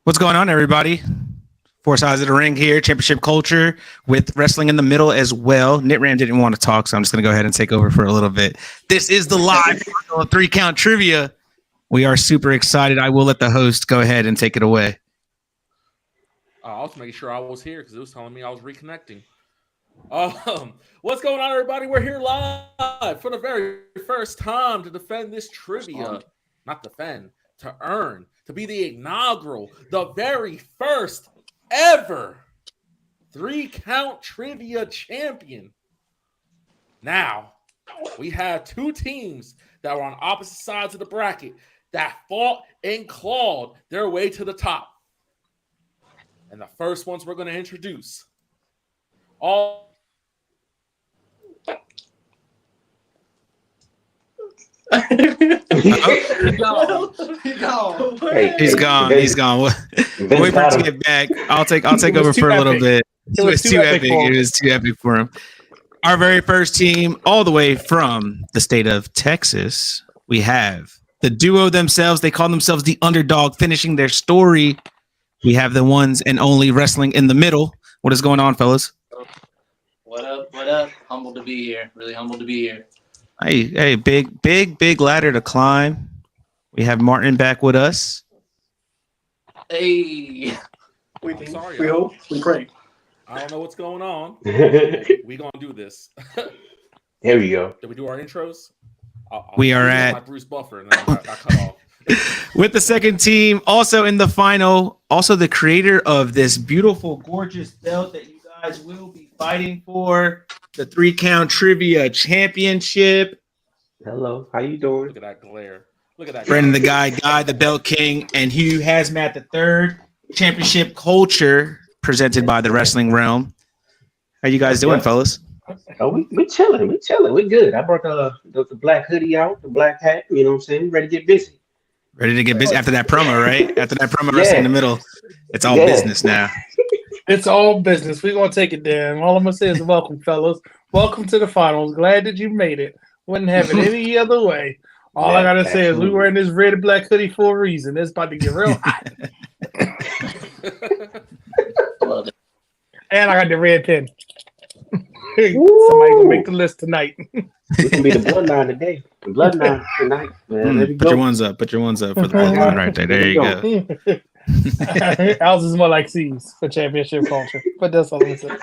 What's going on, everybody? Four sides of the ring here, championship culture with wrestling in the middle as well. Nitram didn't want to talk, so I'm just going to go ahead and take over for a little bit. This is the live 3 count trivia. We are super excited. I will let the host go ahead and take it away. I was making sure I was here because it was telling me I was reconnecting. What's going on, everybody? We're here live for the very first time to defend this trivia. Not defend, to earn, to be the inaugural, the very first ever 3-count trivia champion. Now, we have two teams that were on opposite sides of the bracket that fought and clawed their way to the top. And the first ones we're going to introduce. He's gone. He's gone. Wait for him to get back. I'll take over for a little bit. It was too epic. It was too epic for him. Our very first team, all the way from the state of Texas, we have the duo themselves. They call themselves the Underdog, finishing their story. We have the ones and only Wrestling in the Middle. What is going on, fellas? What up? What up? Humbled to be here. Really humbled to be here. Hey, big ladder to climb. We have Martin back with us. Hey. We hope. We pray. I don't know what's going on. We gonna do this. There we go. Did we do our intros? We are at my Bruce Buffer, and then I got cut off. With the second team, also in the final, also the creator of this beautiful, gorgeous belt that you guys will be fighting for, the 3-count trivia championship. Hello, how you doing? Look at that glare. Look at that. Brandon the Guy, the Belt King, and Hugh Hazmat the third. Championship culture presented by the Wrestling Realm. How you guys doing, fellas? Oh, we chilling. We good. I brought the black hoodie out, the black hat. You know what I'm saying? We ready to get busy. Ready to get busy after that promo, right? After that promo, Wrestling in the Middle. It's all business now. It's all business. We're going to take it down. All I'm going to say is welcome, fellas. Welcome to the finals. Glad that you made it. Wouldn't have it any other way. All I got to say is we were in this red and black hoodie for a reason. It's about to get real hot. And I got the red pen. Somebody going to make the list tonight. We can be the bloodline today. The bloodline tonight. Man, put your ones up. Put your ones up for the bloodline right there. There you go. Ours is more like C's for championship culture, but that's all I'm saying.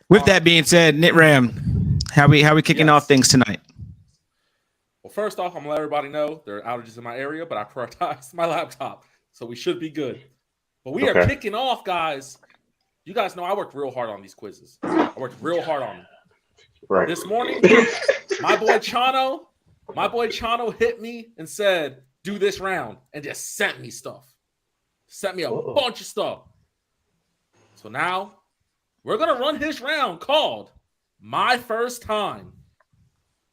With that being said, Nitram, how we kicking off things tonight? Well, first off, I'm gonna let everybody know there are outages in my area, but I prioritized my laptop, so we should be good. But we are kicking off, guys. You guys know I worked real hard on these quizzes. I worked real hard on them. Right. This morning, my boy Chano hit me and said, do this round, and just sent me stuff. Sent me a bunch of stuff. So now we're going to run his round called My First Time.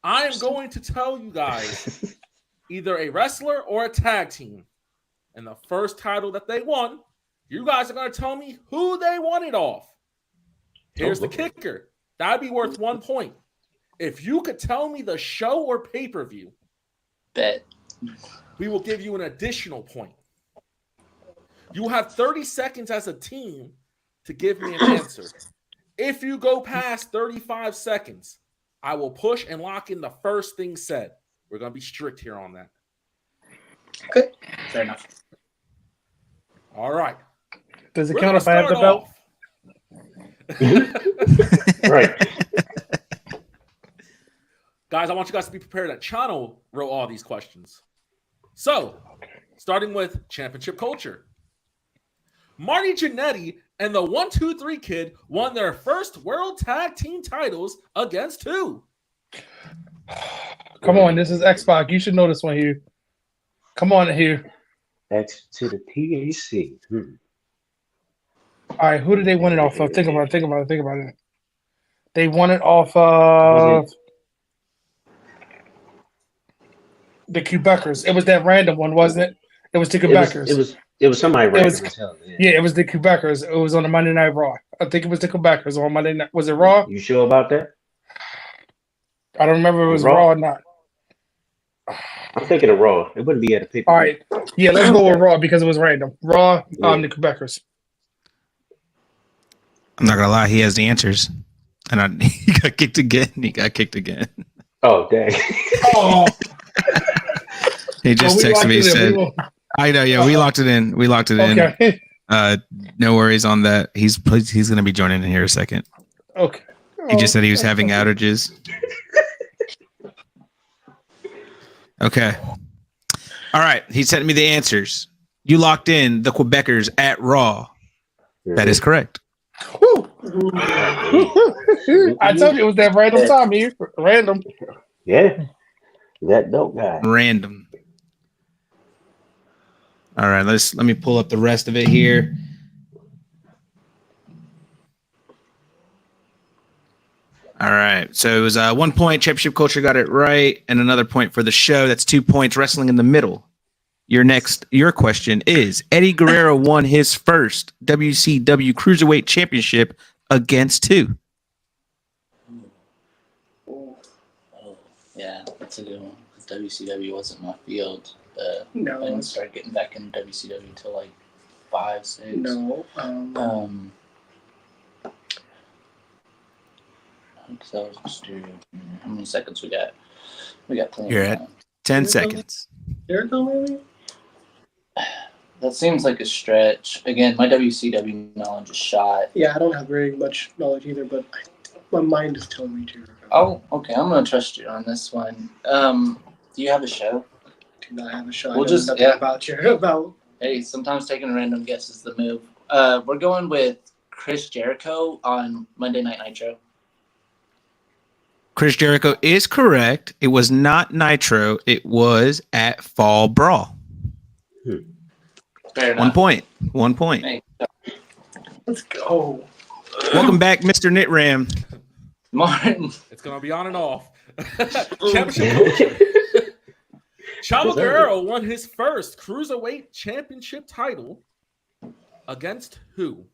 I am going to tell you guys either a wrestler or a tag team. And the first title that they won, you guys are going to tell me who they won it off. Here's the kicker. That'd be worth 1 point. If you could tell me the show or pay-per-view, Bet. we will give you an additional point. You have 30 seconds as a team to give me an answer. If you go past 35 seconds, I will push and lock in the first thing said. We're going to be strict here on that. Okay. Fair enough. All right. Does it count if I have the belt? Right. Guys, I want you guys to be prepared that Chano wrote all these questions. So, starting with championship culture. Marty Jannetty and the 1-2-3 Kid won their first World Tag Team titles against who? Come on, this is Xbox. You should know this one, Hugh. Come on, Hugh. X to the PAC. All right, who did they win it off of? Think about it. They won it off of the Quebecers. It was that random one, wasn't it? It was the Quebecers. It was somebody random. Yeah, it was the Quebecers. It was on the Monday Night Raw. I think it was the Quebecers on Monday Night. Was it Raw? You sure about that? I don't remember if it was Raw or not. I'm thinking of Raw. It wouldn't be at a pay. All right. Yeah, let's go with Raw because it was random. Raw, Yeah. the Quebecers. I'm not gonna lie, he has the answers, and he got kicked again. He got kicked again. Oh, dang. Oh, He just well, we texted me. locked it in. Said, We will- "I know, yeah, we locked it in. We locked it in. Okay. No worries on that. He's gonna be joining in here a second. Okay. He just said he was having outages. Okay. All right. He sent me the answers. You locked in the Quebecers at Raw. That is correct. Woo. I told you it was that random time here. Random. Yeah. That dope guy. Random. All right. Let me pull up the rest of it here. All right. So it was 1 point. Championship Culture got it right, and another point for the show. That's 2 points. Wrestling in the middle. Your question is: Eddie Guerrero won his first WCW Cruiserweight Championship against who? Oh, yeah, that's a good one. WCW wasn't my field. I No, didn't start getting back in WCW until like 5, 6. no. So I was just how many seconds we got? We got plenty. You're of at time. 10 seconds. Jericho, maybe? That seems like a stretch. Again, my WCW knowledge is shot. Yeah, I don't have very much knowledge either, but my mind is telling me Jericho. Oh, okay. I'm gonna trust you on this one. Do you have a show? Do not have a shot. We'll I know just- nothing yeah. about Jericho. About Hey, sometimes taking a random guess is the move. We're going with Chris Jericho on Monday Night Nitro. Chris Jericho is correct. It was not Nitro. It was at Fall Brawl. Fair 1 enough. point. 1 point. Hey, let's go. Welcome back, Mr. Nitram. Martin. It's gonna be on and off. Championship Culture. Chavo Guerrero won his first Cruiserweight Championship title against who?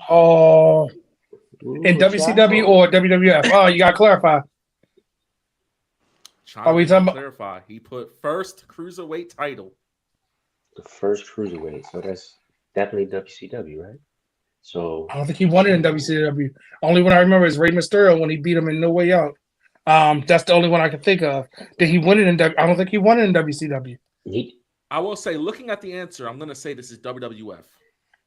Oh, in WCW or WWF? Oh, you gotta clarify. Are we talking about- Clarify. He put first Cruiserweight title. The first cruiserweight. So that's definitely WCW, right? So I don't think he won it in WCW. Only one I remember is Rey Mysterio when he beat him in No Way Out. That's the only one I can think of. Did he win it in I don't think he won it in WCW. I will say, looking at the answer, I'm gonna say this is WWF.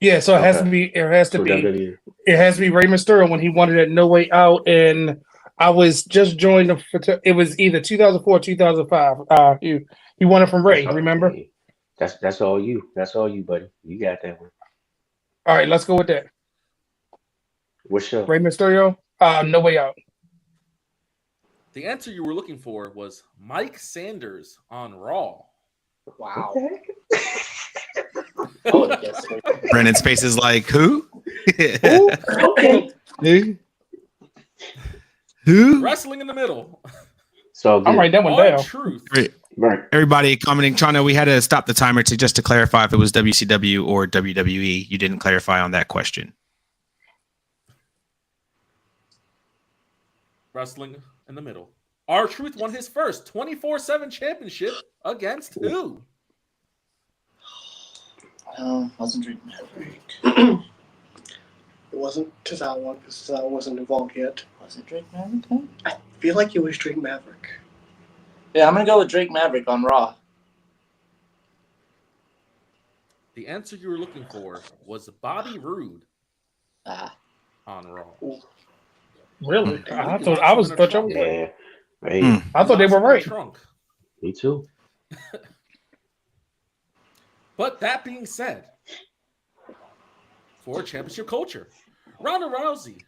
Yeah, so it has to Okay. be. It has to so be. WWE. It has to be Rey Mysterio when he won it at No Way Out, and I was just joined the. It was either 2004 or 2005. He won it from Ray. Remember? That's all you. That's all you, buddy. You got that one. All right, let's go with that. What show? Rey Mysterio. No Way Out. The answer you were looking for was Mike Sanders on Raw. Wow. Okay. I would have guessed it. Brandon's face is like, who? Okay. Who? Wrestling in the middle. So I'm writing that one down. Truth. Right. Everybody commenting, Chano, we had to stop the timer just to clarify if it was WCW or WWE. You didn't clarify on that question. Wrestling in the middle. R-Truth won his first 24/7 championship against who? Wasn't Drake Maverick. It wasn't Tozawa because Tozawa wasn't involved yet. Was it Drake Maverick then? I feel like it was Drake Maverick. Yeah, I'm gonna go with Drake Maverick on Raw. The answer you were looking for was Bobby Roode Ah, on Raw. Really? I thought I was. Thought y'all- Yeah. Right. Hmm. I thought they were right. Trunk. Me too. But that being said, for championship culture, Ronda Rousey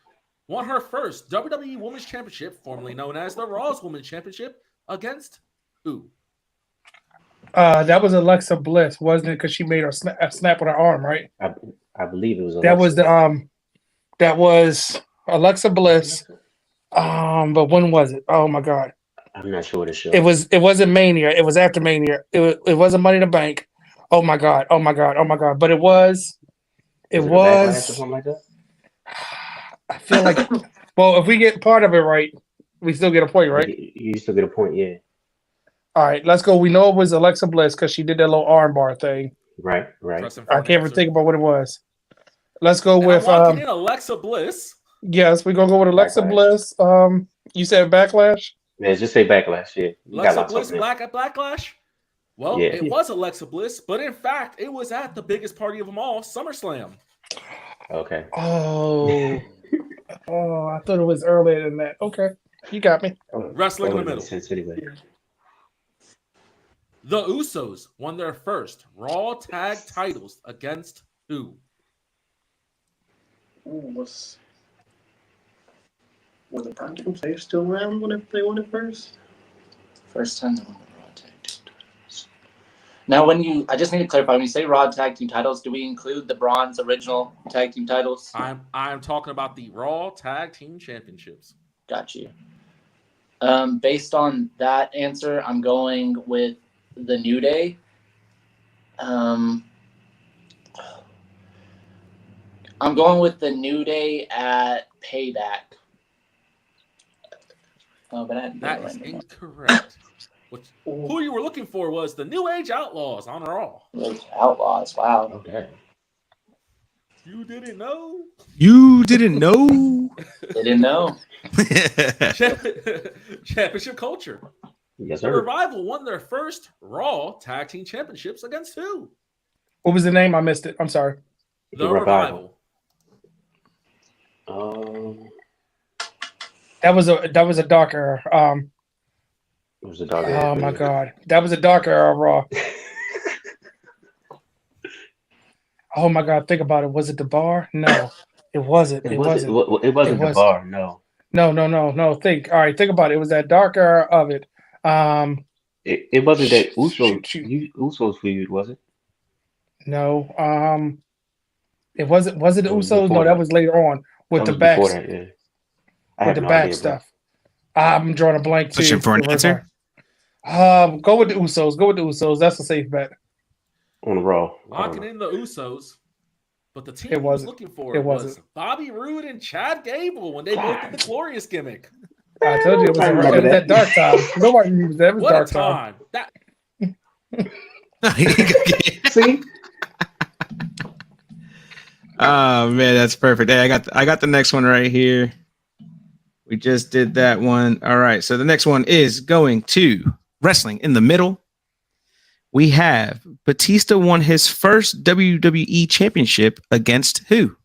won her first WWE Women's Championship, formerly known as the Raw's Women's Championship, against who? That was Alexa Bliss, wasn't it? Because she made her snap with her arm, right? I believe it was. That was Alexa. that was Alexa Bliss. But when was it? Oh my God! I'm not sure what the show. It wasn't Mania. It was after Mania. It wasn't Money in the Bank. Oh my God! Oh my God! Oh my God! But it was. It Was it a Backlash or was. something like that? I feel like. Well, if we get part of it right, we still get a point, right? You still get a point, yeah. All right, let's go. We know it was Alexa Bliss because she did that little armbar thing. Right. Pressing for I an can't even answer. think about what it was. Let's go And with I'm locking in Alexa Bliss. yes, we're gonna go with Alexa Backlash. Bliss. You said Backlash? Yeah, just say Backlash. Yeah, you got Alexa lots Bliss of them. Backlash? Well, Yeah. it was Alexa Bliss, but in fact, it was at the biggest party of them all, SummerSlam. Okay. Oh, I thought it was earlier than that. Okay, you got me. Wrestling in the That would've made middle. sense anyway. The Usos won their first Raw Tag titles against who? Were the Brown Players still around when they won it first? First time they won the Raw Tag Team titles. Now, I just need to clarify. When you say Raw Tag Team titles, do we include the Braun's original Tag Team titles? I'm talking about the Raw Tag Team Championships. Got you. Based on that answer, I'm going with the New Day. I'm going with the New Day at Payback. Oh, but I had to That get is it right now. incorrect. Who you were looking for was the New Age Outlaws on Raw. Those Outlaws. Wow. Okay. You didn't know? You didn't know? They didn't know. Championship culture. Yes, The sir. Revival won their first Raw Tag Team Championships against who? What was the name? I missed it. I'm sorry. The Revival. That was a dark era. It was a dog. Oh my god, that was a dark era of Raw. Oh my god, think about it. Was it the bar? No, it wasn't. It wasn't. It wasn't the bar. No. No. Think. All right, think about it. It was that dark era of it. It wasn't that Shoot. Usos feud, was it? No. It wasn't. Was it the It was Usos? before No, that that. was later on with That the was back. before that, yeah. I With have the no back idea, bro. stuff. I'm drawing a blank too. Pushing for an answer? Go with the Usos. Go with the Usos. That's a safe bet. On the Raw. Locking in the Usos. But the team It he was wasn't. looking for It was wasn't. Bobby Roode and Chad Gable when they both did the Glorious gimmick. I told you it was, I remember that dark time. Nobody remembers that. It was What a dark time. time. See? Oh man, that's perfect. Hey, I got the next one right here. We just did that one. All right. So the next one is going to Wrestling in the Middle. We have Batista won his first WWE championship against who?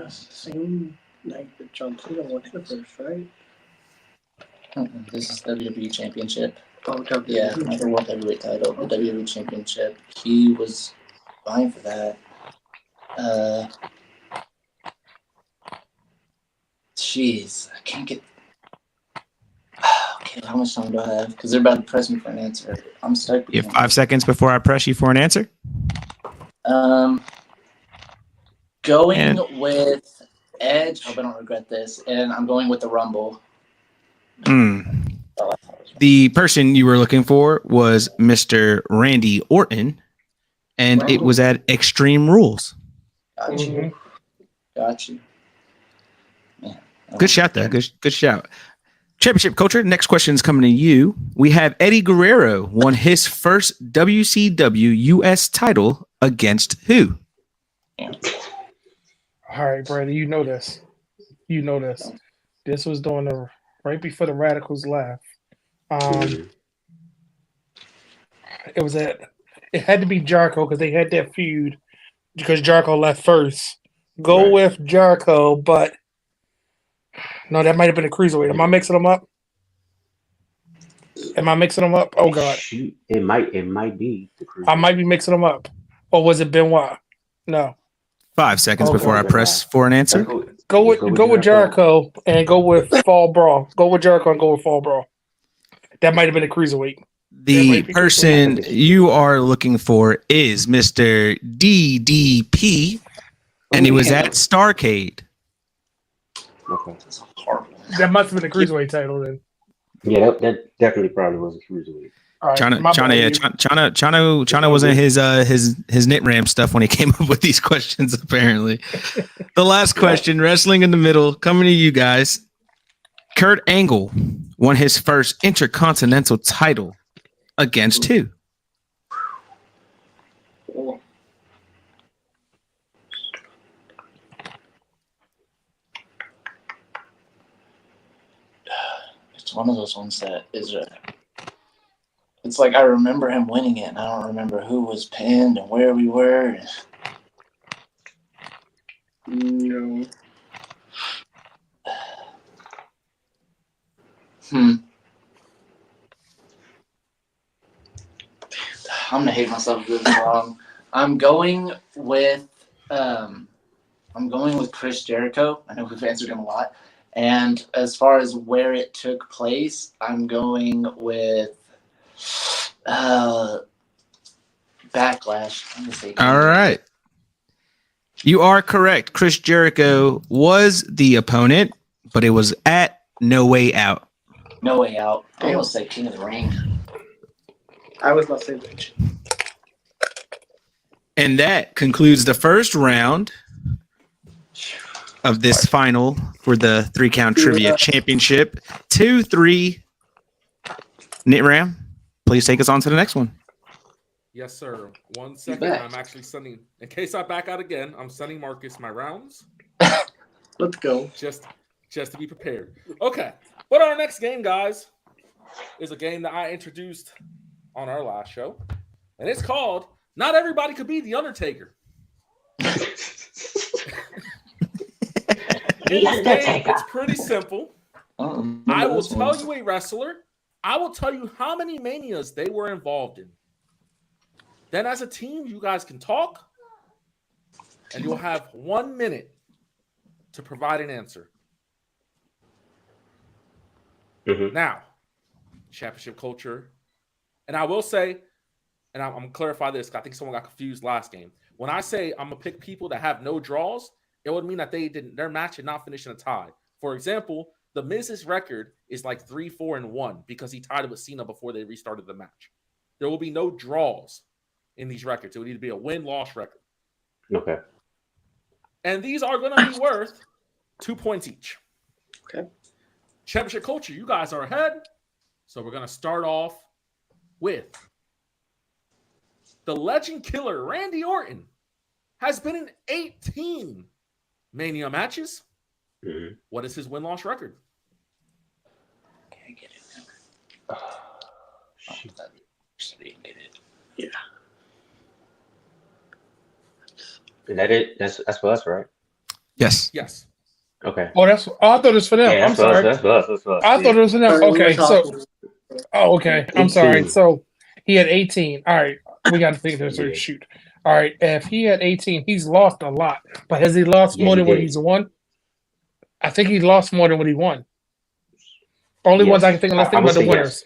Same night that John Cena won his first, right? This is WWE Championship. Oh, WWE. Yeah, number one heavyweight title, the WWE Championship. He was fine for that. Jeez, I can't get. Okay, how much time do I have? Because they're about to press me for an answer. I'm stuck. You have 5 seconds before I press you for an answer. Going with Edge. Hope I don't regret this. And I'm going with the Rumble. The person you were looking for was Mr. Randy Orton, and it was at Extreme Rules. Got you. Got you. Man, Good shout, though. Good shout. Championship culture. Next question is coming to you. We have Eddie Guerrero won his first WCW US title against who? All right, Brady, you know this. This was during the right before the Radicals left. It had to be Jericho because they had that feud because Jericho left first. Go with Jericho, but no, that might have been a cruiserweight. Am I mixing them up? Oh God, Shoot. It might be the crew. I might be mixing them up. Or was it Benoit? No. 5 seconds Okay. before I press for an answer. Go with Jericho and go with Fall Brawl. Go with Jericho and go with Fall Brawl. That might have been a cruiserweight. The person you are looking for is Mr. DDP, and he was at Starrcade. Okay. that's horrible. That must have been a cruiserweight title then. Yeah, that definitely probably was a cruiserweight. All right, China all was in good. his knit ram stuff when he came up with these questions. Apparently, the last question, wrestling in the middle, coming to you guys. Kurt Angle won his first Intercontinental title against who? Oh, It's one of those ones that is it's like I remember him winning it, and I don't remember who was pinned and where we were. no. I'm gonna hate myself for this wrong. I'm going with Chris Jericho. I know we've answered him a lot. And as far as where it took place, I'm going with Backlash. I'm gonna say All right. You are correct. Chris Jericho was the opponent, but it was at No Way Out. No Way Out. I'm gonna say King of the Ring. I was about to say Rich. And that concludes the first round of this final for the 3-Count Trivia Championship. 2-3. Knit Ram, please take us on to the next one. Yes, sir. 1 second. back. I'm actually sending, in case I back out again, I'm sending Marcus my rounds Let's go. just to be prepared. Okay. But our next game, guys, is a game that I introduced on our last show. And it's called Not Everybody Could Be the Undertaker. In this game, it's pretty simple. I will tell you a wrestler. I will tell you how many Manias they were involved in. Then as a team, you guys can talk. And you'll have 1 minute to provide an answer. Mhm. Now, championship culture. And I will say, and I'm going to clarify this, because I think someone got confused last game. When I say I'm going to pick people that have no draws, it would mean that their match did not finish in a tie. For example, the Miz's record is like 3-4-1 because he tied it with Cena before they restarted the match. There will be no draws in these records. It would need to be a win-loss record. Okay. And these are going to be worth 2 points each. Okay. Championship culture, you guys are ahead. So we're going to start off with the legend killer Randy Orton has been in 18 Mania matches. Mhm. What is his win-loss record? Can't get it. Shoot. Get it. Yeah. Is that it? That's for us, right? Yes. Yes. Okay. Oh, I thought it was for them. Yeah, I'm that's for us. sorry. That's for us. That's for us. I thought it was for them. Sorry, we were Okay, so talking. okay. I'm sorry. 18. So he had 18. All right, we got to think this. Yeah. Shoot. All right, if he had 18, he's lost a lot. But has he lost Yeah, more he than what did. he's won? I think he lost more than what he won. Only ones Yes. I can think. Let's I think would about the say winners.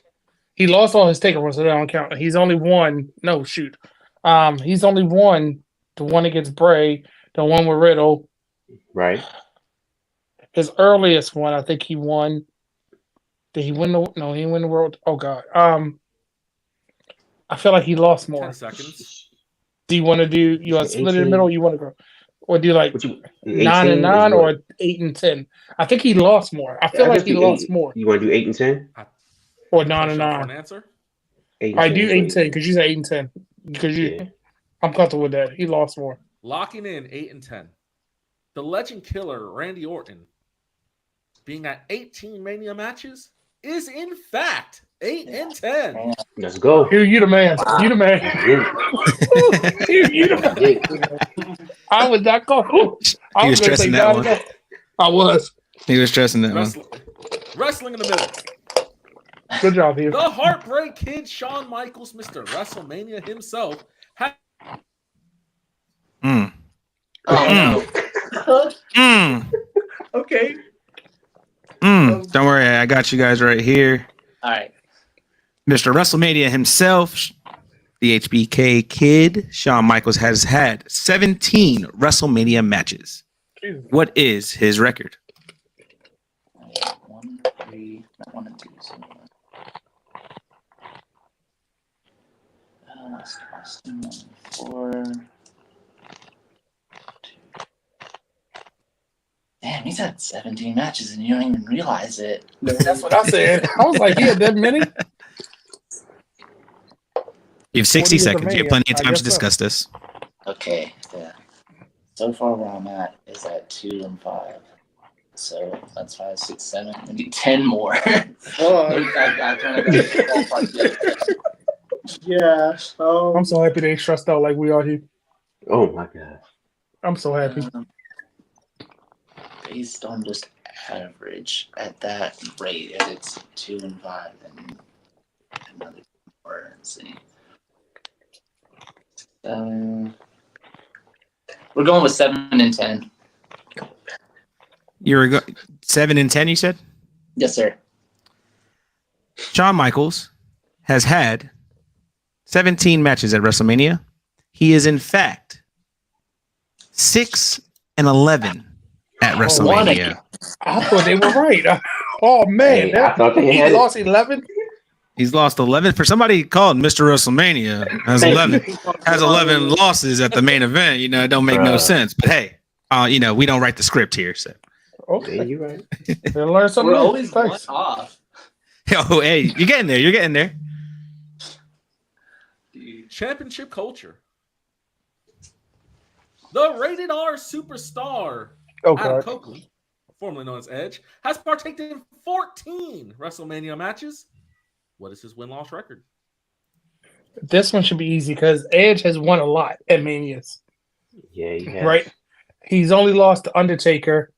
He lost all his takeovers, so they don't count. He's only won. No, shoot. He's only won the one against Bray, the one with Riddle. Right. His earliest one, I think he won. Did he win the? No, he didn't win the world. Oh God. I feel like he lost more. 10 seconds. Do you want to do? You want to split it in the 18. middle? Or you want to go, or do like What you 9 and 9 or 8 and 10? I think he lost more. I feel like he lost more, You want to do 8 and 10? or 9 and Pressure for 9. an answer? 8 and I 10 do is 8 and what 10 because you said 8 and 10. Because you, Yeah. I'm comfortable with that. He lost more. Locking in 8 and 10. The legend killer Randy Orton, being at 18 Mania matches, is in fact 8 and 10. Let's go. You the man. You the man. You the man. I was not going. I He was gonna say stressing that 9 one. and 9. I was. He was stressing that one. Wrestling in the middle. Good job, Hugh. The Heartbreak Kid, Shawn Michaels, Mr. WrestleMania himself, Mm. Oh, Mm. Okay. Mm. Don't worry, I got you guys right here. all right. Mr. WrestleMania himself, the HBK Kid, Shawn Michaels, has had 17 WrestleMania matches. Jesus. What is his record? 1, 3, not 1 and 2. So Austin 4. Damn, he's had 17 matches and you don't even realize it. That's what I said. I was like, he had that many. You have 60 40 is seconds. You have plenty of I time guess to discuss this. Okay, yeah. So far where I'm at is at 2 and 5. So that's 5, 6, 7. I need 10 more. Yeah. So I'm so happy they ain't stressed out like we are here. Oh my god. I'm so happy. Based on just average at that rate, if it's 2 and 5, then another 4. Let's see. We're going with 7 and 10. You were 7 and 10, you said? Yes, sir. Shawn Michaels has had 17 matches at WrestleMania. He is, in fact, 6 and 11 at WrestleMania. I thought they were right. Oh, man. Hey, I thought they he had it. lost 11? He's lost 11. For somebody called Mr. WrestleMania, has 11 losses at the main event. You know, it don't make no sense. But hey, you know, we don't write the script here. So, Okay. Yeah, you're right. They learn something. We're new. always one Thanks. off. oh, hey, you're getting there. You're getting there. Championship culture. The Rated R superstar Oh, Adam God. Copeland, formerly known as Edge, has partaken in 14 WrestleMania matches. What is his win-loss record? This one should be easy because Edge has won a lot at Manias. Yeah, you have. Right? He's only lost to Undertaker.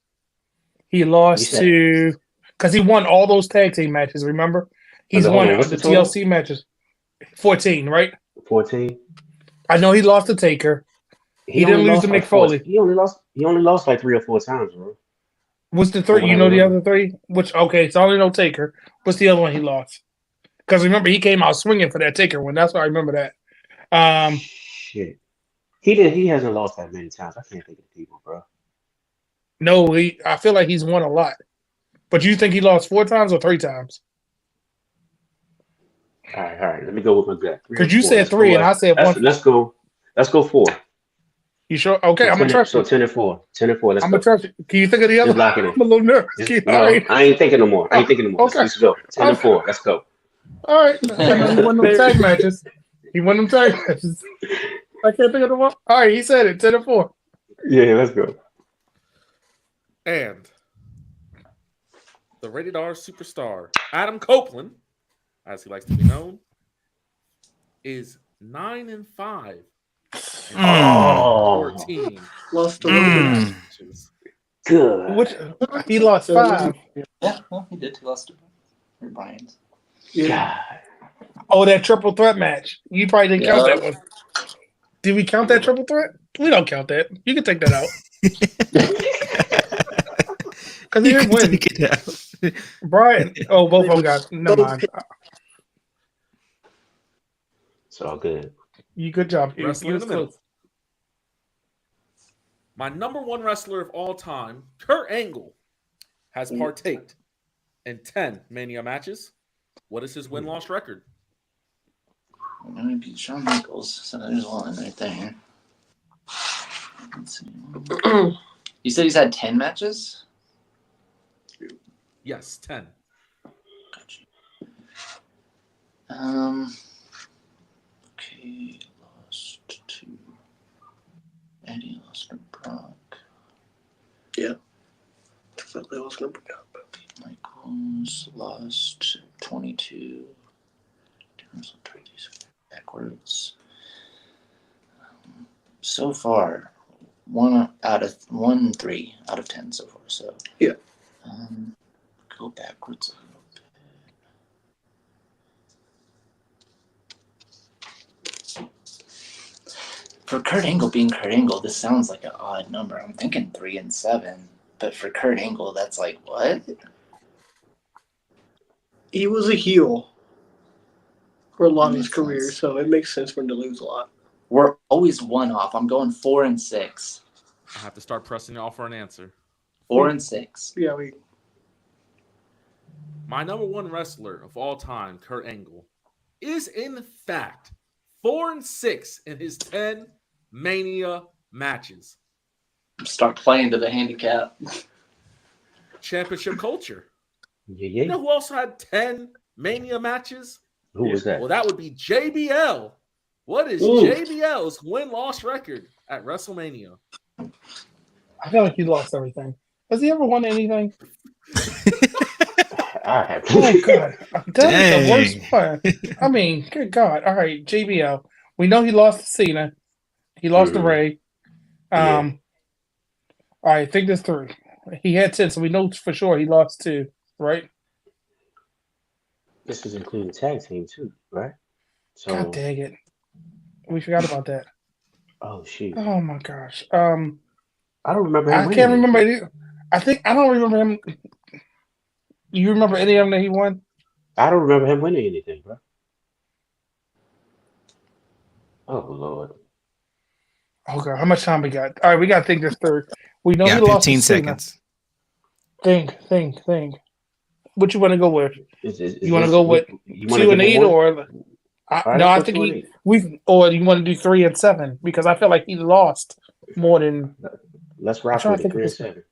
He lost to because he won all those tag team matches. Remember, he's Hold won on, what's the the total? TLC matches. 14, right? 14. I know he lost to Taker. He didn't only lose lost to like Mick Foley. He only lost like 3 or 4 times, bro. What's the three? You know the other three? Which okay, so I only know Taker. What's the other one he lost? Because remember he came out swinging for that Taker one. That's why I remember that. Shit. He hasn't lost that many times. I can't think of the people, bro. No, I feel like he's won a lot. But you think he lost 4 times or 3 times? All right. Let me go with my gut. Because you said 3 and I said 1. Let's go 4. You sure? Okay, So I'm gonna trust you. 10 and 4. 10 and 4. Let's I'm go. gonna trust you. Can you think of the other? Just lock it in. I'm a little nervous. No, All right. I ain't thinking no more. Okay. Let's go. 10 and 4. Let's go. All right. He won them tag matches. He won them tag matches. I can't think of the one. All right, he said it. 10 and 4. Yeah, let's go. And the Rated R superstar, Adam Copeland, as he likes to be known, is 9 and 5. Oh, 14. lost to matches. good. Which he lost 5. Yeah, well, he did. He lost to Brian's. Yeah. God. Oh, that triple threat match. You probably didn't count that one. Did we count that triple threat? We don't count that. You can take that out. Because he didn't win. Take it out. Brian. Oh, both of them got. Never mind. It's all good. You good job. You Wrestler in was the middle. close. My number 1 wrestler of all time, Kurt Angle, has partaked in 10 Mania matches. What is his win-loss record? I'm going to beat Shawn Michaels, so there's one right there. Let's see. You said he's had 10 matches? Yes, 10. Gotcha. Okay, lost to Eddie, lost to Brock. Yeah. Definitely was gonna bring up. Michaels lost 22. Let's try these backwards. So far, 3 out of 10 so far. So Yeah. Go backwards a little bit. For Kurt Angle being Kurt Angle, this sounds like an odd number. I'm thinking 3 and 7, but for Kurt Angle, that's like what? He was a heel for a lot of his Makes career, sense. so it makes sense for him to lose a lot. We're always one off. I'm going 4 and 6. I have to start pressing y'all for an answer. 4 and 6. Yeah, My number 1 wrestler of all time, Kurt Angle, is in fact 4-6 in his 10 Mania matches. Start playing to the handicap. Championship culture. Yeah, You yeah. know who also had 10 Mania matches? Who was that? Well, that would be JBL. What is Ooh. JBL's win-loss record at WrestleMania? I feel like he lost everything. Has he ever won anything? I have. Oh God, that is the worst Dang. one. I mean, good God. All right, JBL. We know he lost to Cena. He lost to Mhm. Ray. Yeah. All right, I think there's 3. He had 10, so we know for sure he lost 2, right? This is including tag team too, right? So, God dang it. We forgot about that. oh shoot, Oh my gosh. I don't remember him I winning can't remember anything. I don't remember him. You remember any of them that he won? I don't remember him winning anything, bro. Oh Lord. Oh God, how much time we got? All right, we got to think this through. We know he Got lost to 15 Cena. seconds. Think. What you want to go with? Is You want to this go with you want 2 to and give him 8, one? or All right, no? I let's think go 2 and he 8. or you want to do 3 and 7 because I feel like he lost more than. Let's I'm rock trying with to it. think 3 of and this one. 7.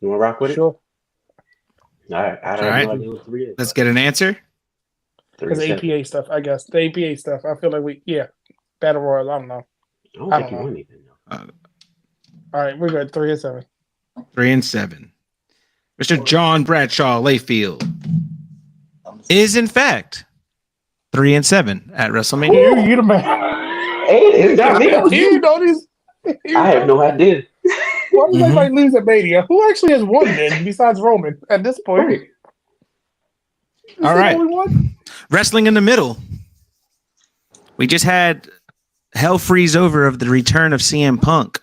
You want to rock with it? Sure, All right. I All have right. no idea what 3 is. Let's get an answer. 3 because and the 7. APA stuff. I guess the APA stuff. I feel like Battle Royal. I don't know. I don't I think don't he know. won anything though. All right, we're good. 3 and 7. 3 and 7. Mr. John Bradshaw Layfield is in fact 3 and 7 at WrestleMania. You the man. Hey, it's not me. That was You you. know these. I have no idea. Why does Mhm. everybody lose at Mania? Who actually has won then besides Roman at this point? Right. Is All he the right. only one? Wrestling in the middle. We just had hell freeze over of the return of CM Punk,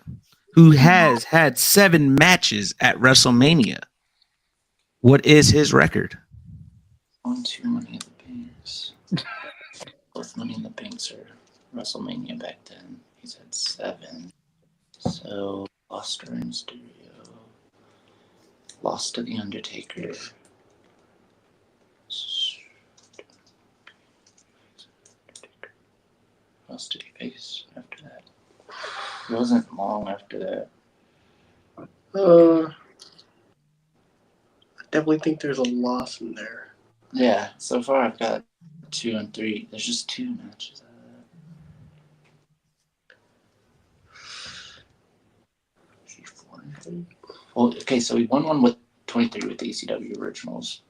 who has had 7 matches at WrestleMania. What is his record? 1, 2 Money in the Banks. Both Money in the Banks are WrestleMania back then. He's had 7. So lost to Rey Mysterio. Lost to The Undertaker. What else did he face after that? It wasn't long after that. I definitely think there's a loss in there. Yeah, so far I've got 2 and 3. There's just 2 matches out of that. 4 and 3. Well, okay, so he won one with 23 with the ECW originals.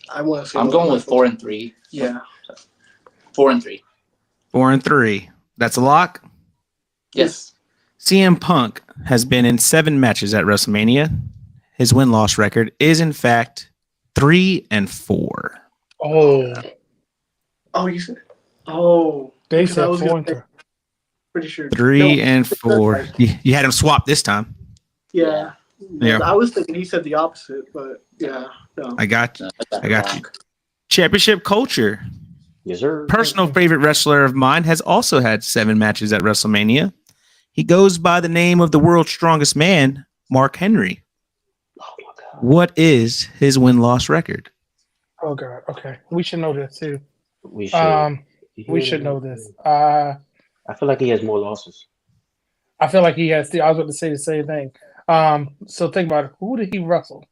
I want to say I'm going with 4 and 3. Yeah. 4 and 3. 4 and 3. That's a lock. Yes. CM Punk has been in 7 matches at WrestleMania. His win-loss record is in fact 3 and 4. Oh, Oh, you said. Oh, they because I said was 4 gonna and say- 3. pretty sure. 3 No, and 4. You had him swap this time. Yeah. Yeah. I was thinking he said the opposite, but yeah, no. I got you. No, I got you. Championship culture. Yes, sir. Personal favorite wrestler of mine has also had 7 matches at WrestleMania. He goes by the name of the world's strongest man, Mark Henry. Oh my God. What is his win-loss record? Oh God. Okay, we should know this too. We should. We should know this. I feel like he has more losses. I feel like he has. I was going to say the same thing. So think about it. Who did he wrestle?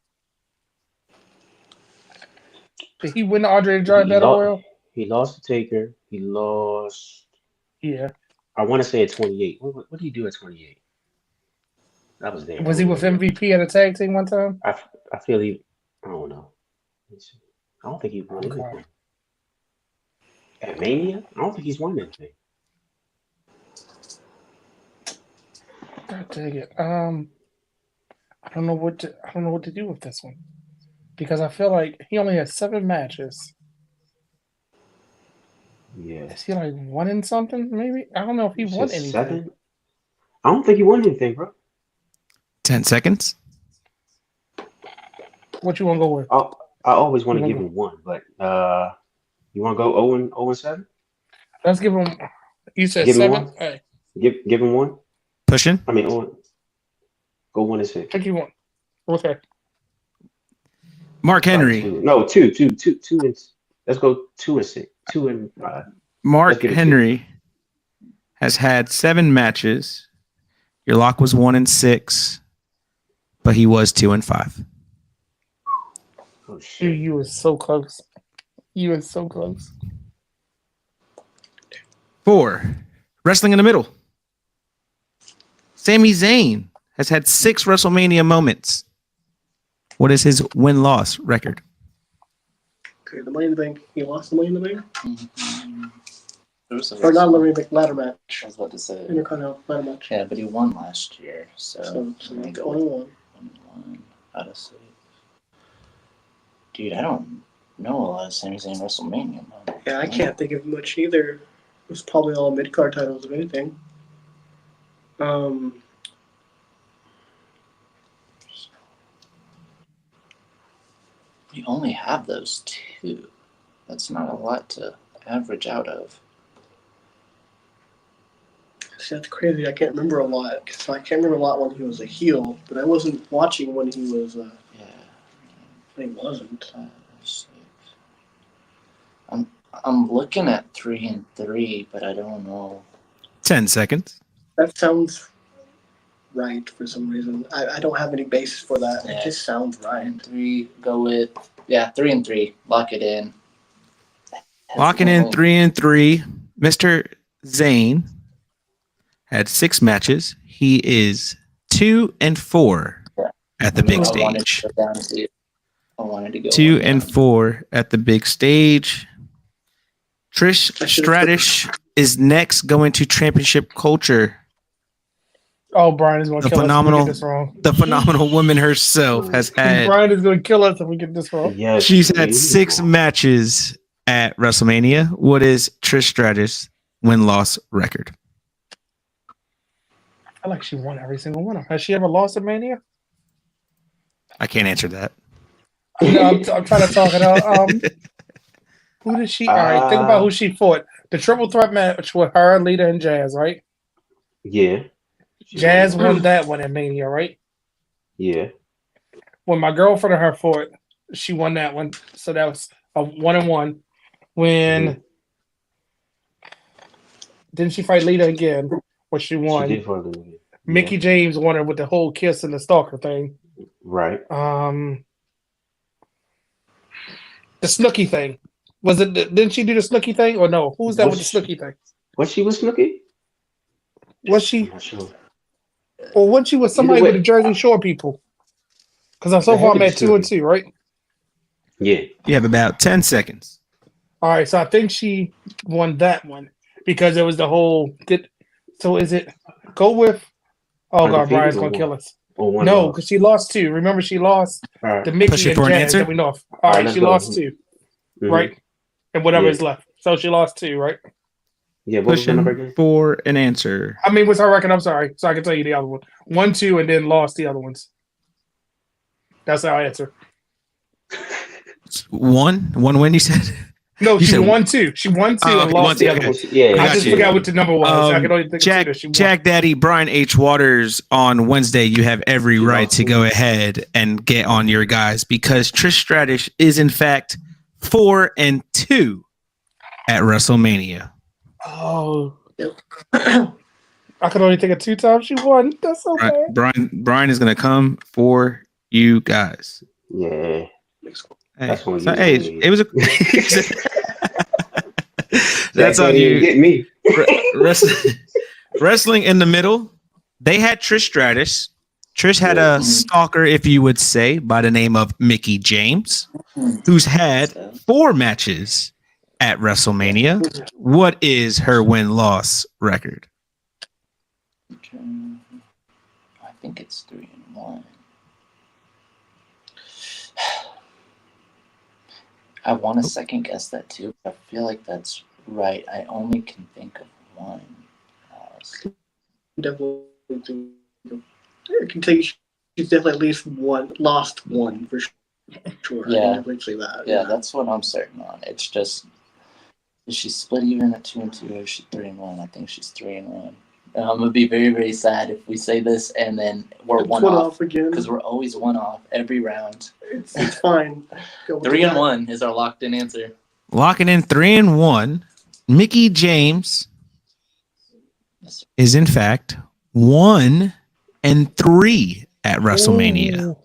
Did he win the Andre the Giant Battle Royal? He lost to Taker. He lost. Yeah. I want to say at 28. What did he do at 28? That was there. Was he with MVP at a tag team one time? I feel he. I don't know. I don't think he won Okay. anything. At Mania, I don't think he's won anything. God dang it. I don't know what to do with this one because I feel like he only has 7 matches. Yeah. Is he like winning something? Maybe I don't know if he You won said anything. 7? I don't think he won anything, bro. 10 seconds. What you want to go with? I always want to You give wanna him 1, but you want to go 0 and 7? Let's give him. You said Give him 7. one? Hey, Give him 1. Pushing. I mean, go 1 and 6. I give you 1. Okay. Mark Henry. No, 2 and Let's go 2-6, 2-5. Mark Let's get it. Henry has had 7 matches. Your lock was 1-6, but he was 2-5. Oh Dude, shit. you were so close. You were so close. 4, wrestling in the middle. Sami Zayn has had 6 WrestleMania moments. What is his win-loss record? Okay, the Money in the Bank. He lost the Money in the Bank? There was a Or not Money in the Bank, ladder match. I was about to say. Intercontinental ladder match. Yeah, but he won last year, so So I'm gonna go with 21. 21 out of 6. Dude, I don't know a lot of Sami Zayn WrestleMania. Man. Yeah, I can't think of much either. It was probably all mid-card titles, if anything. We only have those 2. That's not a lot to average out of. See, that's crazy. I can't remember a lot. So I can't remember a lot when he was a heel, but I wasn't watching when he was. Yeah. He wasn't. 5, 6. I'm looking at 3 and 3, but I don't know. 10 seconds. That sounds right for some reason. I don't have any basis for that. Yeah. It just sounds right. 3, go with 3 and 3. Lock it in. Locking in 3 and 3. Mr. Zayn had 6 matches. He is 2 and 4 at the big stage. I wanted to go 2 1 and down. 4 at the big stage. Trish Stratus is next going to Championship Culture. Oh, Brian is going to The kill phenomenal- us if we get this wrong. The phenomenal woman herself has had. Brian is going to kill us if we get this wrong. Yes, She's had dude. 6 matches at WrestleMania. What is Trish Stratus' win-loss record? I feel like she won every single one of them. Has she ever lost at Mania? I can't answer that. No, I'm trying to talk it out. Who did she? All right, think about who she fought. The triple threat match with her, Lita, and Jazz, right? Yeah. Jazz won that one at Mania, right? Yeah. When my girlfriend and her fought, she won that one. So that was a 1-1. When didn't she fight Lita again? Where she won? She did for a little bit. Mickey James won her with the whole kiss and the stalker thing. Right. The Snooki thing. Was it? Didn't she do the Snooki thing or no? Who was that with the Snooki thing? What she was looking? Was she? I'm not sure. Or was she with somebody Either with way. the Jersey Shore people? Because so It far had I'm to be at 2 and 2, right? Yeah. You have about 10 seconds. All right, so I think she won that one because it was the whole. So is it? Go with. Oh God, Undefeated Brian's or gonna what? kill us. Or one No, loss. because she lost 2. Remember, she lost All right. the Mickey Push it and for an Jazz answer? that we know of. All All right, right, let's she go. lost 2, Mhm. right? And whatever Yeah. is left. So she lost 2, right? Yeah. What was the number Pushing again? for an answer. I mean, what's her record? I'm sorry, so I can tell you the other one. 1, 2, and then lost the other ones. That's our answer. 1 win, you said? No, You she said- won 2. She won 2 Oh, and okay, lost won the 2, other okay. ones. Yeah. I got just you. forgot what the number was. I can only think of 2 Jack, that she won. Jack Daddy, Brian H. Waters on Wednesday, you have every You right lost to me. go ahead and get on your guys because Trish Stratus is in fact 4 and 2 at WrestleMania. Oh. I could only think of 2 times she won. That's okay. Brian is going to come for you guys. Yeah. Hey, That's when so, you hey, lose. it was a. That's on you. Get me. Wrestling in the middle, they had Trish Stratus. Trish had a stalker, if you would say, by the name of Mickey James, who's had 4 matches at WrestleMania. What is her win-loss record? I think it's 3 and 1. I want to second guess that too. But I feel like that's right. I only can think of one. Definitely. I can tell you she's definitely at least lost one for sure. I Yeah. can definitely say that. Yeah, that's what I'm certain on. It's just, is she split even at 2 and 2 or is she 3 and 1? I think she's 3 and 1. And I'm gonna be very, very sad if we say this and then we're It's one off again. because we're always one off every round. It's fine. Go with 3 and that. 1 is our locked in answer. locking in 3-1. Mickey James is in fact 1-3 at WrestleMania. Ooh,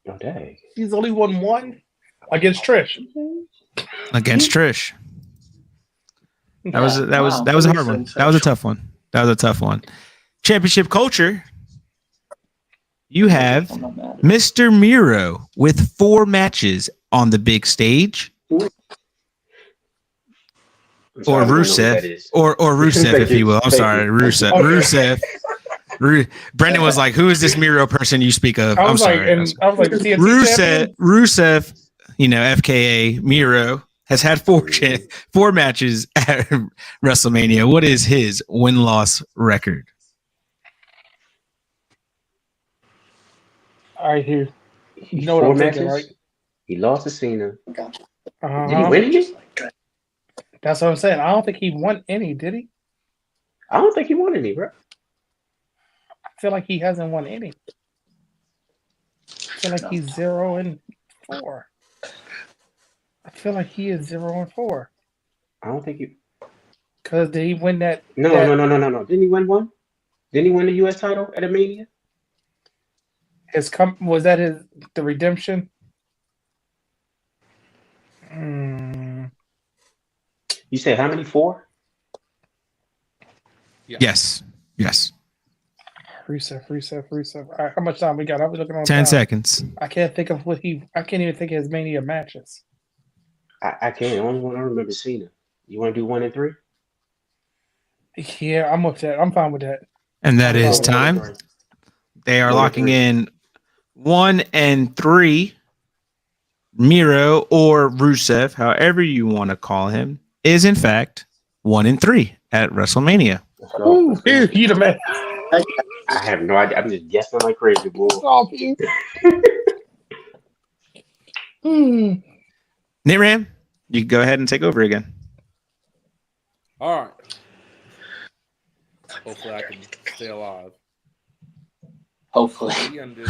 Oh, dang. he's only won one against Trish. Against Trish. That was a hard That makes one. sense, That was a tough one. Championship culture. You have Mr. Miro with 4 matches on the big stage. Or Rusev, or Rusev, if you will. I'm sorry, Rusev. Okay. Rusev. Brendan was like, "Who is this Miro person you speak of?" I I'm was like, sorry. TNT Rusev, FKA Miro, has had 4 matches at WrestleMania. What is his win-loss record? All right, here. He know what 4 I'm thinking, matches. right? He lost to Cena. Uh-huh. Did he win any? That's what I'm saying. I don't think he won any, did he? I don't think he won any, bro. I feel like he hasn't won any. I feel like he's 0-4. I feel like he is 0-4. I don't think he. Because did he win that? No. Didn't he win one? Didn't he win the U.S. title at a Mania? Was that the redemption? You said how many? 4? Yes. Rusev. All right, how much time we got? I'll be looking on 10 time. seconds. I can't think of I can't even think of his Mania matches. I can't. The only one I remember is Cena. You want to do 1 and 3? Yeah, I'm with that. I'm fine with that. And that is Oh, time. sorry. They are 1 and locking 3. in 1 and 3. Miro or Rusev, however you want to call him, is in fact 1 and 3 at WrestleMania. Let's go. Ooh, you the man. I have no idea. I'm just guessing like crazy, boy. Stop you. Nitram, you can go ahead and take over again. All right. Hopefully I can stay alive. Hopefully. He ended.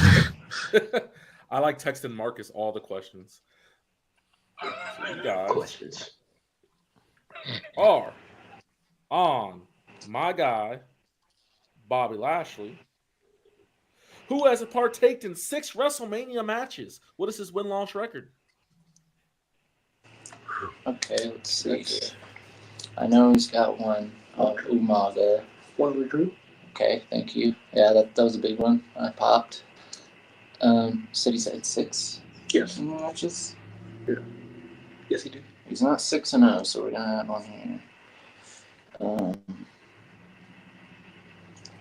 I like texting Marcus all the questions. So you guys Questions. are on my guy, Bobby Lashley, who has partaked in 6 WrestleMania matches. What is his win-loss record? Okay, let's see. I know he's got one on Umaga. One recruit. Okay, thank you. Yeah, that was a big one. I popped. Said he's had 6 Yes. matches. Yes, he did. He's not 6-0, so we're gonna add one here.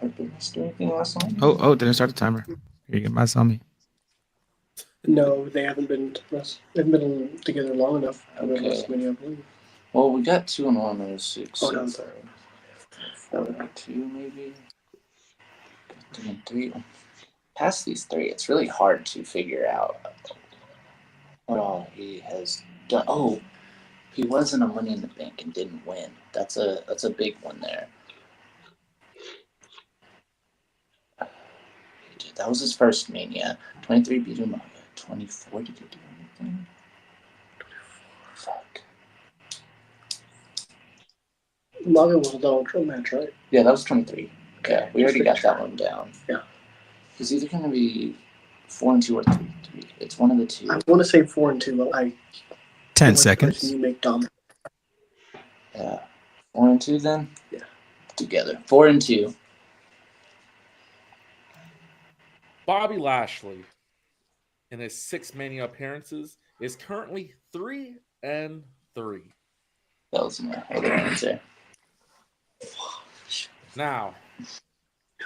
Did I do anything last night? Oh, didn't start the timer. Here you get my on me. No, they haven't been together long enough. Okay. WrestleMania, I believe. Well, we got 2 and 1 or 6. Oh, no, I'm sorry. 4-2 maybe. 3 and 3. Past these 3, it's really hard to figure out what all he has done. Oh, he was in a Money in the Bank and didn't win. That's a big one there. That was his first Mania. 23 beat Umaga. 24, did he do anything? 24. Fuck. Umaga was a Donald Trump match, right? Yeah, that was 23. Okay, we already got that one down. Yeah. It's either going to be 4-2 or 3-3. It's one of the 2. I want to say 4-2, but 10 seconds. You make Dom. Yeah. 4-2 then? Yeah. Together. 4-2. Bobby Lashley, in his 6 Mania appearances, is currently 3 and 3. That was my other answer. Now,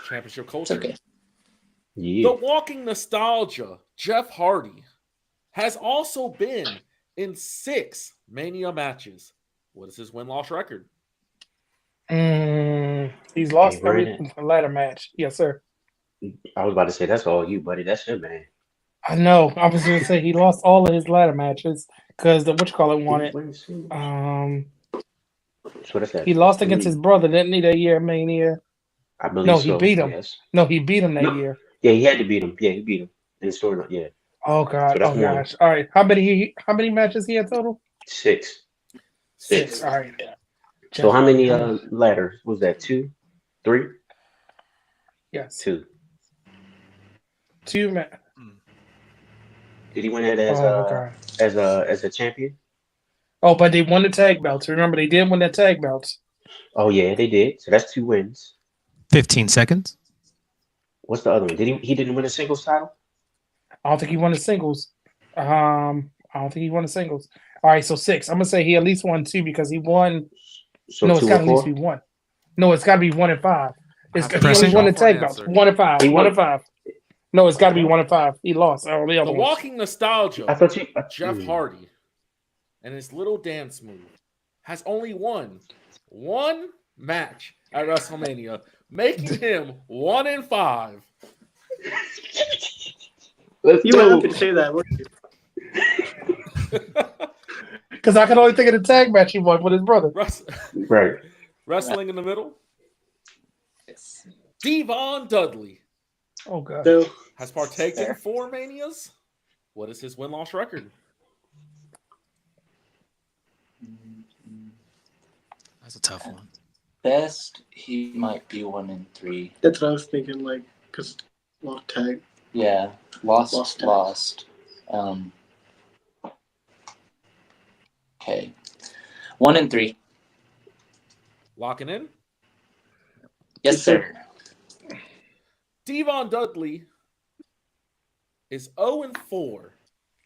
championship It's culture. okay. Yeah. The walking nostalgia, Jeff Hardy, has also been in 6 Mania matches. What is his win-loss record? He's lost Hey, every ladder match. Yes, sir. I was about to say that's all you, buddy. That's him, man. I know. I was going to say he lost all of his ladder matches because the won it. That's what I said. He lost against his brother, didn't he, that year, Mania? I believe No, he so, beat him. Yes. No, he beat him that No. year. Yeah, he had to beat him. Yeah, he beat him in the storyline. Yeah, Oh God! So that's Oh one. gosh! All right, how many matches he had total? 6. 6. All right. So how many ladders was that? 2, 3, Yes. 2. 2. Did he win it as God. as a champion? Oh, but they won the tag belts. Remember, they did win the tag belts. Oh yeah, they did. So that's 2 wins. 15 seconds. What's the other one? Did he didn't win a singles title? I don't think he won the singles. I don't think he won the singles. All right, so 6. I'm gonna say he at least won 2 because he won. So No, it's 2 got or to at least 4? be 1. No, it's got to be 1 and 5. It's he Pressing? only won the For an tag belts. answer. 1 and 5. He 1 won. and 5. No, it's got to be 1 and 5. He lost. Oh, the The other one. walking nostalgia. I thought you. Jeff Hardy and his little dance move has only won 1 match at WrestleMania, making him 1 and 5. Let's You were go. happy to say that, weren't you? Because I can only think of the tag match he won with his brother. Right. Wrestling in the middle. Yes. Devon Dudley Oh god. So, has partaken in Fair. 4 manias. What is his win-loss record? That's a tough one. Best, he might be 1 and 3. that's what I was thinking, like, because lock tag. Yeah, lost. Lost. Okay, 1 and 3. Locking in. Yes, sir. Devon Dudley is 0 and 4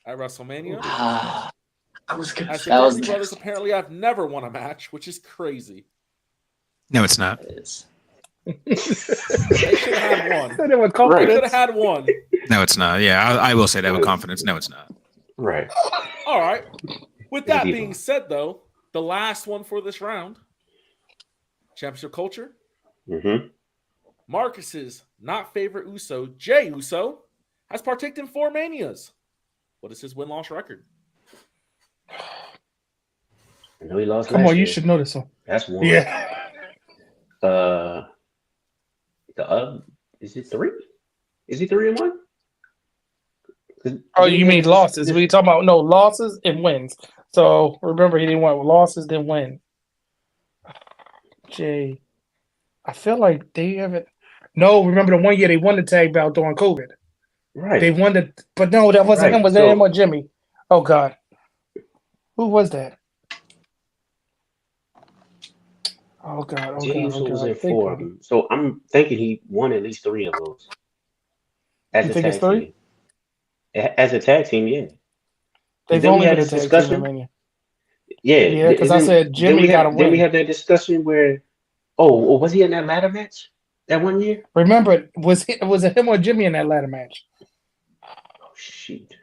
at WrestleMania. Ah, I was gonna As say the That was- Dudley brothers apparently have never won a match, which is crazy. No, it's not. it is. They should have had one. Said it with They confidence. could have had one. No, it's not. Yeah, I will say that with confidence. No, it's not. Right. All right. With that Maybe. being said, though, the last one for this round, championship culture. Mm-hmm. Marcus's not favorite Uso, Jay Uso, has partaked in 4 manias. What is his win-loss record? I know he lost. Come last on, you year. should know this one. That's 1. Yeah. Is it 3? Is he 3 and 1? Oh, you mean losses? We talking about losses and wins. So remember, he didn't want losses, then win. Jay, I feel like they haven't. No, remember the one year they won the tag belt during COVID. Right. They won the, but no, that wasn't Right, him. Was that so- him or Jimmy? Oh God, who was that? Oh God, oh Jay God, Uso oh was God. in Think 4 on of it. them. So I'm thinking he won at least 3 of those. As You a think it's tag 3? team. As a tag team, yeah. They've Then we only had been a this tag team. discussion. I mean, Yeah. Yeah, because I Then- said then Jimmy we got to had- Then we win. had that discussion where, was he in that ladder match that one year? Remember, was it him or Jimmy in that ladder match? Oh shoot!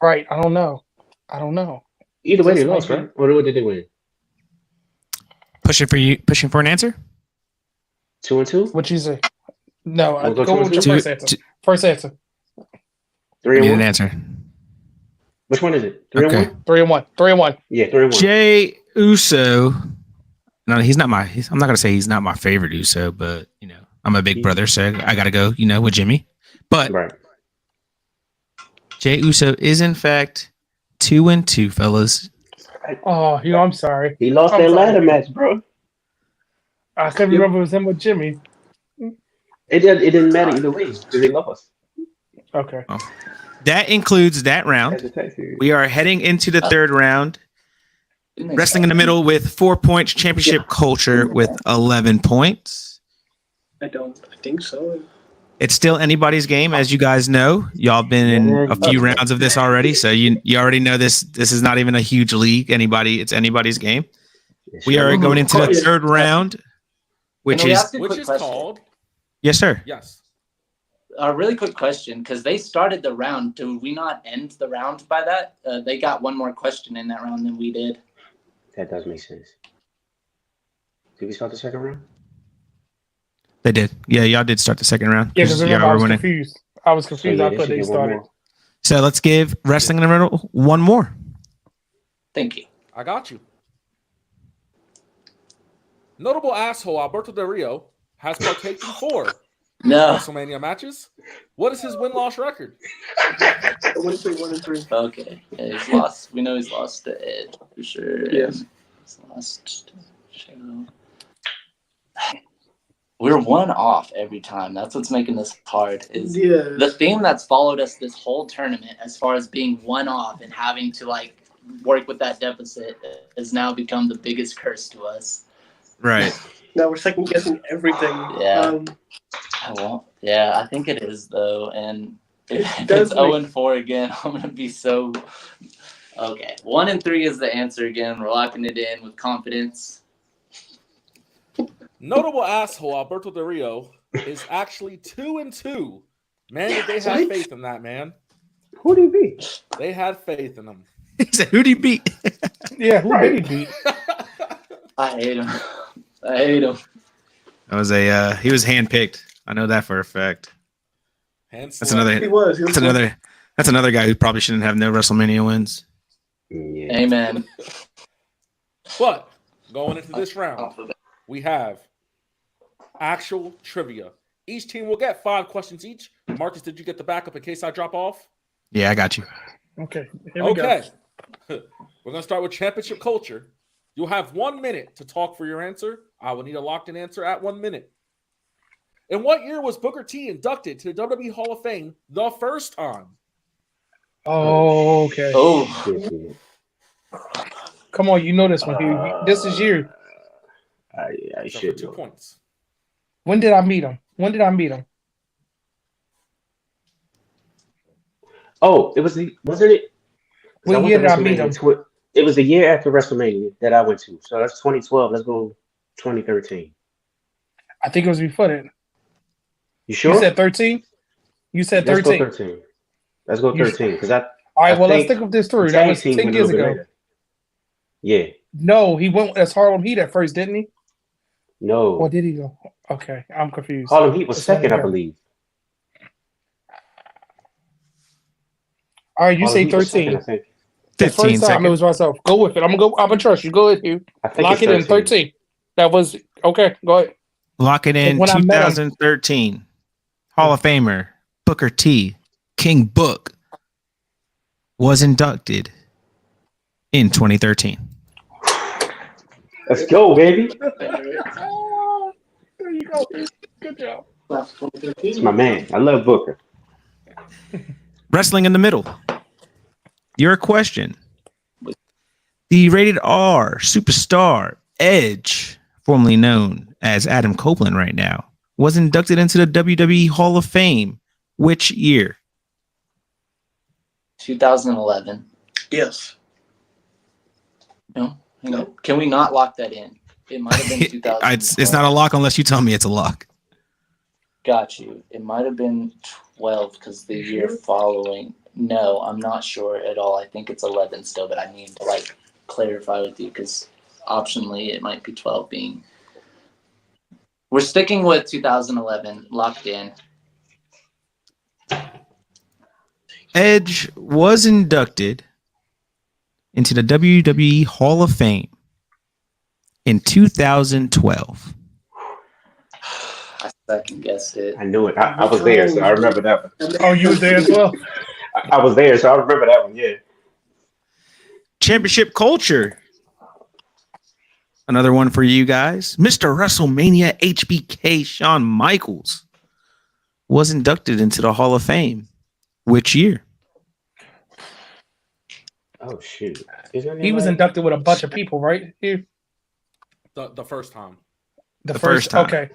Right? I don't know. Either way, This they lost, might be- right? Or did they win? Pushing for an answer? 2 and 2, What you say? No, We'll go go to with your two- first answer. First answer. 3 I and need 1. an answer. Which one is it? 3 Okay. and 1. 3 and 1. 3 and 1. Yeah, 3 and 1. Jay Uso. No, he's not my. I'm not gonna say he's not my favorite Uso, but I'm a big brother, so I gotta go. With Jimmy. But Right. Jay Uso is in fact 2 and 2, fellas. Oh, I'm sorry. He lost I'm that sorry. ladder match, bro. I couldn't remember it was him or Jimmy. It didn't matter either way because they lost. Okay. That includes that As round. a tag team. We are heading into the third round. It makes Wrestling in the sense. middle with 4 points. Championship culture with 11 points. I think so. It's still anybody's game, as you guys know. Y'all been in a few rounds of this already, so you already know this. This is not even a huge league. It's anybody's game. We are going into the third round, which Can we is ask a Which quick is question? called, yes, sir. yes. A really quick question, because they started the round. Do we not end the round by that? They got one more question in that round than we did. That does make sense. Did we start the second round? They did. Yeah, y'all did start the second round. Yeah, because y'all remember, I were was winning. confused. I was confused. yeah, I thought should they get one started. more. So let's give Wrestling in the Middle one more. Thank you. I got you. Notable asshole Alberto Del Rio has partaken in 4 No. WrestleMania matches. What is his win-loss record? 1 and 3, 1 and 3. Okay. Yeah, he's lost. We know he's lost to Ed for sure. Yes. Last show. We're one off every time. That's what's making this hard. Is the theme that's followed us this whole tournament, as far as being one off and having to like work with that deficit, has now become the biggest curse to us. Right. Now we're second guessing everything. Yeah. Well, yeah, I think it is though, and if it's 0-4 again, I'm gonna be so. Okay, 1-3 is the answer again. We're locking it in with confidence. Notable asshole Alberto Del Rio is actually 2-2. Man, did they have faith in that man? Who did he beat? They had faith in him. He said, "Who did he beat?" Yeah, who did he beat? I hate him. I hate him. That was he was handpicked. I know that for a fact. That's another. He was. That's another guy who probably shouldn't have no WrestleMania wins. Yeah. Amen. But going into this round, we have actual trivia. Each team will get 5 questions each. Marcus, did you get the backup in case I drop off? Yeah, I got you. Okay. Here we go. We're going to start with championship culture. You'll have 1 minute to talk for your answer. I will need a locked-in answer at 1 minute. In what year was Booker T inducted to the WWE Hall of Fame the first time? Oh, okay. Oh. Come on, you know this one here. This is you. I So should for 2 know. points. When did I meet him? Oh, wasn't it? What year did I meet him? It was the year after WrestleMania that I went to. So that's 2012. Let's go 2013. I think it was before that. You sure? You said 13? You said Let's 13. go 13. Let's go 13. Because All right, well, let's think of this through. That was 10 years ago. Yeah. No, he went as Harlem Heat at first, didn't he? No. Or did he go? Okay, I'm confused. Harlem Heat was second, I believe. All right, you Harlem say Heat was 13. second, I think. The 15 first time seconds. it was myself. Go with it. I'm gonna trust you. Go with you. I think Lock it's it in 13. That was okay. Go ahead. Lock it in. When I met him- 2013. Hall of Famer Booker T. King Book was inducted in 2013. Let's go, baby. Oh, there you go. Good job. It's my man. I love Booker. Wrestling in the middle. Your question. The rated R superstar Edge, formerly known as Adam Copeland right now, was inducted into the WWE Hall of Fame. Which year? 2011. Yes. No? Hang on. Can we not lock that in? It might have been 2012. It's not a lock unless you tell me it's a lock. Got you. It might have been 12 because the year following. No, I'm not sure at all. I think it's 11 still, but I need to clarify with you because optionally it might be 12 being. We're sticking with 2011, locked in. Edge was inducted into the WWE Hall of Fame in 2012. I second guessed it. I knew it. I was there, so I remember that one. Oh, you was there as well? I was there, so I remember that one, yeah. Championship culture. Another one for you guys. Mr. WrestleMania HBK Shawn Michaels was inducted into the Hall of Fame. Which year? Oh, shoot. He was inducted with a bunch of people, right? Here? The first time. The first time. Okay.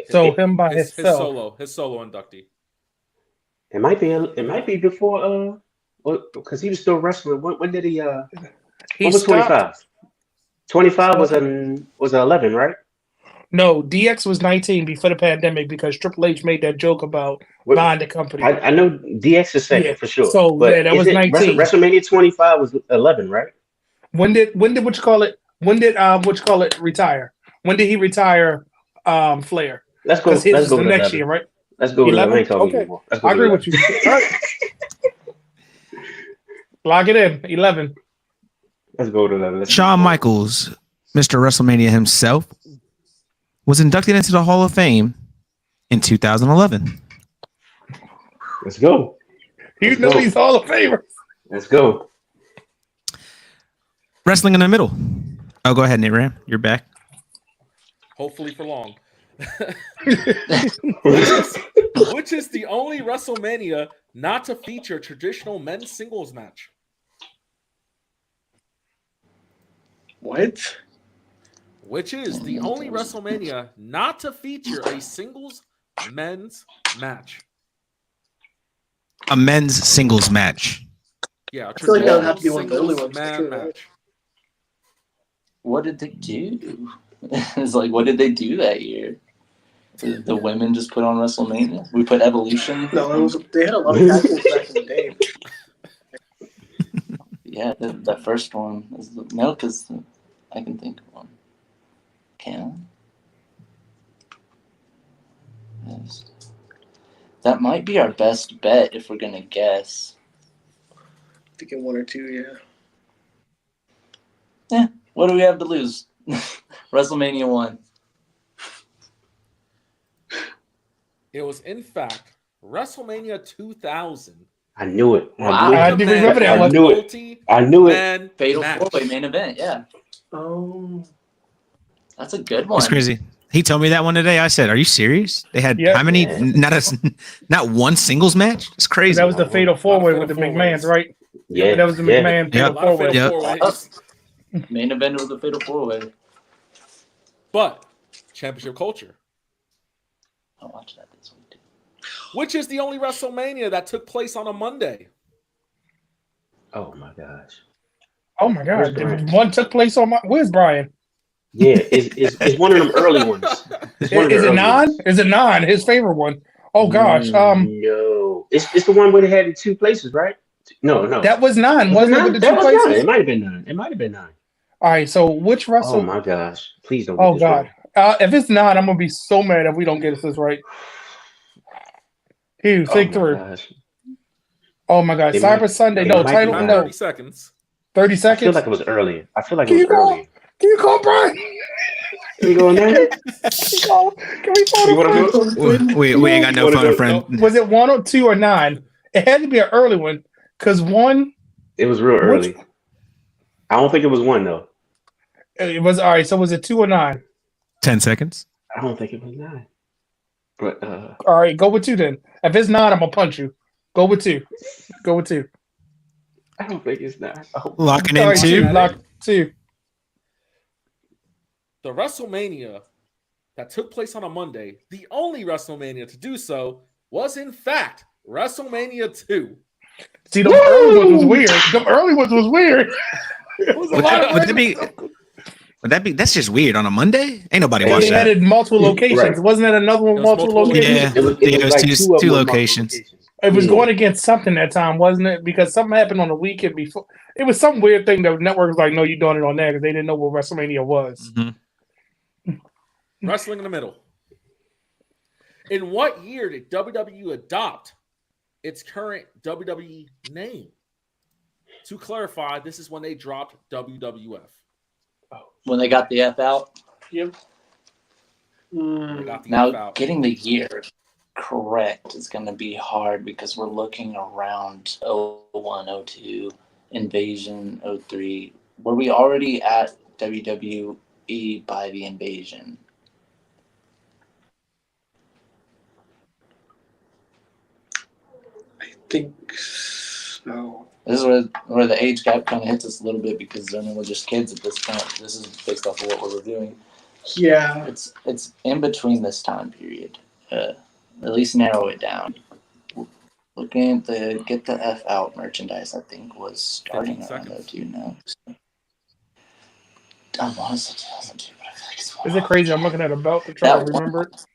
So him by His himself. solo inductee. It might be before, because he was still wrestling. When did he, what was 25? 25 was 11, right? No, DX was 19 before the pandemic because Triple H made that joke about buying the company. I know DX is second for sure. So but that was 19. WrestleMania 25 was 11, right? When did what you call it retire? When did he retire? Flair. Let's go. Because his Let's is go the to next 11. year, right? Let's go. 11? I ain't talking Okay. anymore. Let's go I agree 11. with you. All right. Lock it in. 11. Let's go to 11. Shawn Michaels, Mr. WrestleMania himself, was inducted into the Hall of Fame in 2011. Let's go. You know he's Hall of Famers. Let's go. Wrestling in the middle. Oh, go ahead, Nate Ram. You're back. Hopefully for long. which is the only WrestleMania not to feature a traditional men's singles match? What? Which is the only WrestleMania not to feature a singles men's match? A men's singles match. Yeah, I feel like that would have to be traditional one of the early singles ones, man too, right? match. What did they do? It's like, what did they do that year? The women just put on WrestleMania. We put Evolution. No, they had a lot of tag teams back in the day. Yeah, the first one is no, because I can think of one. Can I? Yes. That might be our best bet if we're gonna guess. Thinking one or two, What do we have to lose? WrestleMania 1. It was, in fact, WrestleMania 2000. I knew it. Wow. I didn't remember that one. I knew it. Fatal 4-way main event, yeah. Oh, That's a good one. That's crazy. He told me that one today. I said, "Are you serious? They had Yeah. how many? Yeah. Not one singles match. It's crazy." That was the Fatal 4-way with the McMahons, right? Yeah, That was the yeah. McMahon Yep. Fatal 4-way. Yep. Main event was the Fatal 4-way. But championship culture. I'll watch that this week too. Which is the only WrestleMania that took place on a Monday? Oh my gosh. Oh my God! Where's Brian? One took place on my. Where's Brian? Yeah, it's one of them early ones. It's one of the Is it early non? ones. Is it non? His favorite one. Oh gosh. No, it's the one where they had in two places, right? No. That was non, wasn't it? nine? With the That two was places. nine. It might have been nine. It might have been nine. All right. So which Oh Wrestle? my gosh! Please don't. Oh get this God. If it's not, I'm gonna be so mad if we don't get this right. Hugh, wrong. think Oh my through. gosh! Oh my God. It Cyber might- Sunday. it No might title. be Not No. 30 seconds. 30 I feel seconds. like it was early. I feel like Can it you was go? early. Can you call Brian? Can we go in there? Can we call? Can we phone You a wanna friend? do it? We ain't got no Wanna phone do it? friend. Was it 1 or 2 or 9? It had to be an early one because one. It was real early. I don't think it was one though. It was all right. So was it 2 or 9? 10 seconds. I don't think it was nine. But All right, go with 2 then. If it's 9, I'm gonna punch you. Go with 2. Go with 2. I don't think it's nine. Oh, Locking All in right, 2. two. Lock 2. The WrestleMania that took place on a Monday, the only WrestleMania to do so, was in fact WrestleMania 2. See, those early ones was weird. The early ones was weird. It was a Would lot that, of would that be? Would that be? That's just weird on a Monday. Ain't nobody They watch had that. it in multiple locations. Right. Wasn't that another one It with was multiple multiple locations? Yeah. it was like two two of them with multiple locations. It was Yeah. going against something that time, wasn't it? Because something happened on the weekend before. It was some weird thing that the network was like, "No, you're doing it on there," because they didn't know what WrestleMania was. Mhm. Wrestling in the middle. In what year did WWE adopt its current WWE name? To clarify, this is when they dropped WWF. When they got the F out. They got the F Now, out. getting the year correct is going to be hard because we're looking around 01, 02, Invasion, 03. Were we already at WWE by the Invasion? I think so. This is where the age gap kind of hits us a little bit because I mean we're just kids at this point. This is based off of what we're reviewing. Yeah. It's in between this time period. At least narrow it down. Looking to get the F out merchandise, I think was starting 15 around seconds. 02 now. I want to say 2002, but I feel like it's Is it crazy? I'm looking at a belt to try to remember it.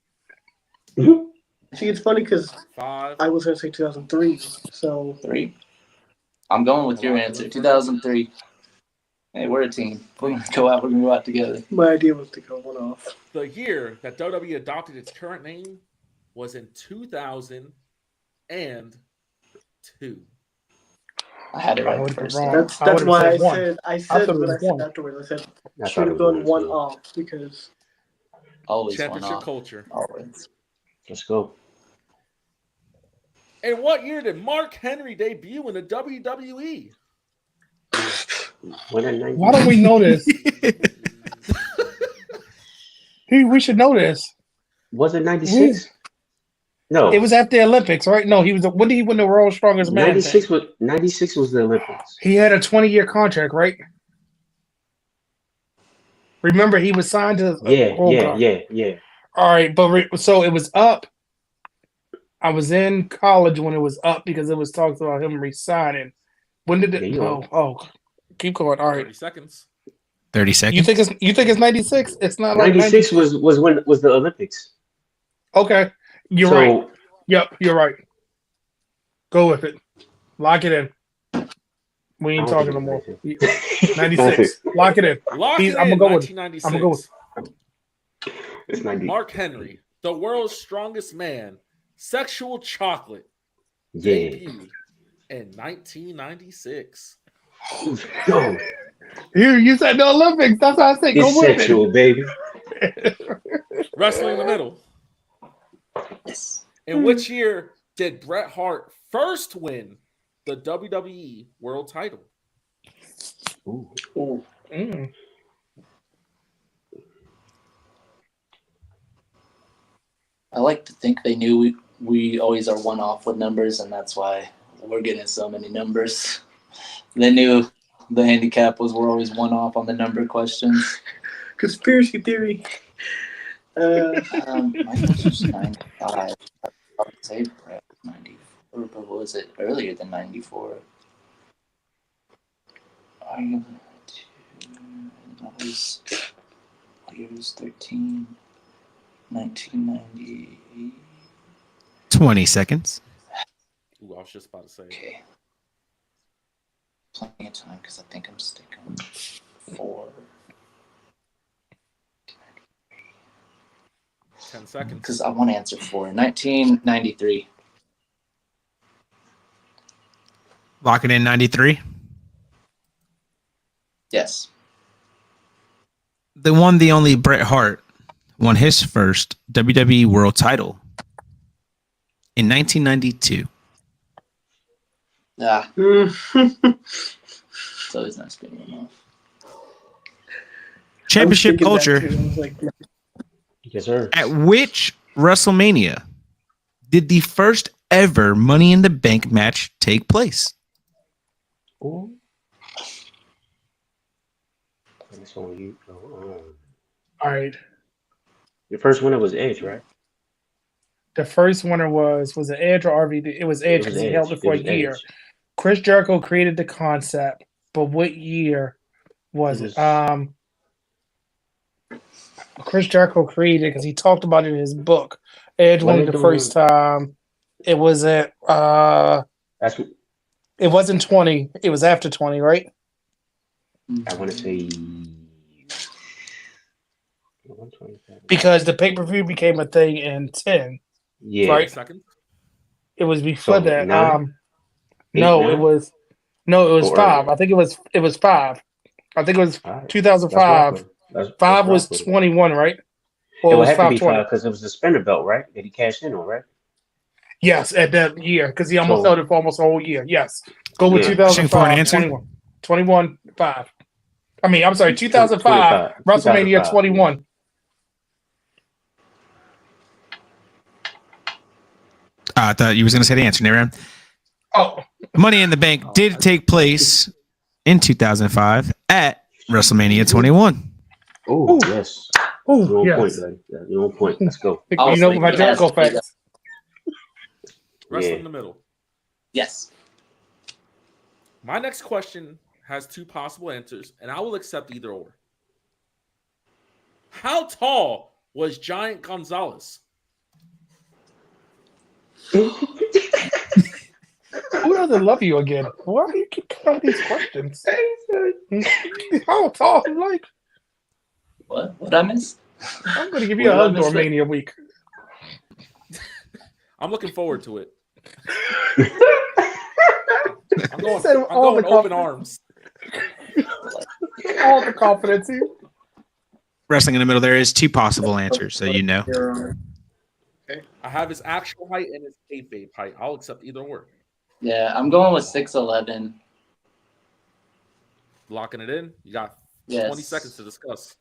See, it's funny because 5. I was going to say 2003. So 3. I'm going with your answer. 2003. Hey, we're a team. We're gonna go out. We're gonna go out together. my idea was to go one off. The year that WWE adopted its current name was in 2002. I had it I right the would've been first wrong. time. That's I would've why I said one. said I thought it what I was said one. afterwards. I said I should thought it have was gone one too. off because Always one Championship off. culture. Always. Let's go. In what year did Mark Henry debut in the WWE? Why don't we know this? We should know this. Was it 96? No, It was after the Olympics, right? No, he was. When did he win the World's Strongest Man? 96 was 96 was the Olympics. He had a 20-year contract, right? Remember, he was signed to. Yeah. All right, but so it was up. I was in college when it was up because it was talks about him resigning. When did it? Keep going. All right, 30 seconds. 30 seconds. You think it's 96? It's not like 96 was when was the Olympics. Okay, you're right. Yep, you're right. Go with it. Lock it in. We ain't talking no more. 96. Lock it in. Lock it in. I'm gonna go with. 1996. I'm gonna go with. It's 90. Mark Henry, the world's strongest man, Sexual Chocolate, Yeah. debuted in 1996. Yo, You said the Olympics. That's how I said. Go it's with sexual, baby. Wrestling in the middle. Yes. In which year did Bret Hart first win the WWE World Title? Ooh. Ooh. it. I like to think they knew we always are one off with numbers, and that's why we're getting so many numbers. They knew the handicap was we're always one off on the number questions. Conspiracy theory. My guess was 95. I would say Brett 94, but was it earlier than 94? I was 13, 1990. 20 seconds. Ooh, I was just about to say. Okay. Plenty of time because I think I'm sticking 4. 10 seconds. Because I want to answer 4. 1993. Lock it in 93. Yes. The one, the only Bret Hart won his first WWE World Title in 1992. Ah, so he's not spinning off. Championship culture. Yes, sir. At which WrestleMania did the first ever Money in the Bank match take place? Ooh. That's on you. All right. Your first winner was Edge, right? The first winner was it Edge or RVD? It was Edge because he held it for a year. Edge. Chris Jericho created the concept, but what year was it? Chris Jericho created it because he talked about it in his book. Edge won it the first time. It was at it wasn't 20. It was after 20, right? I want to say because the pay-per-view became a thing in 10. Yeah. Right. Second. It was before that. 9? It was 5. I think it was 5. I think it was 2005. 5 was 21, right? Or it would have to be 5 because it was the spinner belt, right? That he cashed in on, right? Yes, at that year because he almost held it for almost a whole year. Yes, go with 2005. 21, 5. I mean, I'm sorry, 2005 WrestleMania 21. I thought you was going to say the answer, Naran. Oh, Money in the Bank did take place in 2005 at WrestleMania 21. Oh, yes. Oh, you're on yes. point, buddy. Yeah, you're on point. Let's go. You know my Jericho facts. Wrestling in the middle. Yes. My next question has 2 possible answers, and I will accept either or. How tall was Giant Gonzalez? Who doesn't love you again? Why do you keep coming these questions? How tall? Like what? What I miss? I'm going to give you a hug during Mania week. I'm looking forward to it. I'm going open arms. All the confidence here. Wrestling in the middle, there is 2 possible answers, so you know. I have his actual height and his kayfabe height. I'll accept either or. Yeah, I'm going with 6'11". locking it in. You got Yes. 20 seconds to discuss.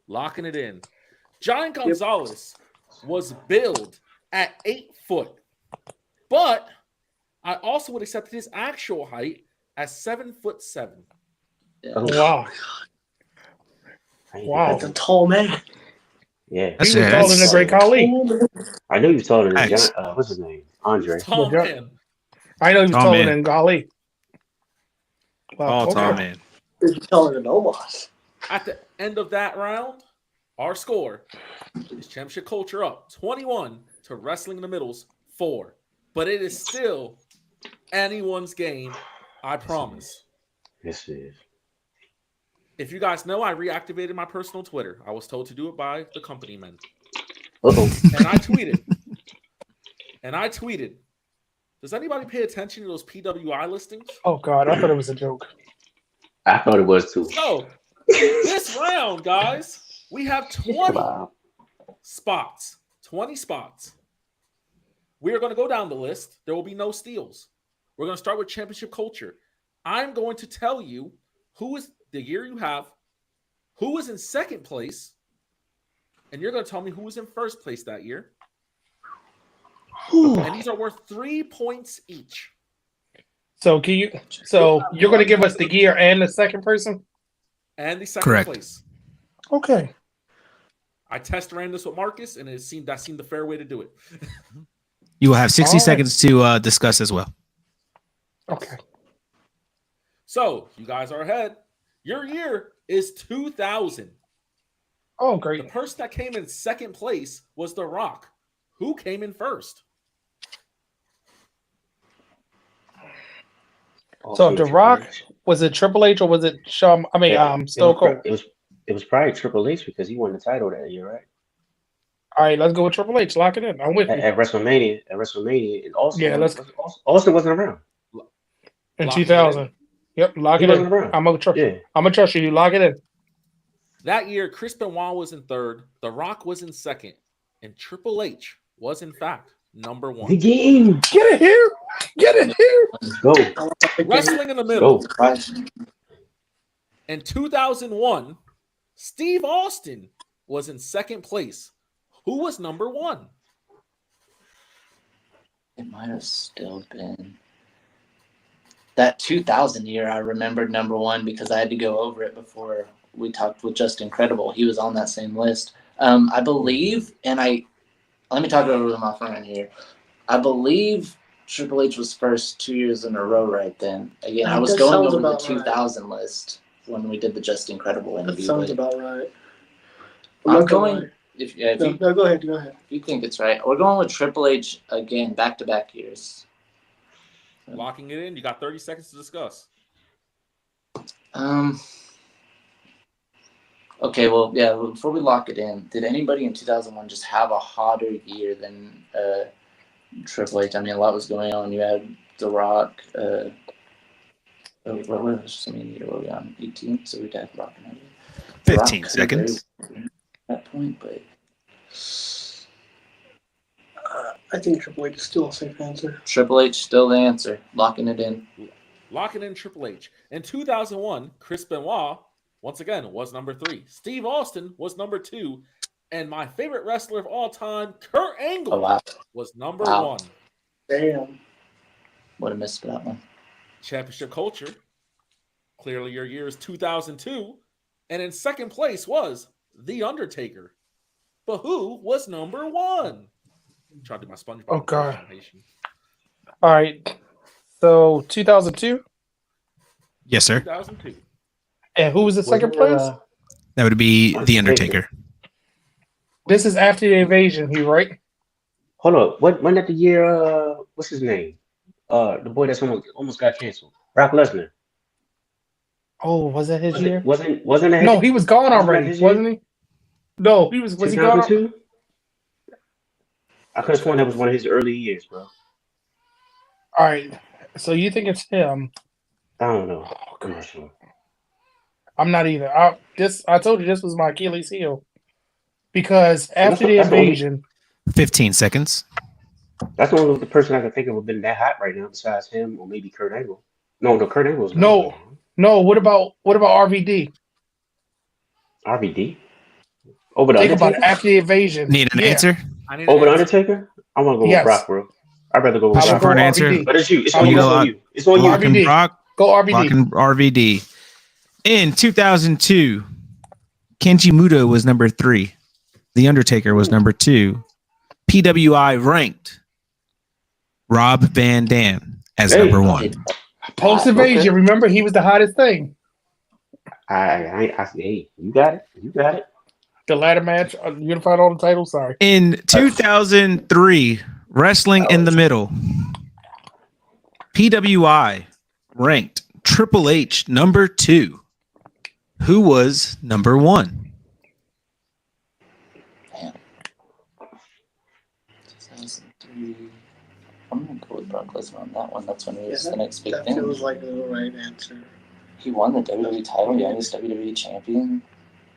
Locking it in. Giant Gonzalez was billed at 8 foot, but I also would accept his actual height as 7'7". Oh, Wow. Wow. That's a tall man. Yeah. That's- He was taller than the great Khali. I knew he was taller than Nice. John. What's his name? Andre. Tall Yeah. man. I know he was Tall taller man. than Khali. Wow. All tall okay. man. He's taller than Omos. At the end of that round, our score is Championship Culture up 21 to Wrestling in the Middles 4. But it is still anyone's game, I promise. Yes, it is. If you guys know, I reactivated my personal Twitter. I was told to do it by the company men. Uh-oh. And I tweeted. Does anybody pay attention to those PWI listings? Oh God, I thought it was a joke. I thought it was too. So, this round, guys, we have 20 Wow. spots. 20 spots. We are going to go down the list. There will be no steals. We're going to start with Championship Culture. I'm going to tell you who is the year you have, who is in second place, and you're going to tell me who was in first place that year. And these are worth 3 points each. So you're going to give us the year and the second person? And the second Correct. place. Okay. I test ran this with Marcus, and that seemed the fair way to do it. You will have 60 All right. seconds to discuss as well. Okay. So, you guys are ahead. Your year is 2000. Oh, The great. person that came in second place was The Rock. Who came in first? So, The Rock, was it Triple H or was it Stone Cold? It was probably Triple H because he won the title that year, right? All right, let's go with Triple H. Lock it in. I'm with you. At WrestleMania, and Austin. Yeah, let's- Austin wasn't around. In Lock 2000. Yep, lock He it in. wasn't around. I'm gonna trust. Yeah. I'm gonna trust you. Lock it in. That year, Chris Benoit was in third, The Rock was in second, and Triple H was, in fact, number The one. game. Get it here. Get it here. Let's go. Wrestling in the Middle. Go. In 2001, Steve Austin was in second place. Who was number one? It might have still been that 2000 year. I remembered number one because I had to go over it before we talked with Just Incredible. He was on that same list. I believe, let me talk over with my friend here. I believe Triple H was first 2 years in a row right then. Again, I was That going sounds over the about 2000 list when we did the Just Incredible That interview. sounds but about right. I'm going, if you No, go ahead. Go ahead. if you think it's right, we're going with Triple H again, back-to-back years. Locking it in. You got 30 seconds to discuss. Okay, well, yeah, before we lock it in, did anybody in 2001 just have a hotter year than Triple H? I mean, a lot was going on. You had The Rock. What was the year? Were we on 18? So we'd have Rock and 15 seconds. At that point, but I think Triple H is still a safe answer. Triple H still the answer. Locking it in. Locking in Triple H. In 2001, Chris Benoit, once again, was number 3. Steve Austin was number 2. And my favorite wrestler of all time, Kurt Angle, Oh, wow. was number Wow. 1. Damn. Would have missed that one. Championship Culture. Clearly, your year is 2002. And in second place was The Undertaker. But who was number 1? Trying to do my SpongeBob. Oh, God. impersonation. All right. So 2002. Yes, sir. 2002. And who was the second place? That would be The Undertaker. This is after the invasion, he right? Hold up. When did the year? What's his name? The boy that's almost got canceled. Brock Lesnar. Oh, was that his year? Wasn't that? No, he was gone Wasn't that already, his year? wasn't he? No, he was he gone? 2002? I could have sworn that was one of his early years, bro. All right. So you think it's him? I don't know. I'm not sure. I'm not either. I told you this was my Achilles heel. Because after the that's the only- invasion, 15 seconds. That's the only person I can think of would have been that hot right now besides him or maybe Kurt Angle. No, Kurt Angle's No. No, what about RVD? RVD over the Think about it. Undertaker. After the invasion. Need an answer? I need Over an the answer. Undertaker. I want to go with Yes. Brock, bro. I'd rather go with I would Brock. go for an answer? RVD. But it's you. It's I on would you. go It's on you. It's on you. Locking RVD. Brock. Go RVD. Locking RVD. In 2002, Kenji Muto was number 3. The Undertaker was number 2. PWI ranked Rob Van Dam as Hey. number 1. Post invasion. Okay. Remember, he was the hottest thing. Hey, you got it. You got it. The ladder match, unified all the titles. Sorry. In 2003, Wrestling in the Middle, PWI ranked Triple H number 2. Who was number 1? 2003. I'm gonna go with Brock Lesnar on that one. That's when he was Yeah, the next big That thing. feels like the right answer. He won the WWE title, youngest WWE champion.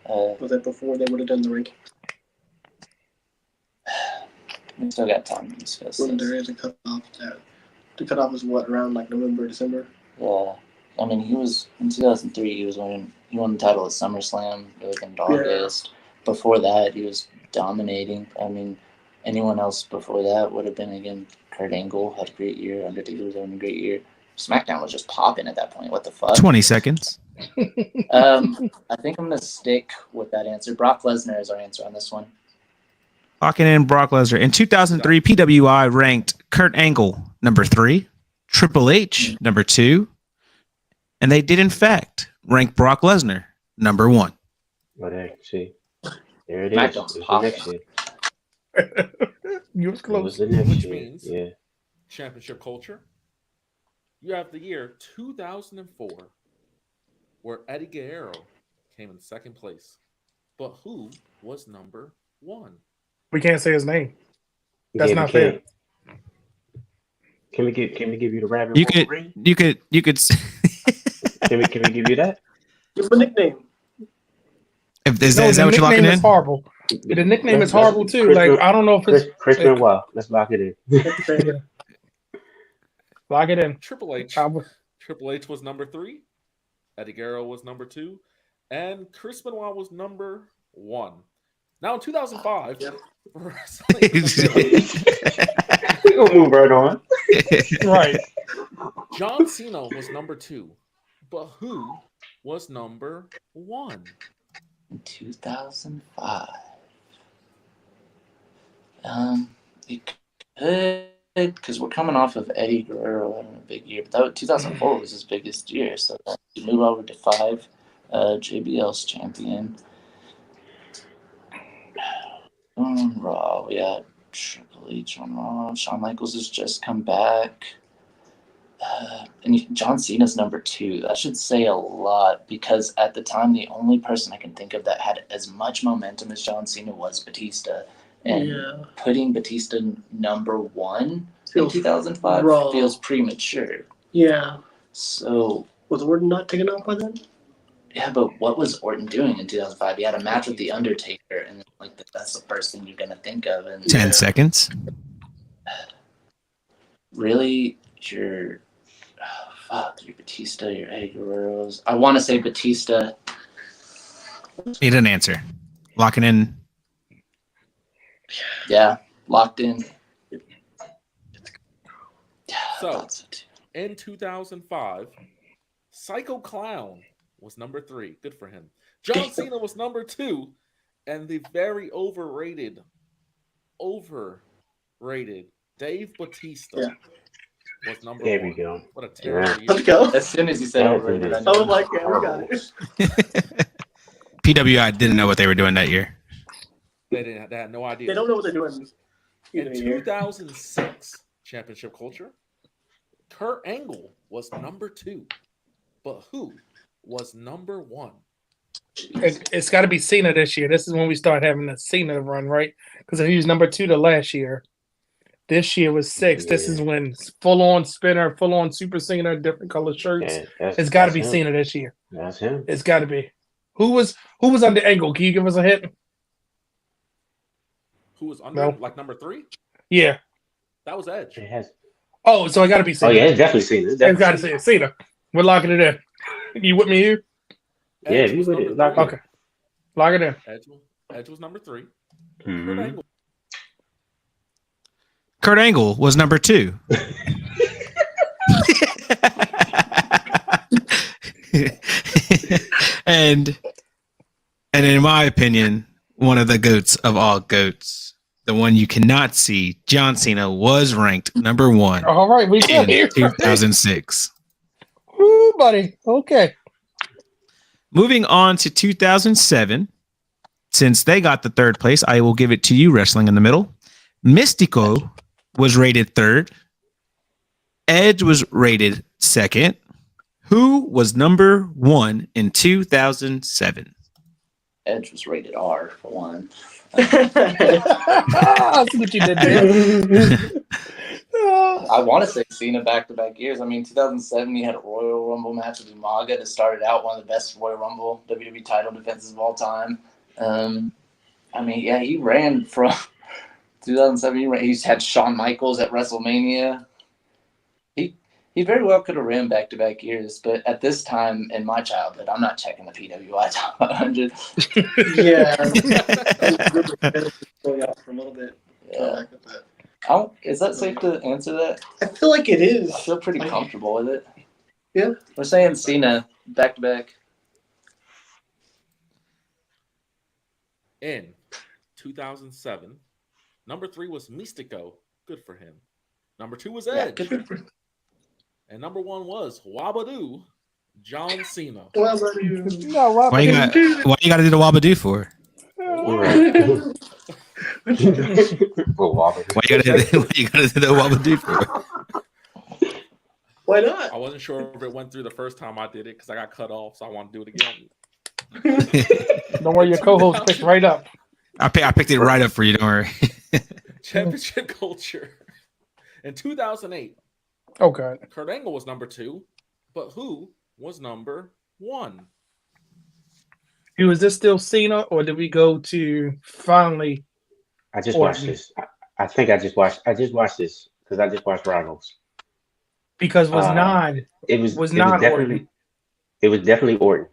Was that before they would have done the ranking? We still got time to discuss When there this. is a cutoff, the cutoff is what, around like November, December? Yeah, I mean, he was in 2003. He won the title at SummerSlam. It was in August. Before that, he was dominating. I mean, anyone else before that would have been again. Kurt Angle had a great year. Undertaker was having a great year. SmackDown was just popping at that point. What the fuck? 20 seconds. I think I'm gonna stick with that answer. Brock Lesnar is our answer on this one. Locking in Brock Lesnar. In 2003, PWI ranked Kurt Angle number 3, Triple H number 2, and they did in fact rank Brock Lesnar number 1. But hey, see, there it is. SmackDown's It was the popping. next year. You was It was close. the next Which year. means- Yeah. Championship culture. You have the year 2004, where Eddie Guerrero came in second place. But who was number 1? We can't say his name. That's Yeah, not we fair. can't. Can we give you the rabbit? You Roll could ring? you could Can we give you that? Give him a nickname. is No, that the what you're locking nickname in? is horrible. The nickname is That's- horrible too. Chris Like Benoit- I don't know if it's Chris Benoit. Let's lock it in. That's fair. lock it in. Triple H. Triple H was number 3. Eddie Guerrero was number 2. And Chris Benoit was number 1. Now in 2005, Yep. Wrestling in the Middle, We're gonna move right on. Right. John Cena was number 2. But who was number 1? In 2005. It could, because we're coming off of Eddie Guerrero having a big year, but 2004 was his biggest year. So you move over to 5, JBL's champion. On Raw, we had Triple H on Raw. Shawn Michaels has just come back. And John Cena's number 2. That should say a lot because at the time, the only person I can think of that had as much momentum as John Cena was Batista. And Yeah. putting Batista number 1 in Feels 2005 wrong. feels premature. Yeah. So, Was Orton not taken off by then? yeah, but what was Orton doing in 2005? He had a match with The Undertaker, and like that's the first thing you're going to think of. And 10 seconds. really, your Batista, your Eddie Guerrero's. I want to say Batista. Need an answer. Locking in. Yeah, locked in. Yeah, So- I thought so too. In 2005, Psycho Clown was number 3. Good for him. John Cena was number 2. And the very overrated Dave Batista Yeah. was number There 1. we go. What a terrible Yeah. year. Let's go. As soon as you said Yeah, overrated, I it knew I it was like, yeah, we got it. PWI didn't know what they were doing that year. They had no idea. They don't know what they're doing. In Either year. 2006, Championship Culture, Kurt Angle was number 2. But who was number 1? It's got to be Cena this year. This is when we start having the Cena run, right? Because he was number 2 the last year. This year was 6. This Yeah. is when full on spinner, full on super Cena, different color shirts. Yeah, It's got to that's be him. Cena this year. That's him. It's got to be. Who was under Angle? Can you give us a hint? Who was under No. like number 3? Yeah. That was Edge. It has. Oh, so I got to be Oh Cena. yeah, it's definitely seen. It's got to say Cena. We're locking it in. You with me here? Yeah, Edge you was with number it. Lock three. it. Okay. Lock it in. Edge was number 3. Mhm. Kurt Angle. Kurt Angle was number 2. and in my opinion, one of the goats of all goats, the one you cannot see, John Cena, was ranked number 1 All right, we got in here. 2006. Ooh, buddy. Okay. Moving on to 2007, since they got the 3rd place, I will give it to you, Wrestling in the Middle. Mystico was rated 3rd. Edge was rated 2nd. Who was number 1 in 2007? Edge was rated R for one. I see what you did there. I want to say Cena back-to-back years. I mean, 2007, he had a Royal Rumble match with Umaga that started out one of the best Royal Rumble WWE title defenses of all time. I mean, yeah, he ran from 2007. He had Shawn Michaels at WrestleMania. He very well could have ran back-to-back years, but at this time in my childhood, I'm not checking the PWI Top 100. Yeah. Going out for a little bit. Yeah. Is that safe to answer that? I feel like it is. I feel pretty comfortable with it. Yeah. We're saying Cena back-to-back. In 2007, number 3 was Mystico. Good for him. Number 2 was Yeah, Edge. good for And number 1 was Wabadoo, John Cena. Well, I mean, No, what? Why you got to do the Wabadoo for? Well, Wobble. Why you got to do the Wabadoo for? why not? I wasn't sure if it went through the first time I did it because I got cut off, so I want to do it again. Don't worry, your co-host picked right up. I picked it right up for you. Don't worry. Championship culture. In 2008, Okay. Kurt Angle was number 2, but who was number 1? Was this still Cena, or did we go to finally? I just watched this. I think I just watched this because I just watched Rivals. Because was not It was not definitely Orton. It was definitely Orton.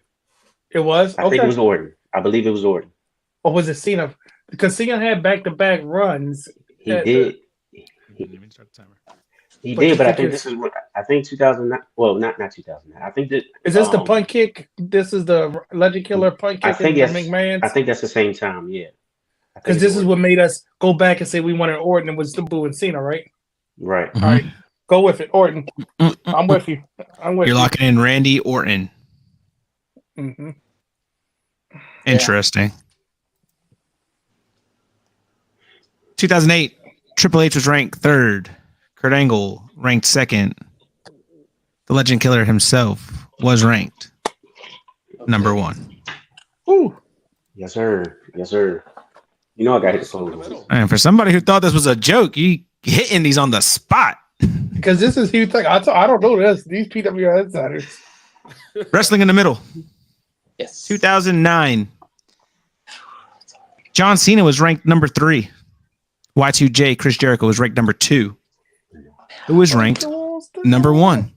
It was? I think it was Orton. I believe it was Orton. Or was it Cena? Because Cena had back-to-back runs. He did. He But did, you but I think think it's- this is what I think 2009. Well, not 2009. I think that Is this the punt kick? This is the Legend Killer punt I kick think in yes. McMahon's? I think that's the same time. Yeah. I think Because it's this is Orton. what made us go back and say we wanted Orton and was the Boo and Cena, right? Right. All right. Go with it, Orton. I'm with you. I'm with You're you. locking in Randy Orton. Mm-hmm. Interesting. 2008, Triple H was ranked 3rd. Kurt Angle ranked 2nd. The Legend Killer himself was ranked number 1. Ooh. Yes, sir. Yes, sir. You know I got to hit the phone. And for somebody who thought this was a joke, you hitting these on the spot. Because this is huge thing. I don't know this. These PWI insiders. Wrestling in the Middle, Yes. 2009. John Cena was ranked number 3. Y2J, Chris Jericho, was ranked number 2. Who was ranked number 1?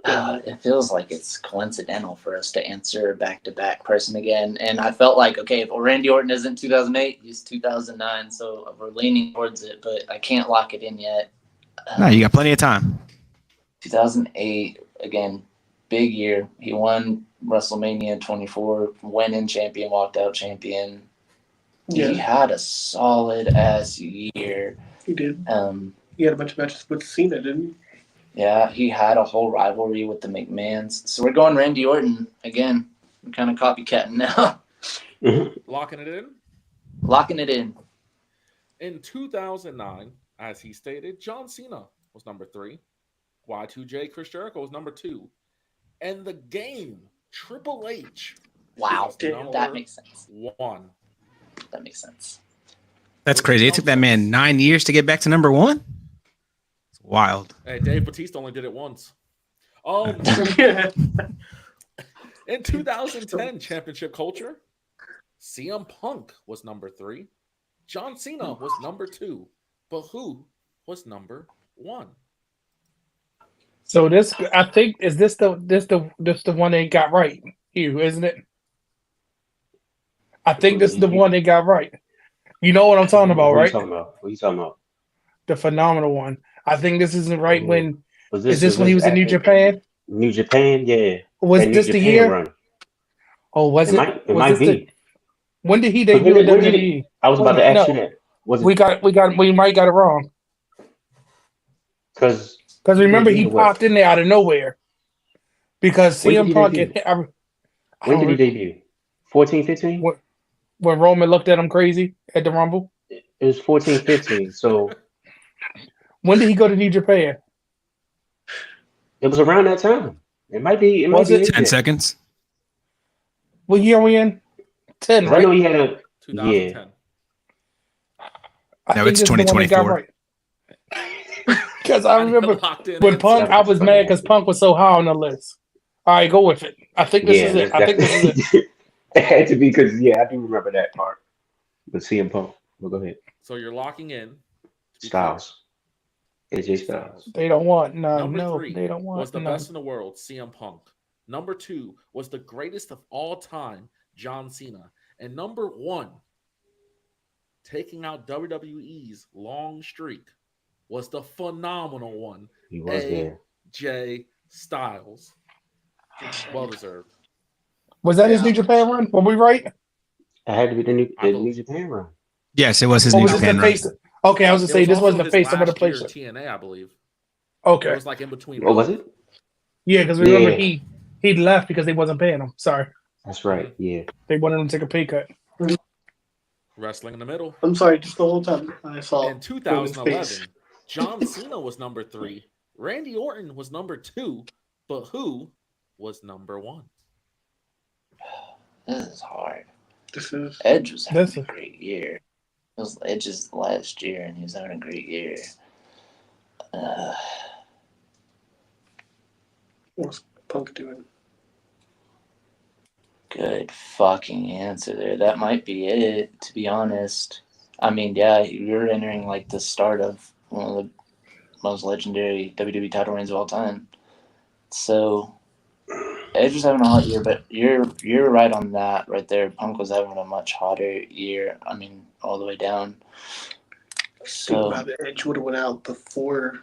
It feels like it's coincidental for us to answer back-to-back person again. And I felt like, okay, if Randy Orton isn't 2008, he's 2009. So we're leaning towards it, but I can't lock it in yet. No, you got plenty of time. 2008, again, big year. He won WrestleMania 24, went in champion, walked out champion. Yeah. He had a solid-ass year. He did. Um, He had a bunch of matches with Cena, didn't he? Yeah, he had a whole rivalry with the McMahons. So we're going Randy Orton again. We're kind of copycatting now. Locking it in. Locking it in. In 2009, as he stated, John Cena was number 3. Y2J, Chris Jericho was number 2. And the game, Triple H. Wow. was number That makes sense. 1. That makes sense. That's crazy. It took that man 9 years to get back to number 1. It's wild. Hey, Dave Bautista only did it once. Yeah. In 2010 championship culture, CM Punk was number 3. John Cena was number 2. But who was number 1? So this, I think, is this the one they got right, Hugh, isn't it? I think this is the one they got right. You know what I'm talking about, What are you right? talking about? What are you talking about? The phenomenal one. I think this isn't right when. Was Is this when he was in New Japan? New Japan, yeah. Was That New this the Japan year? run. Oh, was it? It Was might this be. when did he But debut in when did WWE? I was about to ask you that. Was it We might got it wrong. because Remember he popped in there out of nowhere. Because When did CM he Punk debut? and when did he debut? 14, 15? when Roman looked at him crazy at the Rumble. It was 14, 15. So When did he go to New Japan? it was around that time. It might be. It might Was be it? 10 there. seconds. What year are we in? 10, 'Cause I know right? he had a 2010. No, it's this is the one they got 2024. right. Because I remember Locked in when answer. Punk, I was mad because Punk was so high on the list. All right, go with it. I think this is it. I think this is it. It had to be because I do remember that part. But CM Punk. Well, go ahead. So you're locking in. Styles. AJ Styles. They don't want none. Number No, 3 they don't want was the none. best in the world, CM Punk. Number 2 was the greatest of all time, John Cena. And number 1, taking out WWE's long streak, was the phenomenal one, He was there. AJ Styles. Well deserved. Was that his New Japan run? Were we right? I had to be the I New believe- Japan run. Yes, it was his Or New was this Japan the run. face? Okay, I was It gonna say was this also wasn't the his face of the last year place. in TNA, I believe. It Okay, was like in between. Oh, was it? yeah, because remember Yeah. he left because they wasn't paying him. Sorry, That's right. Yeah. they wanted him to take a pay cut. Wrestling in the middle. I'm sorry, just the whole time I saw In 2011, face. John Cena was number 3. Randy Orton was number 2. But who was number 1? This is hard. This is Edge was having This a is- great year. It was Edge's last year, and he was having a great year. what's Punk doing? Good fucking answer there. That might be it, to be honest. I mean, yeah, you're entering like the start of one of the most legendary WWE title reigns of all time. So Edge was having a hot year, but you're right on that right there. Punk was having a much hotter year. I mean, all the way down. Think So about it. Edge would have went out before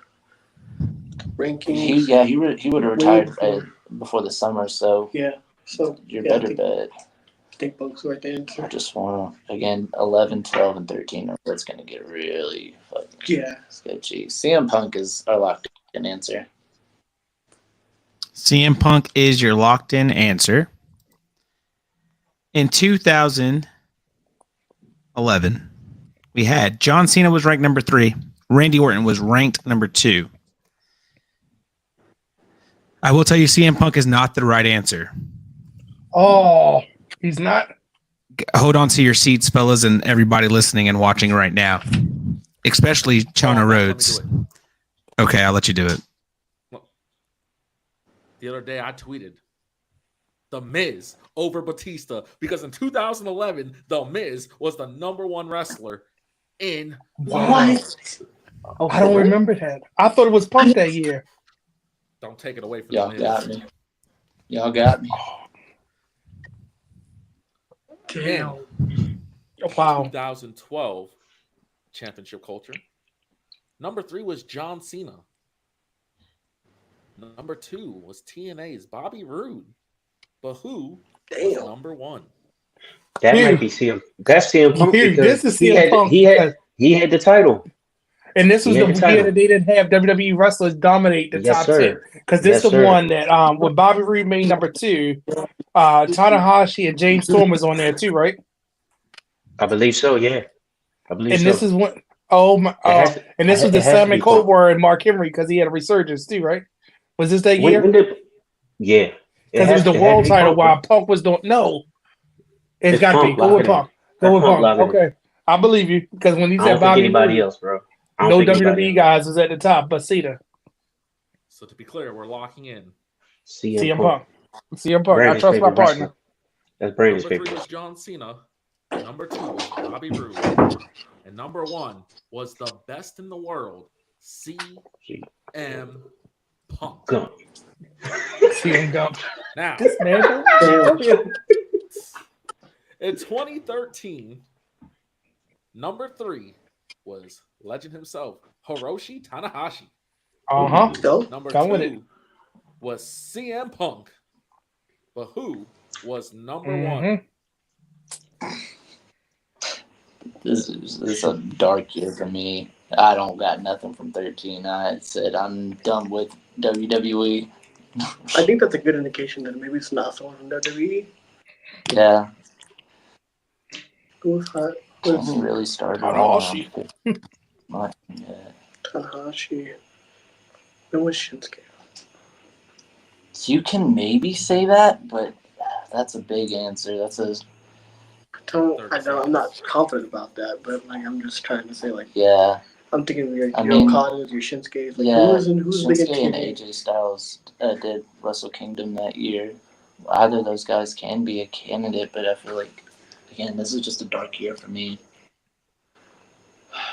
the rankings. he would have Way retired before. before the summer. So Yeah. So you're yeah, better bet. I think Punk's right the I answer. just want to, again, 11, 12, and 13. That's going to get really fucking Yeah. sketchy. CM Punk is our locked in answer. CM Punk is your locked in answer. In 2011, we had John Cena was ranked number 3. Randy Orton was ranked number 2. I will tell you, CM Punk is not the right answer. Oh, he's not. Hold on to your seats, fellas, and everybody listening and watching right now, especially Chona Let me Rhodes. do Okay, I'll let you do it. The other day, I tweeted The Miz over Batista because in 2011, The Miz was the number 1 wrestler in the world. What? I don't remember that. I thought it was Punk that year. Don't take it away from Y'all The Miz. got me. Y'all got me. Damn. Wow. 2012 championship culture. Number 3 was John Cena. Number 2 was TNA's Bobby Roode. But who was Damn. number 1? That Dude. might be CM. That's CM Punk. Dude, because this is he CM had, Punk. He had the title. And this was Yeah, the the title. year that they didn't have WWE wrestlers dominate the Yes, top sir. 10. Because this Yes, is the sir. one that when Bobby Roode made number 2, Tanahashi and James Storm was on there too, right? I believe so. Yeah, I believe And so. this is what and this was the it has to Simon be Punk. Coldwell and Mark Henry because he had a resurgence too, right? Was this that year? Yeah. Because it was the world title while Punk was doing it's got to be. Punk Go with locking Punk. That's Go with Punk Punk. locking Okay. I believe you because when he I said don't think Bobby anybody Roode, else, bro. I don't no think anybody WWE else. guys was at the top, but Cena. So to be clear, we're locking in. CM Punk. CM Punk. I Brandon's trust my favorite partner. wrestler. That's Brandon's Number 3 favorite. was John Cena. Number 2 was Bobby Roode. And number 1 was the best in the world, CM Punk. Gump. CM Gump. Now, This man. in 2013, number 3 was legend himself, Hiroshi Tanahashi. Go. Number Come with 2 was CM Punk. But who was number 1? Mhm. This is a dark year for me. I don't got nothing from 13. I said I'm done with WWE. I think that's a good indication that maybe it's not someone from WWE. Yeah, Who's hot? Kenny really started Tanahashi. around. Yeah. Tanahashi. No one Shinsuke. So you can maybe say that, but that's a big answer. That's a I know I'm not confident about that, but like I'm just trying to say like yeah. I'm thinking your I mean, Okadas, your Shinsuke's, like Yeah, who's big Shinsuke and in AJ Styles did Wrestle Kingdom that year. Either of those guys can be a candidate, but I feel like, again, this is just a dark year for me.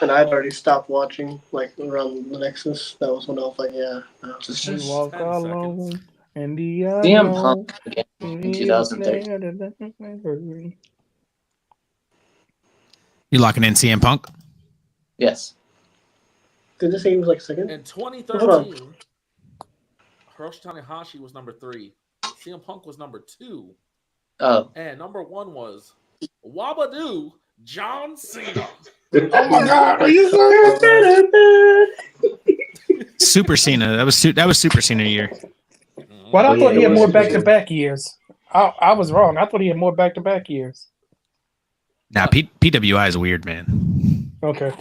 And I'd already stopped watching like around the Nexus. That was when I was like, yeah. No. Just We walk 10 alone seconds. in the CM Punk again in 2013. 2013. You locking in CM Punk? Yes. Did this say he was like second? In 2013, Hiroshi Tanahashi was number 3. CM Punk was number 2. Oh, And number 1 was Wabadoo John Cena. Oh my God! Are you serious? Super Cena. That was Super Cena year. Well, I Oh, thought yeah, he had it more was- back-to-back years. I was wrong. I thought he had more back-to-back years. Nah, PWI is weird, man. Okay.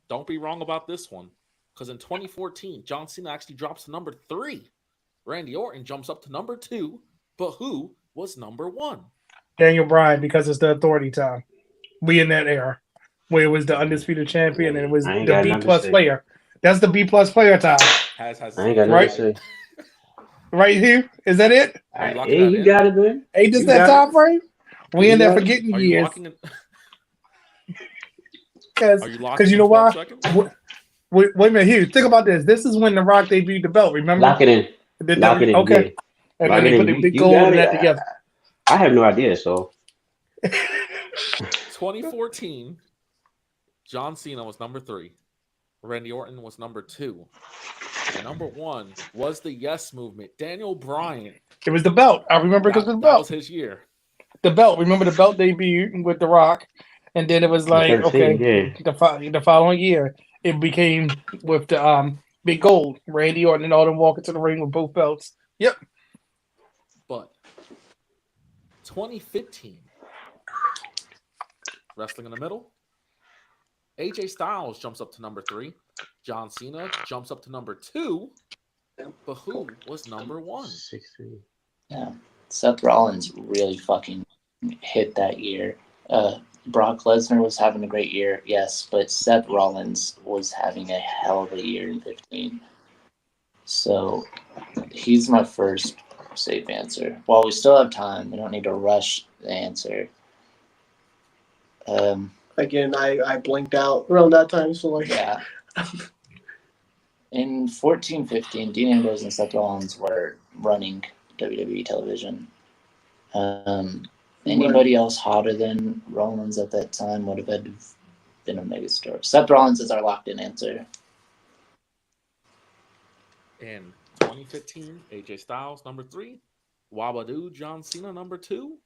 Don't be wrong about this one. Because in 2014, John Cena actually drops to number 3. Randy Orton jumps up to number 2. But who was number 1? Daniel Bryan, because it's the authority time. We in that era where it was the undisputed champion and it was I ain't the got B nothing to plus say. player. That's the B plus player time. I ain't got nothing Right. to say. Right here. Is that it? Are you locking Hey, that you in? got it, man. Ain't this You that got time frame? We in there got it. forgetting Are you years. locking in? Because Are you locking? you know in 12 why? seconds? Wait a minute, Hugh. Think about this. This is when The Rock debuted the belt. Remember? Lock it in. Lock it in. Okay. Yeah. And Lock then it they in. put the You- big you gold got and it. that together. I have no idea, so 2014, John Cena was number 3. Randy Orton was number 2. And number 1 was the Yes Movement. Daniel Bryan. It was the belt. I remember because That, of the that belt. was his year. The belt. Remember the belt debuted with The Rock, and then it was like 13, okay, the following year it became with the big gold. Randy Orton and all them walking to the ring with both belts. Yep. But 2015, wrestling in the middle. AJ Styles jumps up to number 3. John Cena jumps up to number 2. But who was number 1? 16. yeah. Seth Rollins really fucking hit that year. Brock Lesnar was having a great year, yes, but Seth Rollins was having a hell of a year in 15. So he's my first safe answer. While we still have time, we don't need to rush the answer. Again, I blinked out around that time, so like Yeah. In 14-15, Dean Ambrose and Seth Rollins were running WWE television. Anybody else hotter than Rollins at that time would have had to have been a megastar. Seth Rollins is our locked-in answer. In 2015, AJ Styles, number 3. Wabadoo John Cena, number 2.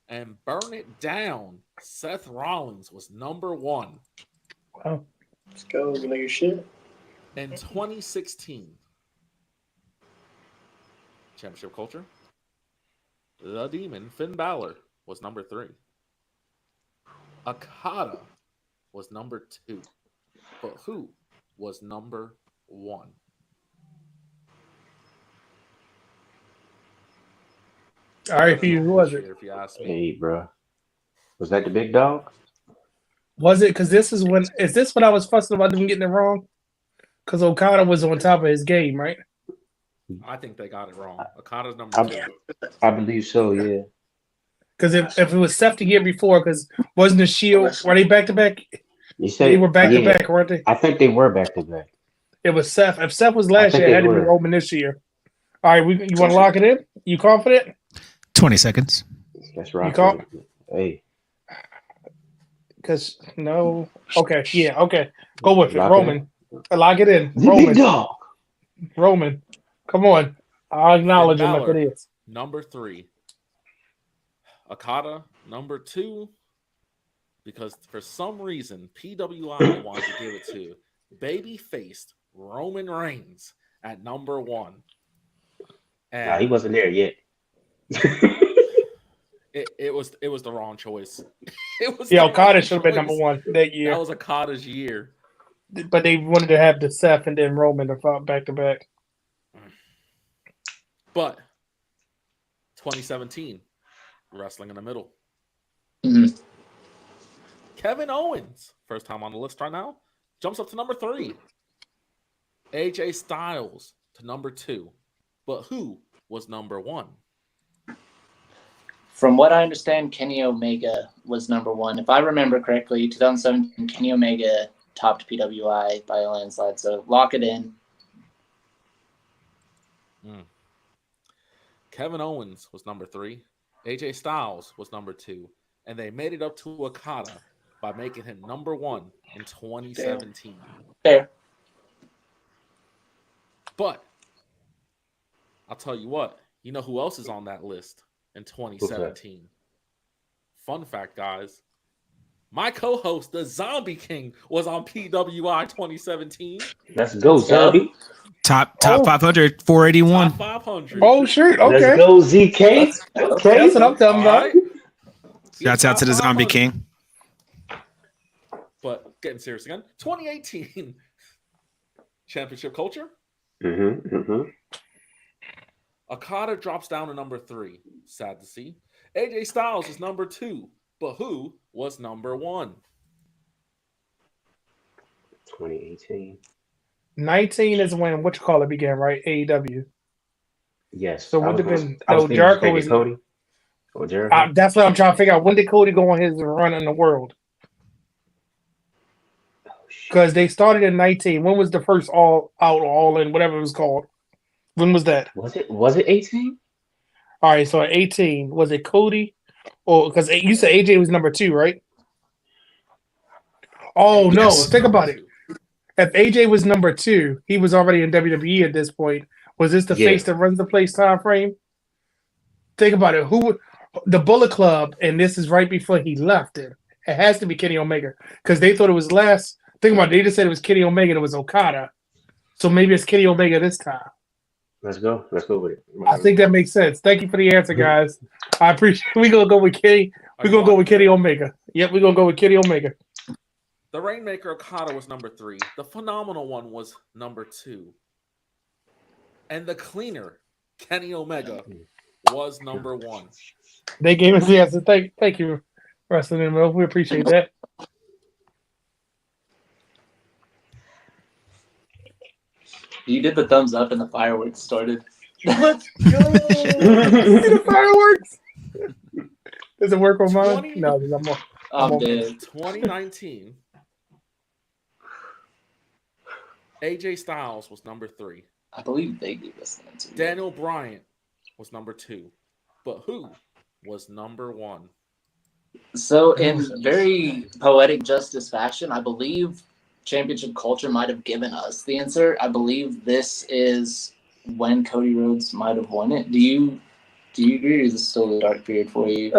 And Burn It Down, Seth Rollins was number 1. Wow. let's go, you know your shit. In 2016, Championship Culture, The Demon, Finn Balor, was number 3. Okada was number 2. But who was number 1? All right, Hugh, who was it? If you ask me. Hey, bro. Was that the big dog? Was it? Because this is when I was fussing about them getting it wrong? Because Okada was on top of his game, right? I think they got it wrong. Okada's number I'm- 2. I believe so, yeah. Because if it was Seth the year before, because wasn't the Shield, were they back to back? You said They were back to yeah, back, weren't they? I think they were back to back. It was Seth. If Seth was I last think year, it it had to be was. Roman this year. All right, you want to lock it in? You confident? 20 seconds. Let's rock call- with it. Hey, Because no. Okay, yeah, okay. Go with it. Lock it Roman. Lock it in. the Roman. big dog. Roman. Come on. I'll acknowledge Finn him if Balor. it is. Number 3. Okada, number 2. Because for some reason, PWI wanted to give it to baby-faced Roman Reigns at number 1. And Nah, he wasn't there yet. it was the wrong choice. It was Yeah, the Okada wrong should have been number choice. 1 that year. That was Okada's year. But they wanted to have the Seth and then Roman to fight back to back. But 2017, wrestling in the middle. Mhm. Kevin Owens, first time on the list right now, jumps up to number 3. AJ Styles to number 2. But who was number 1? From what I understand, Kenny Omega was number 1. If I remember correctly, 2017, Kenny Omega topped PWI by a landslide. So lock it in. Kevin Owens was number 3. AJ Styles was number 2. And they made it up to Okada by making him number 1 in 2017. Fair. But I'll tell you what, you know who else is on that list in 2017? Fun fact, guys. My co-host, the Zombie King, was on PWI 2017. Let's go, Zombie. Top 500, 481. Top 500. Oh, shit. Okay. Let's go, ZK. Okay. That's what I'm talking All about. right. Shouts out to the Zombie King. But getting serious again, 2018 championship culture. Okada drops down to number 3. Sad to see. AJ Styles is number 2. But who was number 1? 2018. 19 is when began, right? AEW. Yes. So I would have was- been I was no thinking Jericho maybe was. Cody or Jericho. That's what I'm trying to figure out. When did Cody go on his run in the world? Oh, shit. Because they started in 19. When was the first all out, all in, whatever it was called? When was that? Was it 18? All right, so at 18, was it Cody? Or because you said AJ was number 2, right? Oh no! Yes. Think about it. If AJ was number 2, he was already in WWE at this point. Was this the Yeah. face that runs the place time frame? Think about it. The Bullet Club, and this is right before he left it. It has to be Kenny Omega because they thought it was less. Think about it. They just said it was Kenny Omega and it was Okada. So maybe it's Kenny Omega this time. Let's go. Let's go with it. I think that makes sense. Thank you for the answer, guys. I appreciate it. We're going to go with Kenny. We're going to go with Kenny Omega. Yep, we're going to go with Kenny Omega. The Rainmaker Okada was number 3. The Phenomenal One was number 2. And the Cleaner, Kenny Omega, was number 1. They gave us the answer. Thank you, Wrestling in the Middle. We appreciate that. You did the thumbs up and the fireworks started. Let's go. See the fireworks? Does it work on mine? 20? No, because I'm on. I'm dead. 2019, AJ Styles was number 3. I believe they gave us the answer. Daniel Bryan was number 2. But who was number 1? So, in very poetic justice fashion, I believe Championship Culture might have given us the answer. I believe this is when Cody Rhodes might have won it. Do you agree, or is this still a dark period for you?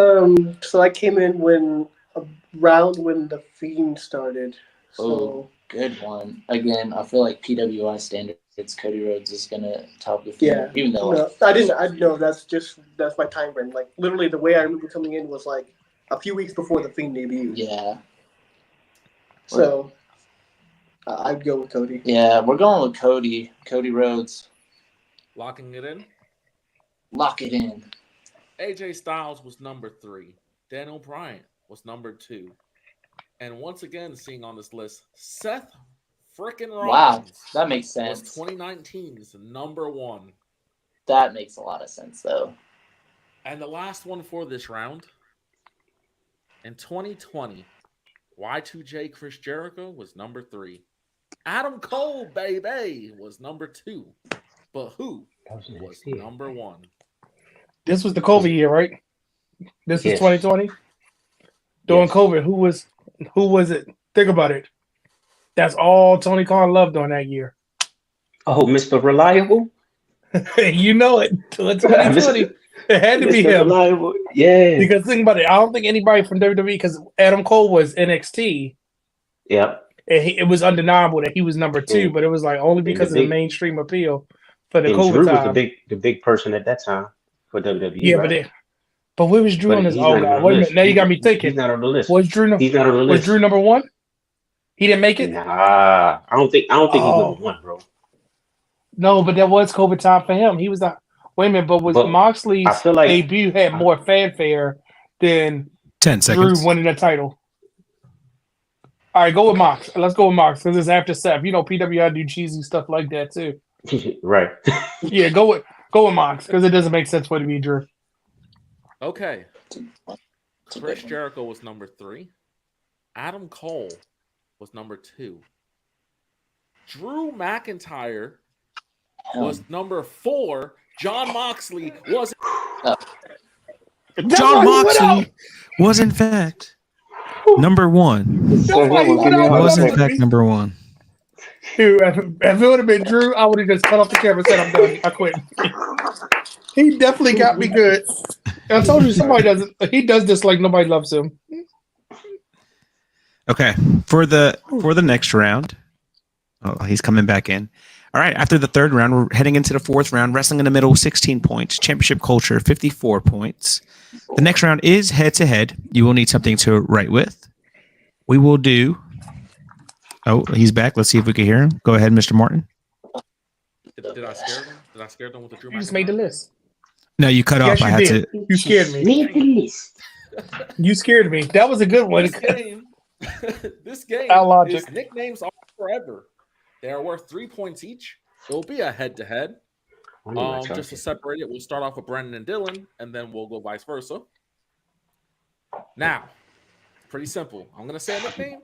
So I came in around when the Fiend started. So Good one. Again, I feel like PWI standards, Cody Rhodes is gonna top the Fiend. yeah, Even though no, I didn't. I know that's my time frame. Like literally, the way I remember coming in was like a few weeks before the Fiend debuted. yeah. So I'd go with Cody. Yeah, we're going with Cody Rhodes. Locking it in. Lock it in. AJ Styles was number 3. Daniel Bryan was number 2. And once again, seeing on this list, Seth freaking Rollins Wow, that makes was sense. 2019's number 1. That makes a lot of sense, though. And the last one for this round, in 2020, Y2J Chris Jericho was number 3. Adam Cole, baby, was number 2. But who was NXT. number 1? This was the COVID year, right? This was Yes. 2020. During Yes. COVID, who was it? Think about it. That's all Tony Khan loved on that year. Oh, Mr. Reliable? You know it. 2020. It had to be Mr. him. Reliable. Yeah. Because think about it. I don't think anybody from WWE, because Adam Cole was NXT, Yep. and it was undeniable that he was number 2, And- but it was like only because of the big- mainstream appeal for the And COVID Drew time. was the big person at that time for WWE. Yeah, right? but where was Drew But on this? he's Oh not on God, the wait a list. minute. Now you got me He's thinking. not on the list. Was Drew He's not on the list. was Drew number 1? He didn't make it? Nah, I don't think he's Oh. number 1, bro. No, but that was COVID time for him. He was not. Wait a minute, but But Moxley's I feel like- debut had more fanfare than 10 seconds. Drew winning the title? All right, go with Mox. Let's go with Mox because it's after Seth. You know, PWI do cheesy stuff like that too. Right. Yeah, go with Mox because it doesn't make sense for it to be Drew. Okay. It's a Chris good one. Jericho was number 3. Adam Cole was number 2. Drew McIntyre was number 4. John Moxley was That's John why he went out. Moxley was in fact number 1. That's why he went out. Was in fact number 1. Dude, if it would have been Drew, I would have just cut off the camera and said, I'm done. I quit. He definitely got me good. And I told you he does this like nobody loves him. Okay, for the next round. Oh, he's coming back in. All right, after the third round, we're heading into the fourth round. Wrestling in the middle, 16 points. Championship culture, 54 points. The next round is head-to-head. You will need something to write with. We will do... Oh, he's back. Let's see if we can hear him. Go ahead, Mr. Martin. Did I scare them? Did I scare them with the Drew You just made the McIntyre? list. No, you cut Yes, off. I you had did. to... You scared me. Made the list. You scared me. That was a good one. This game Our logic. is nicknames are forever. They are worth 3 points each. It will be a head-to-head. Just to separate it, we'll start off with Brendan and Dylan, and then we'll go vice versa. Now, pretty simple. I'm going to say a nickname.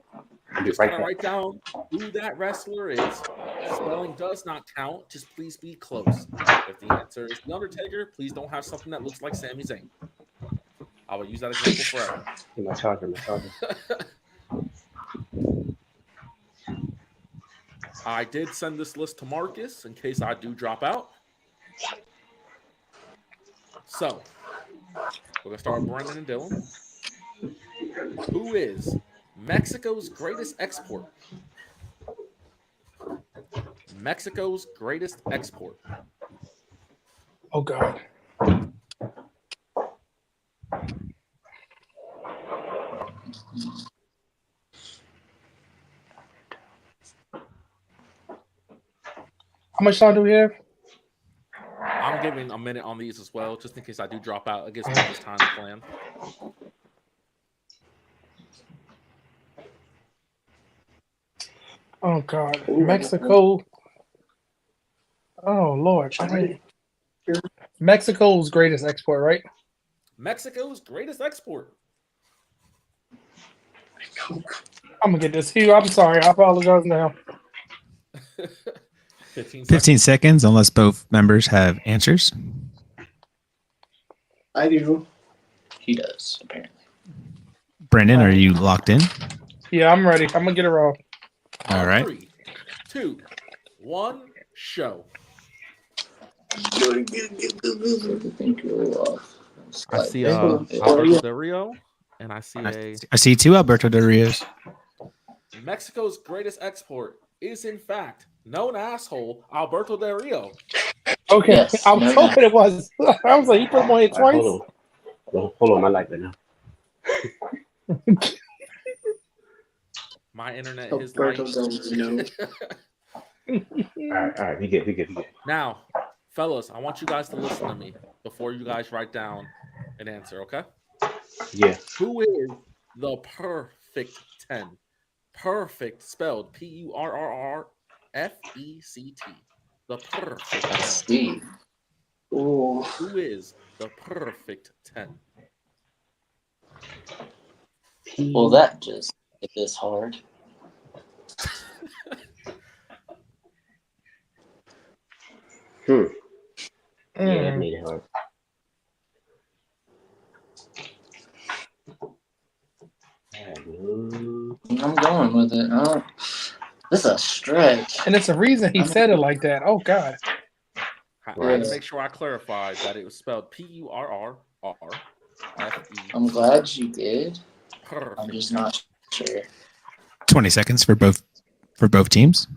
Just right kind of write down who that wrestler is. Spelling does not count. Just please be close. If the answer is The Undertaker, please don't have something that looks like Sami Zayn. I will use that example forever. My charger. I did send this list to Marcus in case I do drop out. So, we're going to start with Brendan and Dylan. Who is Mexico's greatest export? Mexico's greatest export. Oh, God. How much time do we have? I'm giving a minute on these as well, just in case I do drop out. It gives me this time to plan. Oh, God. Mexico. Oh, Lord. Mexico's greatest export, right? Mexico's greatest export. I'm going to get this here. I'm sorry. I apologize now. 15 seconds, unless both members have answers. I do. He does, apparently. Brendan, are you locked in? Yeah, I'm ready. I'm going to get it wrong. All right. 3, 2, 1, show. I think you're off. I see Oh, Alberto Del Rio, and I see I see 2 Alberto Del Rios. Mexico's greatest export is in fact known asshole Alberto Del Rio. Okay. Yes, I was no, hoping it was. I was like, he put him on here twice. Hold on, my light right now. My internet is Alberto light. Del Rio. All right, we good. Now, fellas, I want you guys to listen to me before you guys write down an answer, okay? Yeah. Who is the perfect 10? Perfect spelled Purrfect. The perfect 10. That's Steve. Ooh. Who is the perfect 10? Well, that just hit this hard. Yeah, that made it hard. I'm going with it. This is a stretch. And it's a reason he said it like that. Oh God. I had to make sure I clarified that it was spelled Purrrfe. I'm glad you did. I'm just not sure. 20 seconds for both teams.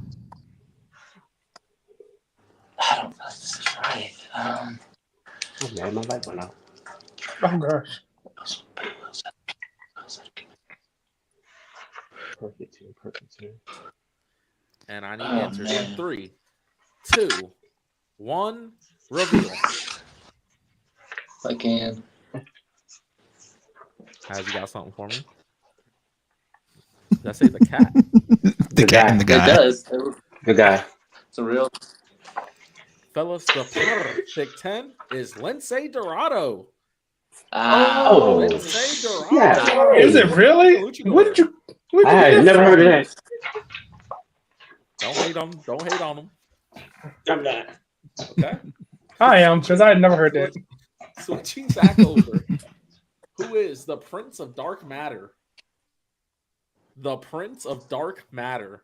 I don't know if this is right. Oh man, my light went out. Oh gosh. Perfect team. And I need answers in 3, 2, 1. Reveal. If I can. Has you got something for me? Did I say the cat? The cat and the guy. It does. The guy. It's a real. Fellas, the perfect 10 is Lindsay Dorado. Oh. Lindsay Dorado. Yeah. Is it really? What did you I had never heard of that. Don't hate on them. I'm not. Okay. I am, because I had never heard that. Switching back over. Who is the Prince of Dark Matter? The Prince of Dark Matter.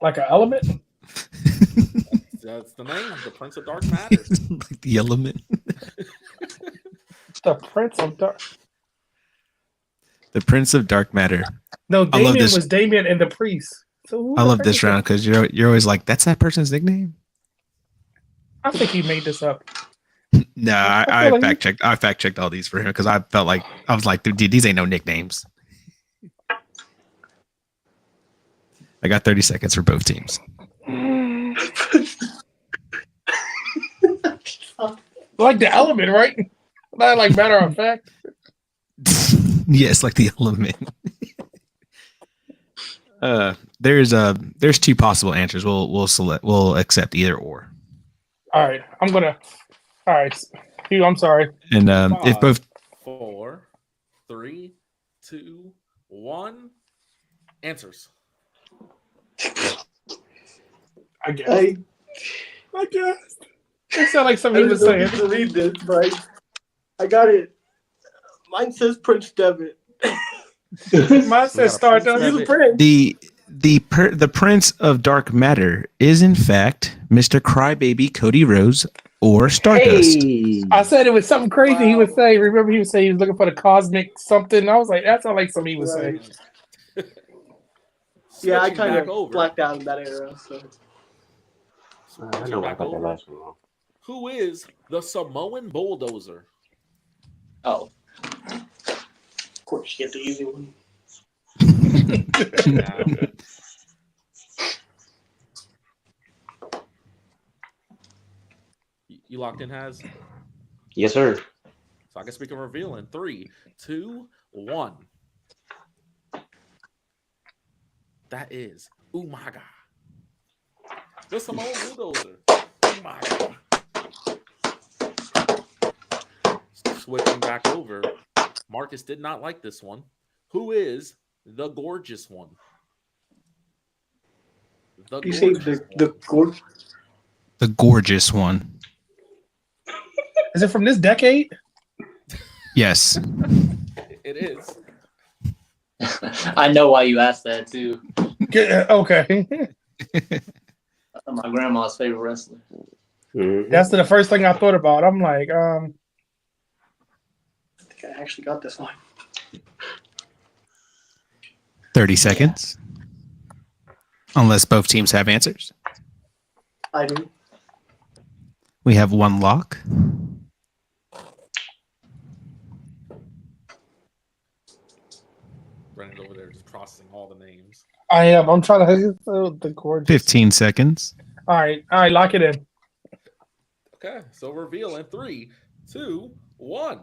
Like an element? That's the name. The Prince of Dark Matter. Like the element. The Prince of Dark. The Prince of Dark Matter. No, I love Damien this. was Damien and the priest. So who I the love heck this is round because you're always like, that's that person's nickname? that? I think he made this up. No, I I feel like fact checked. I fact checked all these for him because I felt like I was like, dude, these ain't no nicknames. I got 30 seconds for both teams. Like the element, right? Not like matter of fact. Yes, like the element. There's two possible answers. We'll accept either or. All right, all right, Hugh, I'm sorry. And if both 4, 3, 2, 1. Answers. I guess. I guess. It sounds like something I he was was saying. to read this, but I got it. Mine says Prince Devitt. Mine says Stardust. He's a prince. the Prince of Dark Matter is in fact Mr. Crybaby Cody Rhodes or Stardust. Hey. I said it was something crazy he would say. Remember, he would say he was looking for the cosmic something. I was like, that sounds like something he would say. Yeah, I Switching kind back of over. blacked out in that era. So I know I got that last one wrong. Who is the Samoan Bulldozer? Oh, of course, you get the easy one. Now, you locked in, Has? Yes, sir. So I guess we can reveal in 3, 2, 1. That is Umaga. The Samoan Bulldozer. Umaga. Switching back over. Marcus did not like this one. Who is the gorgeous one? The You say the gorge? The gorgeous one. Is it from this decade? Yes. It is. I know why you asked that too. Okay. My grandma's favorite wrestler. Mhm. That's the first thing I thought about. I'm like, I think I actually got this one. 30 seconds. Unless both teams have answers. I do. We have one lock. Running over there, just processing all the names. I am. I'm trying to the gorgeous. 15 seconds. All right, lock it in. Okay, so reveal in 3, 2, 1.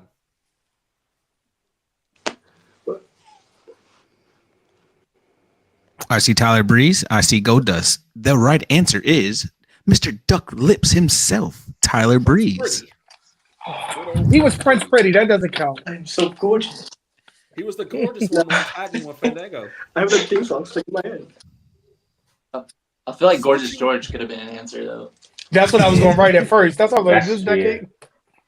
I see Tyler Breeze. I see Goldust. The right answer is Mr. Duck Lips himself, Tyler Breeze. He was Prince Pretty. That doesn't count. I'm so gorgeous. He was the gorgeous one who was tagging with Fandango. I have that theme song stuck in my head. I feel like Gorgeous George could have been an answer though. That's what I was going to write at first. That's what I was like, That's- this decade.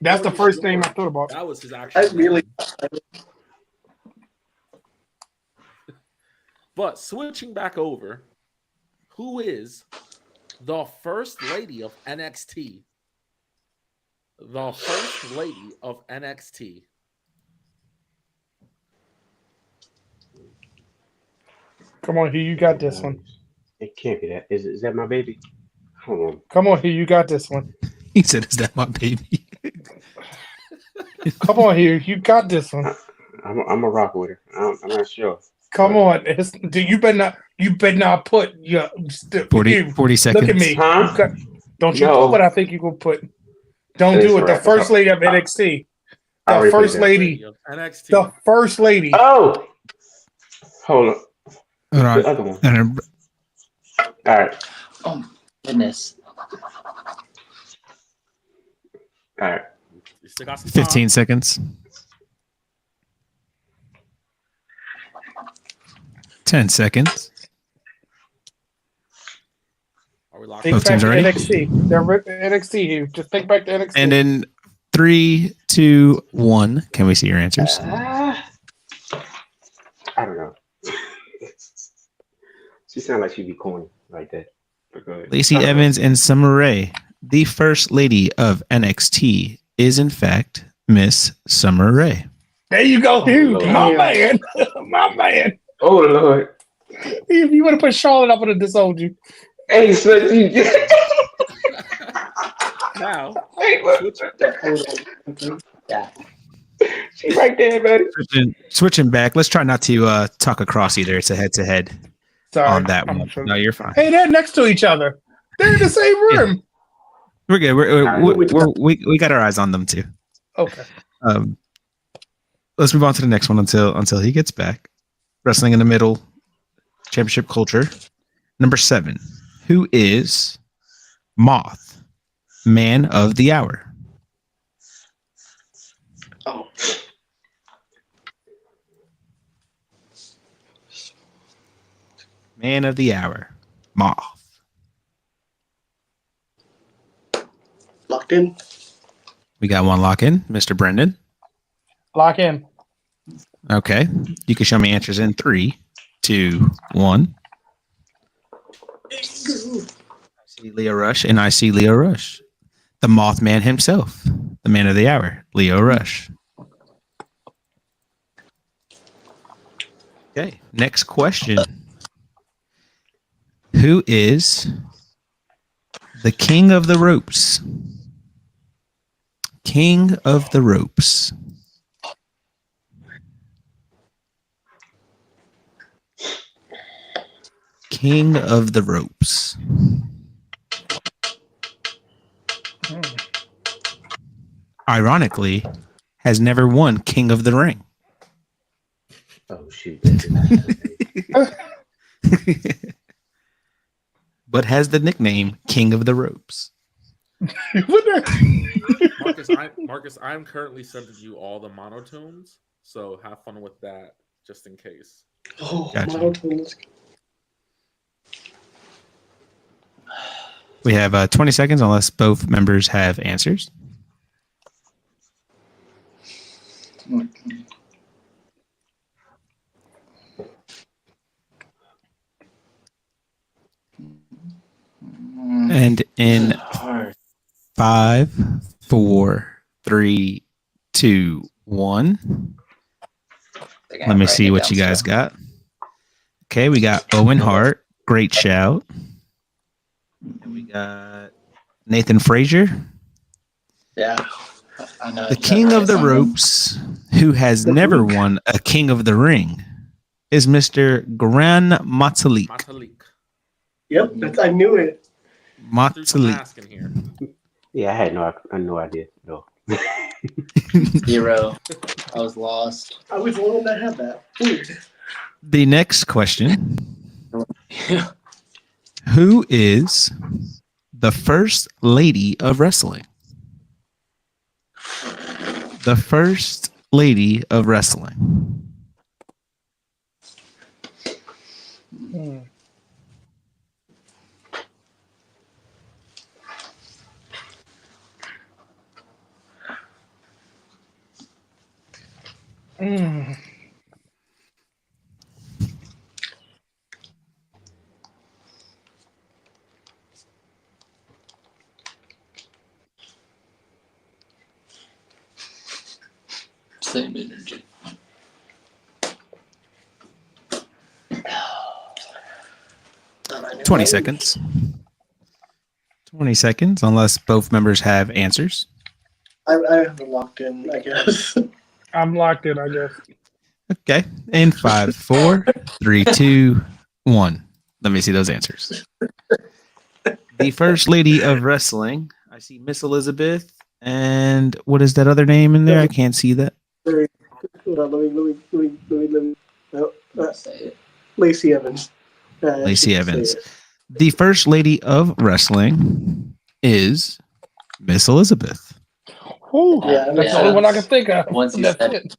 That's the first name I thought about. That was his actual I really. name. But switching back over, who is the first lady of NXT? The first lady of NXT. Come on, Hugh, you got this one. It can't be that. Is that my baby? Hold on. Come on, Hugh, you got this one. He said, "Is that my baby?" Come on, Hugh, you got this one. I'm a rock with her. I'm not sure. Come on, you better not put your 40 seconds. Look at me. Huh? Don't you No. put what I think you gonna put. Don't It is do it. The right. first lady of NXT. I The already first put that. lady. Of NXT. The first lady. Oh, hold on. Hold The on. other one. And All right. Oh goodness. All right. You still got some time. 15 seconds. 10 seconds. Are we locked Think Both back teams to ready? NXT. They're NXT, Hugh. Just think back to NXT. And in 3, 2, 1, can we see your answers? I don't know. She sounds like she'd be corny like that. But go ahead. Lacey I don't know. Evans and Summer Rae. The first lady of NXT is, in fact, Miss Summer Rae. There you go, Hugh. Lord. My man. My man. Oh Lord. If you would have put Charlotte, I would have disowned you. Hey, so you. Now, Hey, look. Yeah. She right there, buddy. Switching back, let's try not to talk across either. It's a head-to-head Sorry. on that I'm one. sure. No, you're fine. Hey, they're next to each other. They're in the same room. We're good. We got our eyes on them too. Okay. Let's move on to the next one until he gets back. Wrestling in the Middle, Championship Culture. Number 7. Who is Moth, Man of the Hour? Oh, Man of the Hour, Moth. locked in. We got one lock in, Mr. Brendan. Lock in. Okay. You can show me answers in 3, 2, 1. I see Leo Rush, and I see Leo Rush. The Mothman himself, the Man of the Hour, Leo Rush. Okay, next question. Who is the King of the Ropes? King of the Ropes. King of the Ropes. Ironically, has never won King of the Ring. Oh shoot. But has the nickname King of the Ropes. Marcus, I'm currently sending you all the monotones, so have fun with that, just in case. Oh, Gotcha. monotones. We have 20 seconds unless both members have answers. And in Hard. 5, 4, 3, 2, 1. Let me see what you guys got. Okay, we got Owen Hart. Great shout. And we got Nathan Frazier. Yeah. I know. The King of the Ropes, who has never won a King of the Ring, is Mr. Gran Metalik. Metalik. Yep, I knew it. Threw some Metalik. mask in here. Yeah, I had no idea. No. 0. I was lost. I was the one that had that. Weird. The next question. Who is the first lady of wrestling? The first lady of wrestling. Mm. Same energy. Thought I knew 20 my seconds. 20 seconds, unless both members have answers. I have it locked in, I guess. I'm locked in, I guess. Okay. In 5, 4, 3, 2, 1. Let me see those answers. The First Lady of Wrestling. I see Miss Elizabeth. And what is that other name in there? I can't see that. Hold on, let me. No, Say it. Lacey Evans. Lacey Say Evans. it. The First Lady of Wrestling is Miss Elizabeth. Ooh, Yeah, that's the only one I can think of. Once you That's said it.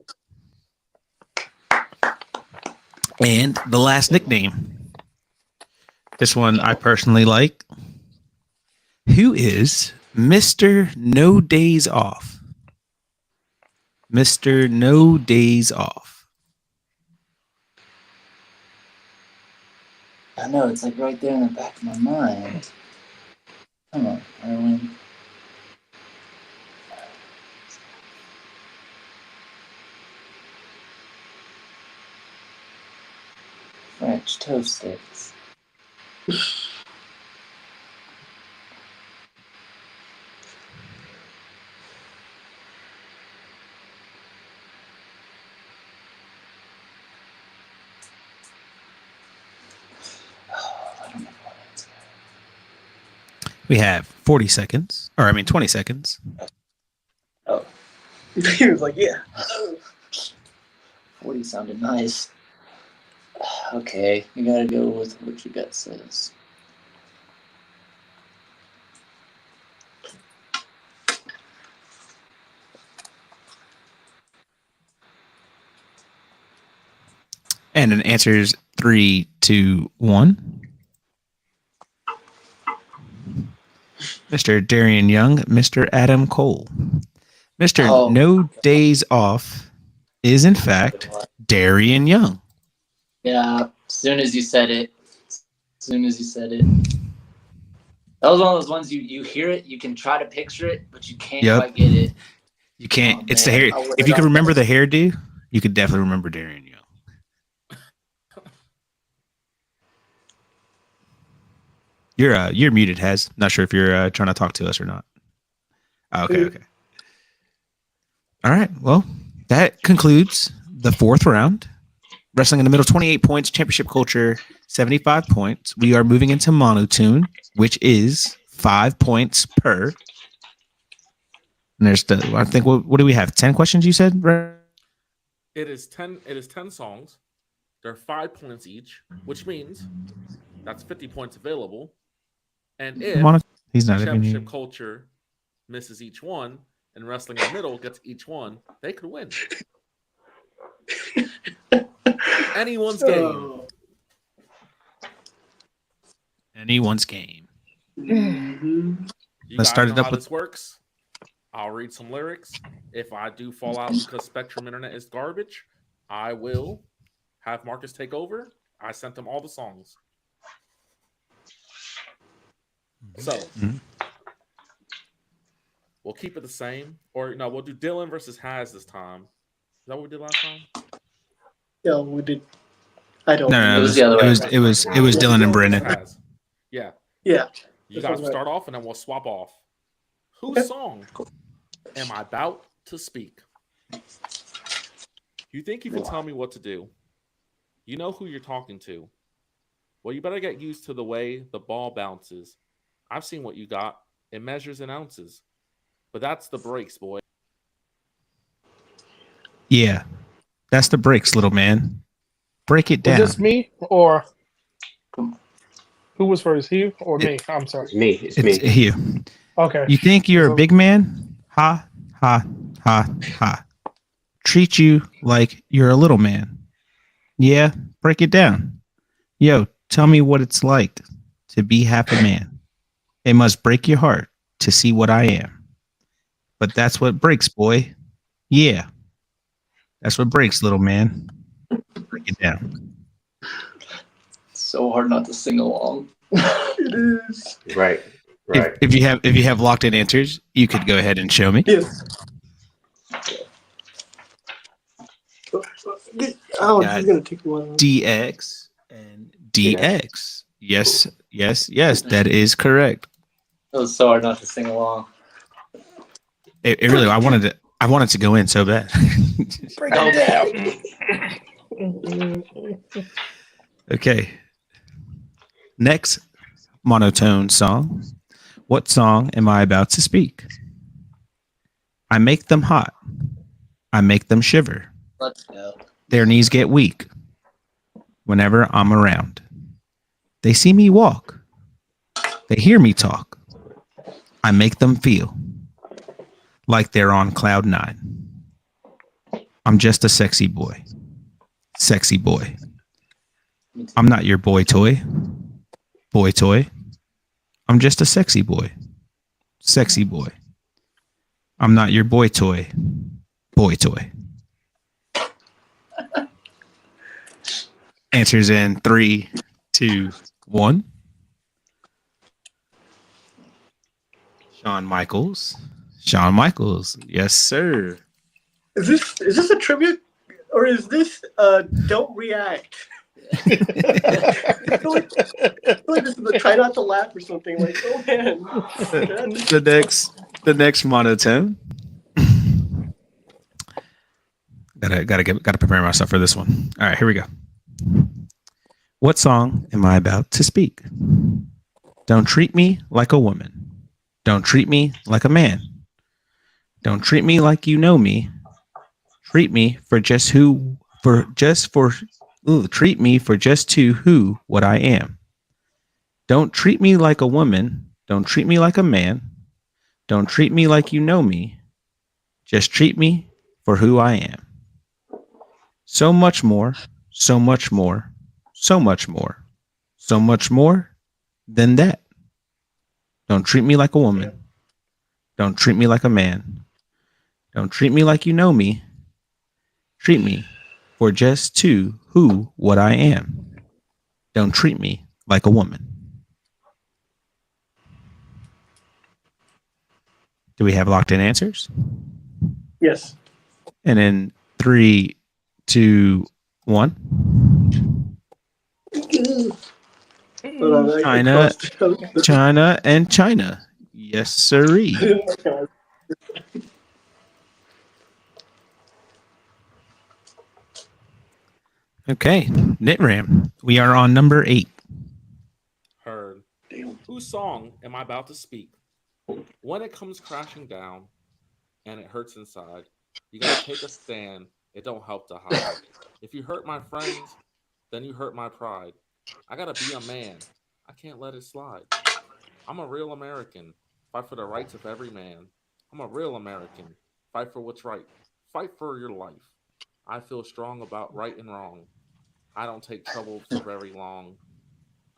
And the last nickname. This one I personally like. Who is Mr. No Days Off? Mr. No Days Off. I know, it's like right there in the back of my mind. Come on, Erwin. French toast sticks. I don't know what it's. We have 40 seconds. 20 seconds. He was like, yeah. 40 sounded nice. Okay, you gotta go with what your gut says. And an answer is 3, 2, 1. Mr. Darian Young, Mr. Adam Cole. Mr. Oh. No Days Off is, in fact, Darian Young. Yeah, as soon as you said it. That was one of those ones you hear it, you can try to picture it, but you can't Yep. quite get it. You can't. Oh, it's the man. hair. I would've If you can got remember that. the hairdo, you could definitely remember Darian Young. You're muted, Has. Not sure if you're trying to talk to us or not. Okay. All right. Well, that concludes the fourth round. Wrestling in the Middle, 28 points. Championship Culture, 75 points. We are moving into Monotune, which is 5 points per. And there's I think, what do we have? 10 questions, you said? Right? It is 10 songs. They're 5 points each, which means that's 50 points available. And if He's not even Championship here. Culture misses each one and Wrestling in the Middle gets each one, they could win. Anyone's game. Anyone's game. Mm-hmm. You Let's guys start know it up how with- this works. I'll read some lyrics. If I do fall out because Spectrum Internet is garbage, I will have Marcus take over. I sent him all the songs. So we'll keep it the same. Or no, we'll do Dylan versus Has this time. Is that what we did last time? Yeah, we did. I don't. No, It was the other way it was Dylan and Brennan. Has. Yeah. Yeah. You That guys sounds right. start off and then we'll swap off. Whose Okay. song am I about to speak? You think you can tell me what to do? You know who you're talking to. Well, you better get used to the way the ball bounces. I've seen what you got. It measures in ounces. But that's the breaks, boy. Yeah. That's the breaks, little man. Break it Was down. this me or who was first? He or me? I'm sorry. It's me. It's It's me. you. Okay. You think you're a big man? Ha, ha, ha, ha. Treat you like you're a little man. Yeah, break it down. Yo, tell me what it's like to be half a man. It must break your heart to see what I am. But that's what breaks, boy. Yeah. That's what breaks, little man. Break it down. So hard not to sing along. It is. Right. If you have locked in answers, you could go ahead and show me. Yes. Oh, this is gonna take a while. DX and DX. Yes. That is correct. It was so hard not to sing along. It really. I wanted to go in so bad. Break it down. Okay. Next monotone song. What song am I about to speak? I make them hot. I make them shiver. Let's go. Their knees get weak whenever I'm around. They see me walk. They hear me talk. I make them feel like they're on cloud 9. I'm just a sexy boy. Sexy boy. I'm not your boy toy. Boy toy. I'm just a sexy boy. Sexy boy. I'm not your boy toy. Boy toy. Answers in 3, 2, 1. Shawn Michaels. Yes, sir. Is this a tribute or is this don't react? I feel like this is a try not to laugh or something. Like, oh man. The next monotone. Gotta prepare myself for this one. All right, here we go. What song am I about to speak? Don't treat me like a woman. Don't treat me like a man. Don't treat me like you know me. Treat me for just who treat me for just who what I am. Don't treat me like a woman. Don't treat me like a man. Don't treat me like you know me. Just treat me for who I am. So much more, so much more, so much more, so much more than that. Don't treat me like a woman. Don't treat me like a man. Don't treat me like you know me. Treat me for just who what I am. Don't treat me like a woman. Do we have locked in answers? Yes. And in 3, 2, 1. China and China. Yes, sirree. Okay, Nitram. We are on number 8. Heard. Whose song am I about to speak? When it comes crashing down and it hurts inside, you gotta take a stand. It don't help to hide. If you hurt my friends, then you hurt my pride. I gotta be a man. I can't let it slide. I'm a real American. Fight for the rights of every man. I'm a real American. Fight for what's right. Fight for your life. I feel strong about right and wrong. I don't take trouble for very long.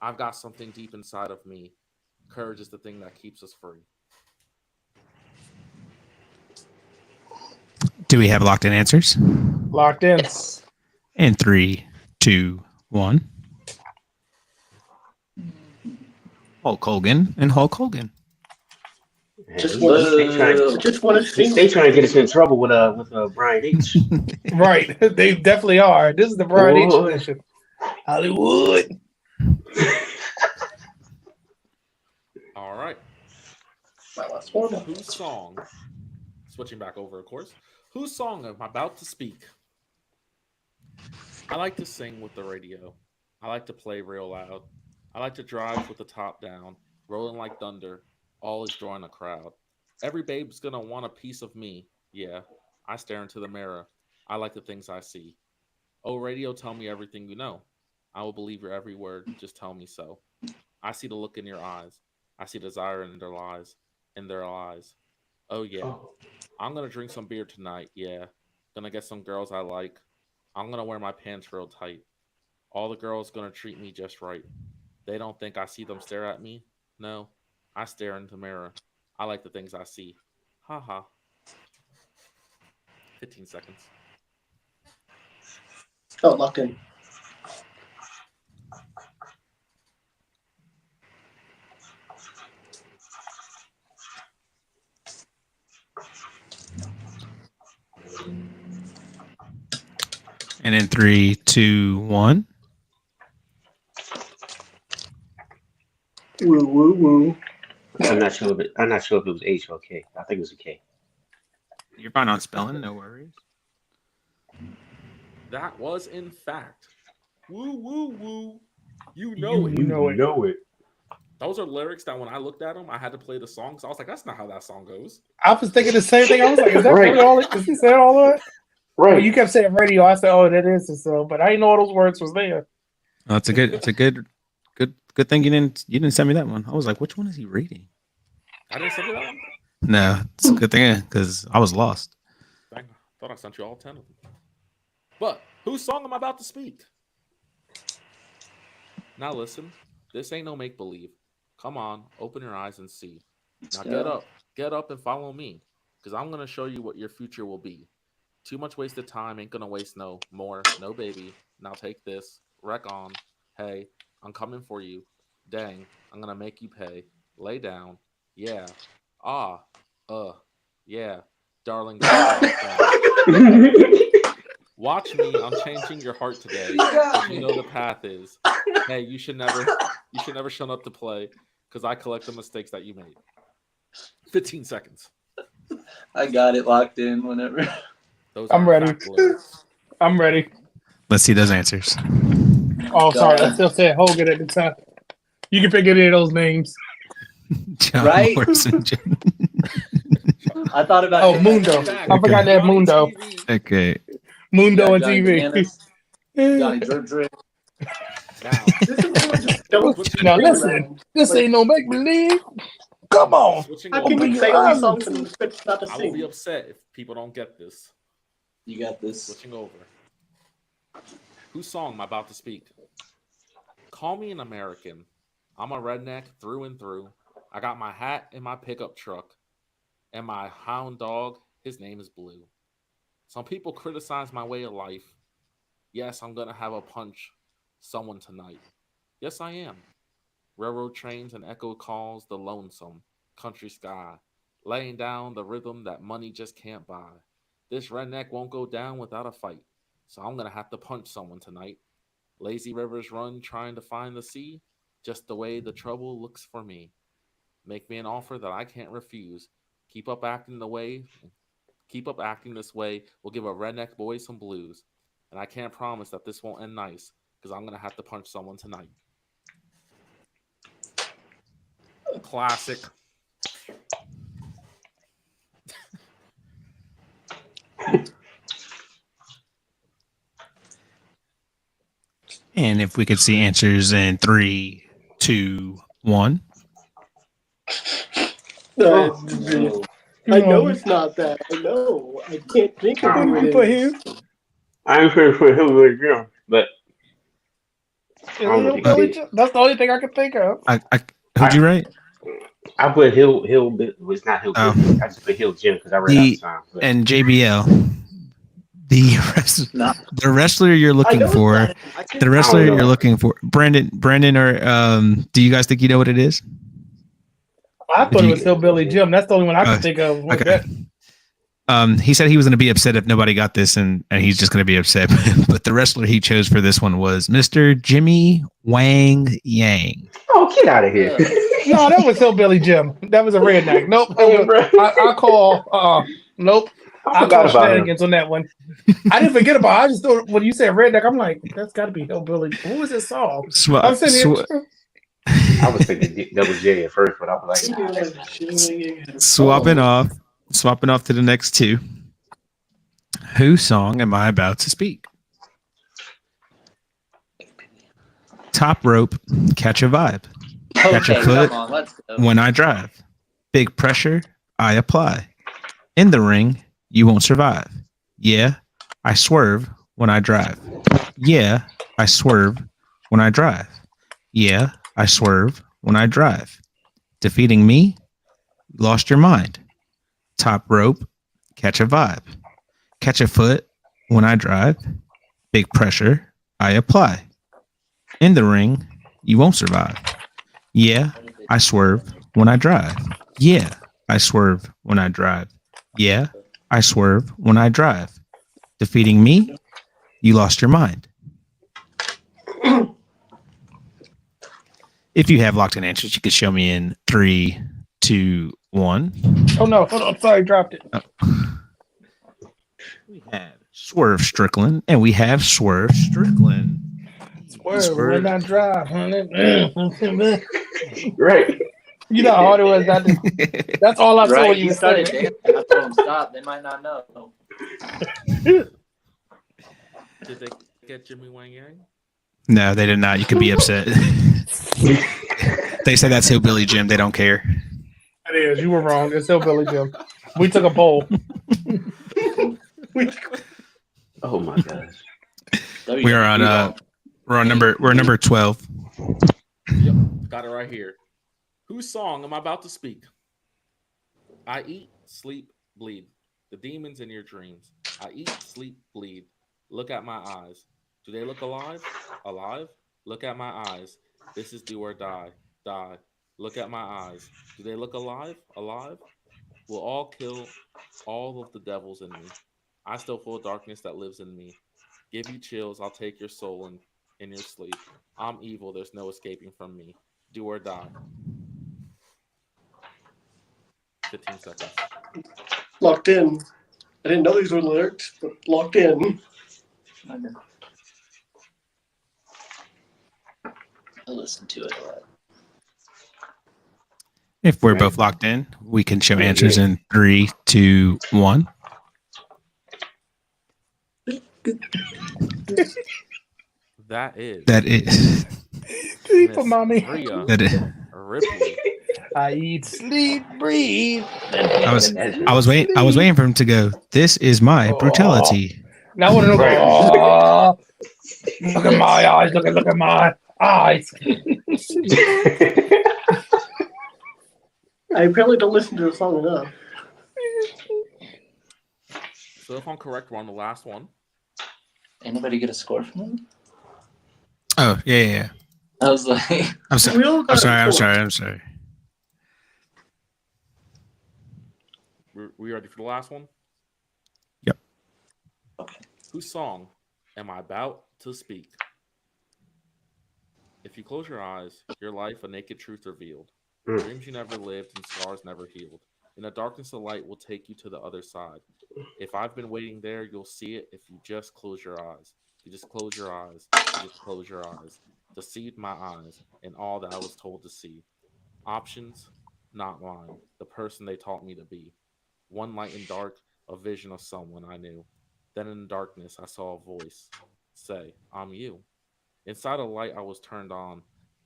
I've got something deep inside of me. Courage is the thing that keeps us free. Do we have locked in answers? Locked in. In 3, 2, 1. Hulk Hogan and Hulk Hogan. Just want to sing. They trying to get us in trouble with Brian H. Right. They definitely are. This is the Brian H. edition. Hollywood. All right. My last one. Whose song? Switching back over, of course. Whose song am I about to speak? I like to sing with the radio. I like to play real loud. I like to drive with the top down, rolling like thunder, always drawing a crowd. Every babe's gonna want a piece of me. Yeah, I stare into the mirror. I like the things I see. Oh, radio, tell me everything you know. I will believe your every word. Just tell me so. I see the look in your eyes. I see desire in their lies. In their eyes. Oh yeah. I'm gonna drink some beer tonight. Yeah. Gonna get some girls I like. I'm gonna wear my pants real tight. All the girls gonna treat me just right. They don't think I see them stare at me. No, I stare into the mirror. I like the things I see. Ha ha. 15 seconds. Oh, locked in. And in 3, 2, 1. Woo woo woo. I'm not sure if it was H or K. I think it was a K. You're fine on spelling, no worries. That was in fact. Woo woo woo. You know it. You know it. Those are lyrics that when I looked at them, I had to play the song. So I was like, that's not how that song goes. I was thinking the same thing. I was like, is that Right. really all? Is he saying all of it? Right. Well, you kept saying radio. I said, oh, that is so. But I didn't know all those words was there. Oh, it's a good thing you didn't send me that one. I was like, which one is he reading? I didn't send you that one. No, it's a good thing because I was lost. Dang, I thought I sent you all 10 of them. But whose song am I about to speak? Now listen, this ain't no make believe. Come on, open your eyes and see. Now get up and follow me, because I'm gonna show you what your future will be. Too much wasted time ain't gonna waste no more, no baby. Now take this, wreck on. Hey, I'm coming for you. Dang, I'm gonna make you pay. Lay down, yeah. Yeah, darling. Watch me, I'm changing your heart today. You know the path is. Hey, you should never shut up to play, because I collect the mistakes that you made. 15 seconds. I got it locked in whenever. I'm ready. I'm ready. Let's see those answers. Oh, sorry. I still said Hogan at the time. You can pick any of those names. John Right? Morrison. I thought about Oh, Mundo. I forgot that Mundo. Okay. Mundo and Johnny TV. Bananas, Johnny Drip Drip. Now, This is really just don't Now listen, this ain't no make believe. Come on. switching How over. can Open you your say all eyes these songs and expect not to I will be sing? upset if people don't get this. You got this. Switching over. Whose song am I about to speak? Call me an American. I'm a redneck through and through. I got my hat in my pickup truck. And my hound dog, his name is Blue. Some people criticize my way of life. Yes, I'm going to have a punch someone tonight. Yes, I am. Railroad trains and echo calls the lonesome country sky, laying down the rhythm that money just can't buy. This redneck won't go down without a fight, so I'm going to have to punch someone tonight. Lazy rivers run trying to find the sea, just the way the trouble looks for me. Make me an offer that I can't refuse. Keep up acting this way. We'll give a redneck boy some blues. And I can't promise that this won't end nice, because I'm going to have to punch someone tonight. Classic. And if we could see answers in 3, 2, 1. I know it's not that. I know. I can't think of who it Put is. him. I'm pretty sure who was young, but That's the only thing I can think of. Who'd you write? I put Hill was not Hill. Oh. I just put Hill Jim because I read out the time. But And JBL. The wrestler you're looking for. The wrestler I don't know. you're looking for. Brandon, or do you guys think you know what it is? I thought it was Hillbilly Jim. That's the only one I can think of. Okay. He said he was going to be upset if nobody got this, and he's just going to be upset. But the wrestler he chose for this one was Mr. Jimmy Wang Yang. Oh, get out of here! No, that was Hillbilly Jim. That was a redneck. Nope. Hey, bro. I call. Nope. I I forgot call about him. shenanigans on that one. I didn't forget about it. I just thought when you said redneck, I'm like, that's got to be Hillbilly. Who was this song? I'm sitting here. I was thinking Double J at first, but I was like, nah. Swapping off to the next two. Whose song am I about to speak? Top Rope, Catch a Vibe. Catch a foot come on, let's go. when I drive. Big pressure, I apply. In the ring, you won't survive. Yeah, I swerve when I drive. Yeah, I swerve when I drive. Yeah, I swerve when I drive. Defeating me, lost your mind. Top rope, catch a vibe. Catch a foot when I drive. Big pressure, I apply. In the ring, you won't survive. Yeah, I swerve when I drive. Yeah, I swerve when I drive. Yeah, I swerve when I drive. Defeating me, you lost your mind. If you have locked in answers, you can show me in 3, 2, 1. Oh no, hold on. Sorry, dropped it. We have Swerve Strickland, and we have Swerve Strickland. Swerve when I drive. Right. You know how hard it was. That's all I saw Right, when you you were started saying. dancing. I told them stop. They might not know. Did they get Jimmy Wang Yang? No, they did not. You could be upset. They say that's Hillbilly Jim. They don't care. It is. You were wrong. It's still Billy Jim. We took a poll. Oh my gosh. We are on we're number 12. Yep, got it right here. Whose song am I about to speak? I eat, sleep, bleed. The demons in your dreams. I eat, sleep, bleed. Look at my eyes. Do they look alive? Alive? Look at my eyes. This is do or die. Die. Look at my eyes. Do they look alive? Alive? We'll all kill all of the devils in me. I still feel darkness that lives in me. Give you chills. I'll take your soul in your sleep. I'm evil. There's no escaping from me. Do or die. 15 seconds. Locked in. I didn't know these were lyrics, but locked in. I listen to it a lot. If we're both locked in, we can show answers in 3, 2, 1. That is. Sleep for mommy. Rhea That is. Ripley. I eat, sleep, breathe. I was waiting for him to go. This is my brutality. Now I want to know. Oh, look at my eyes. Look at my eyes. I apparently don't listen to the song enough. So if I'm correct, we're on the last one. Anybody get a score from them? Oh yeah. I was like, I'm sorry. I'm sorry. We ready for the last one? Yep. okay. Whose song am I about to speak? If you close your eyes, your life a naked truth revealed. Dreams you never lived and scars never healed. In the darkness, the light will take you to the other side. If I've been waiting there, you'll see it if you just close your eyes. You just close your eyes. You just close your eyes. Deceived my eyes and all that I was told to see. Options, not mine. The person they taught me to be. One light in dark, a vision of someone I knew. Then in the darkness, I saw a voice say, I'm you. Inside a light, I was turned on.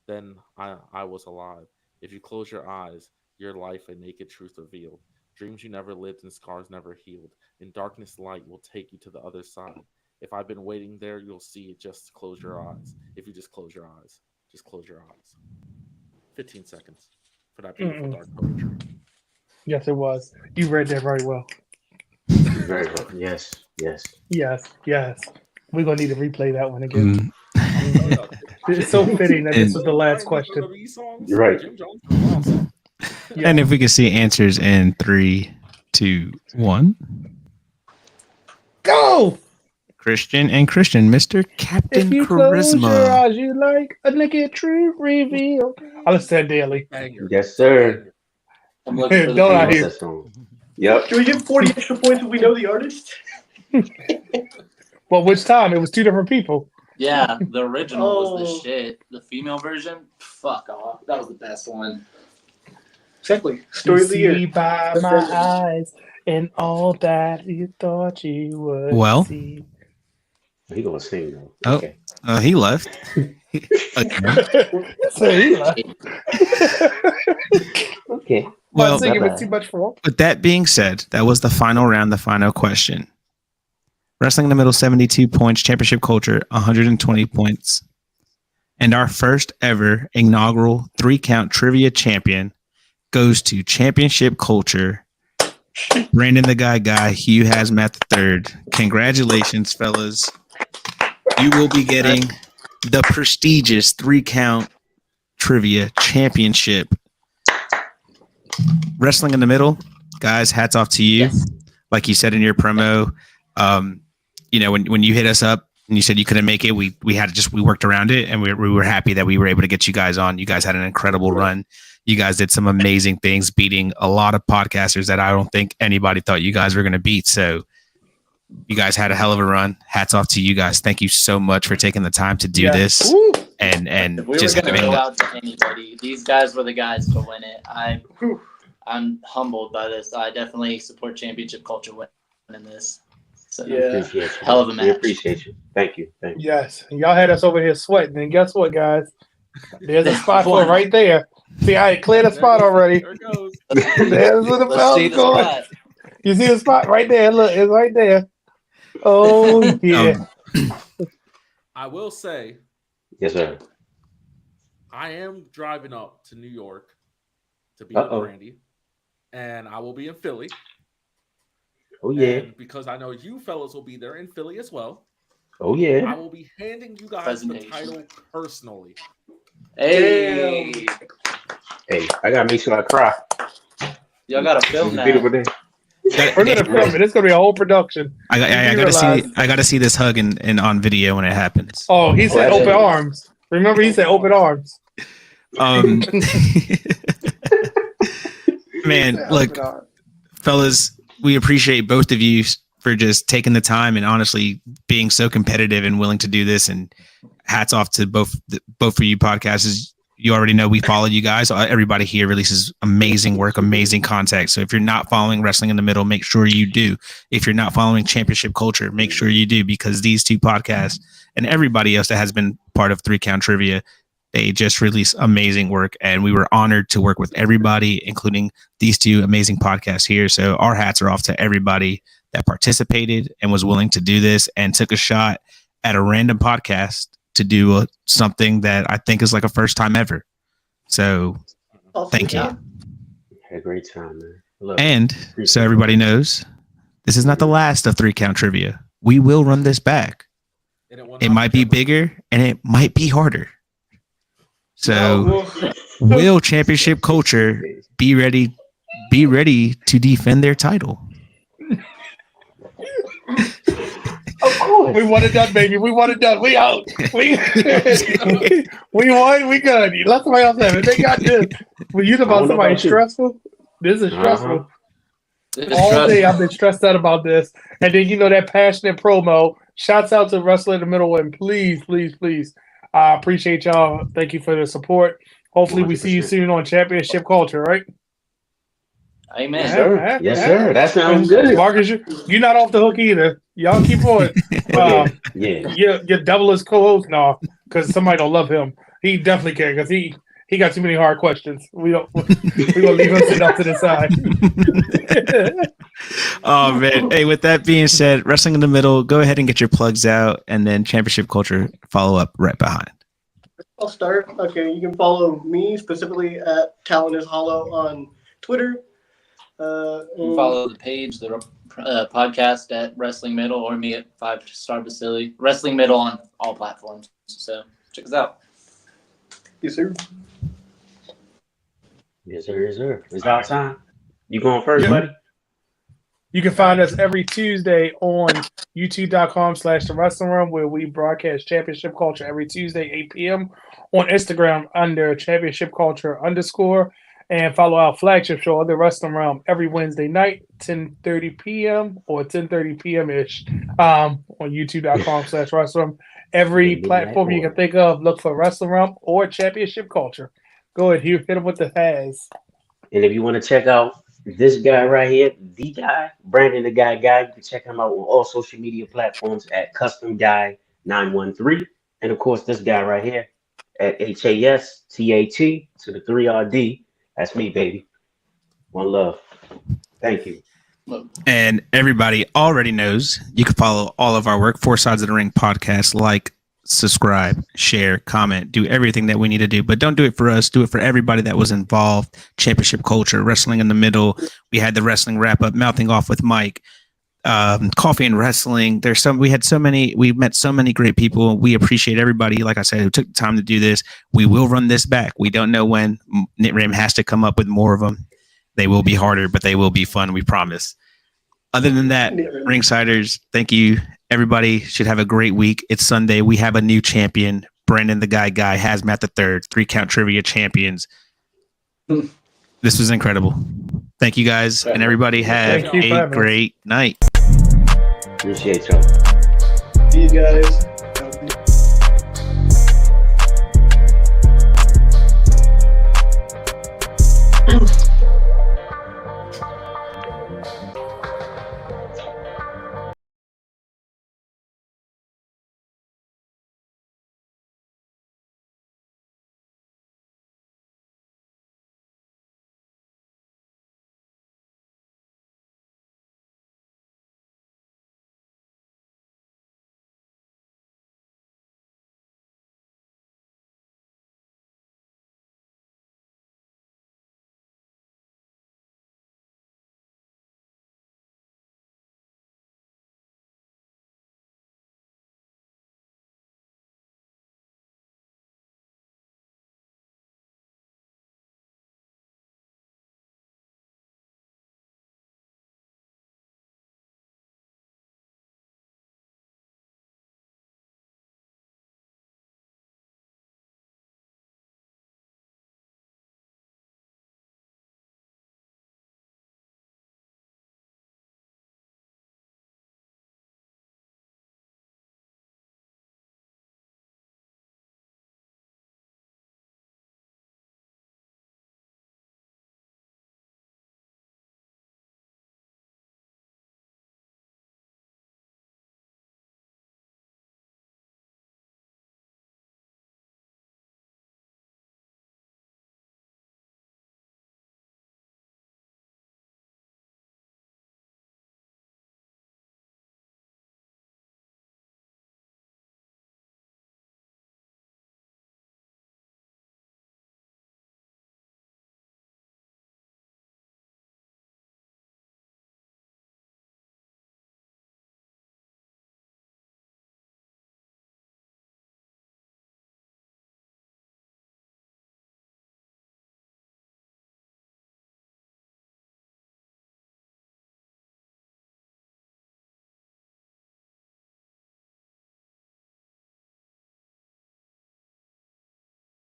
Then I was alive. If you close your eyes, your life a naked truth revealed. Dreams you never lived and scars never healed. In darkness, light will take you to the other side. If I've been waiting there, you'll see it. Just close your eyes. If you just close your eyes, just close your eyes. 15 seconds for that beautiful dark poetry. Yes, it was. You read that very well. Very well. Yes. Yes. We're going to need to replay that one again. Mm. It's so fitting that this was the last question. Right. Jim Jones is awesome. Yeah. And if we could see answers in 3, 2, 1. Go! Christian, Mr. Captain If you close your Charisma. eyes, you like a naked truth reveal. I listen to that daily. Banger. Yes, sir. I'm looking for the Don't I What's hear? that song? Yep. Do we get 40 extra points if we know the artist? Well, which time? It was two different people. Yeah, the original was the Oh. shit. The female version, fuck off. That was the best one. Exactly. Story of the See year. by my eyes and all that you thought you would Well. see. He gonna sing though. Oh. Okay. He left. Okay. Well, I'm singing bye-bye. with too much for with that being said, that was the final round, the final question. Wrestling in the Middle, 72 points. Championship Culture, 120 points. And our first ever inaugural 3-count trivia champion goes to Championship Culture. Brandon the Guy, Hugh Hazmat III. Congratulations, fellas. you will be getting the prestigious 3-count trivia championship. Wrestling in the Middle, guys, hats off to you. Yes. Like you said in your promo, when you hit us up and you said you couldn't make it, we worked around it, and we were happy that we were able to get you guys on. You guys had an incredible run. You guys did some amazing things, beating a lot of podcasters that I don't think anybody thought you guys were going to beat. So you guys had a hell of a run. Hats off to you guys. Thank you so much for taking the time to do this. Woo. And If we just were going to having go out to anybody, these guys were the guys to win it. I'm humbled by this. I definitely support championship culture winning this. So, Appreciate you. hell of a match. We appreciate you. Thank you. Yes, and y'all had us over here sweating. And guess what, guys? There's a spot for it right there. See, I cleared the spot already. There it goes. There's where the Let's see foul's the going. spot. You see the spot right there? Look, it's right there. Oh yeah. I will say, Yes, sir. I am driving up to New York to be Uh-oh. with Randy, and I will be in Philly. Oh yeah. And because I know you fellas will be there in Philly as well, Oh I yeah. will be handing you guys the Presentation. title personally. Hey, Hey, I gotta make sure I cry. y'all got to It's film a that. beautiful day. We're gonna film it. It's gonna be a whole production. I gotta see this hug and on video when it happens. Oh, he said that's open it. arms. Remember, he said open arms. Man, look, fellas, we appreciate both of you for just taking the time and honestly being so competitive and willing to do this. And hats off to both of you podcasters. You already know we follow you guys. Everybody here releases amazing work, amazing content. So if you're not following Wrestling in the Middle, make sure you do. If you're not following Championship Culture, make sure you do, because these two podcasts and everybody else that has been part of 3-Count Trivia, they just release amazing work. And we were honored to work with everybody, including these two amazing podcasts here. So our hats are off to everybody that participated and was willing to do this and took a shot at a random podcast to do something that I think is like a first time ever. So thank you. Had a great time, man. Look, And so everybody knows, this is not the last of 3-Count Trivia. We will run this back. And will It not might be ever- bigger and it might be harder. So will Championship Culture be ready to defend their title? of course. We want it done, baby. We want it done. We out. We won. We good. Let somebody else have it. They got this. When you I about don't know somebody about you. stressful, this is stressful. It's All trust- day I've been stressed out about this. And then that passionate promo. Shouts out to Wrestling in the Middle, and please, please, please. I appreciate y'all. Thank you for the support. Hopefully we see you 100%. soon on Championship Culture, right? Amen. Yes, sir. Yes, sir. That sounds good. Marcus, you're not off the hook either. Y'all keep on. Yeah. You're double as co-host now because somebody don't love him. He definitely can because he got too many hard questions. We gonna leave him sit up to the side. Oh man. Hey, with that being said, Wrestling in the Middle, go ahead and get your plugs out, and then Championship Culture follow up right behind. I'll start. Okay, you can follow me specifically at Talon is Hollow on Twitter. You can follow the page, the podcast at Wrestling Middle, or me at 5 Star Vasily. Wrestling Middle on all platforms. So check us out. Yes, sir. Yes, sir. Yes, sir. It's our time. You going first, Yeah. buddy? You can find us every Tuesday on youtube.com/The Wrestling Room, where we broadcast Championship Culture every Tuesday, 8 p.m. On Instagram under Championship Culture _, and follow our flagship show, The Wrestling Realm, every Wednesday night, 10:30 p.m. or 10:30 p.m.-ish on youtube.com/Wrestling. Every platform you can think of, look for Wrestling Realm or Championship Culture. Go ahead, hit him with the has. And if you want to check out this guy right here, the guy, Brandon the Guy, you can check him out on all social media platforms at Custom Guy 913. And of course, this guy right here at HASTAT to the 3RD. That's me, baby. One love. Thank you. And everybody already knows you can follow all of our work, 4 Sides of the Ring podcast, like, subscribe, share, comment, do everything that we need to do. But don't do it for us. Do it for everybody that was involved. Championship Culture, Wrestling in the Middle. We had the wrestling wrap up, Mouthing Off with Mike. Coffee and Wrestling. We met so many great people. We appreciate everybody, like I said, who took the time to do this. We will run this back. We don't know when. NitRam has to come up with more of them. They will be harder, but they will be fun. We promise. Other than that, Ringsiders, thank you. Everybody should have a great week. It's Sunday. We have a new champion, Brandon the Guy, Hazmat the Third, 3-count trivia champions. This was incredible. Thank you guys, and everybody have a great night. Appreciate y'all. See you guys.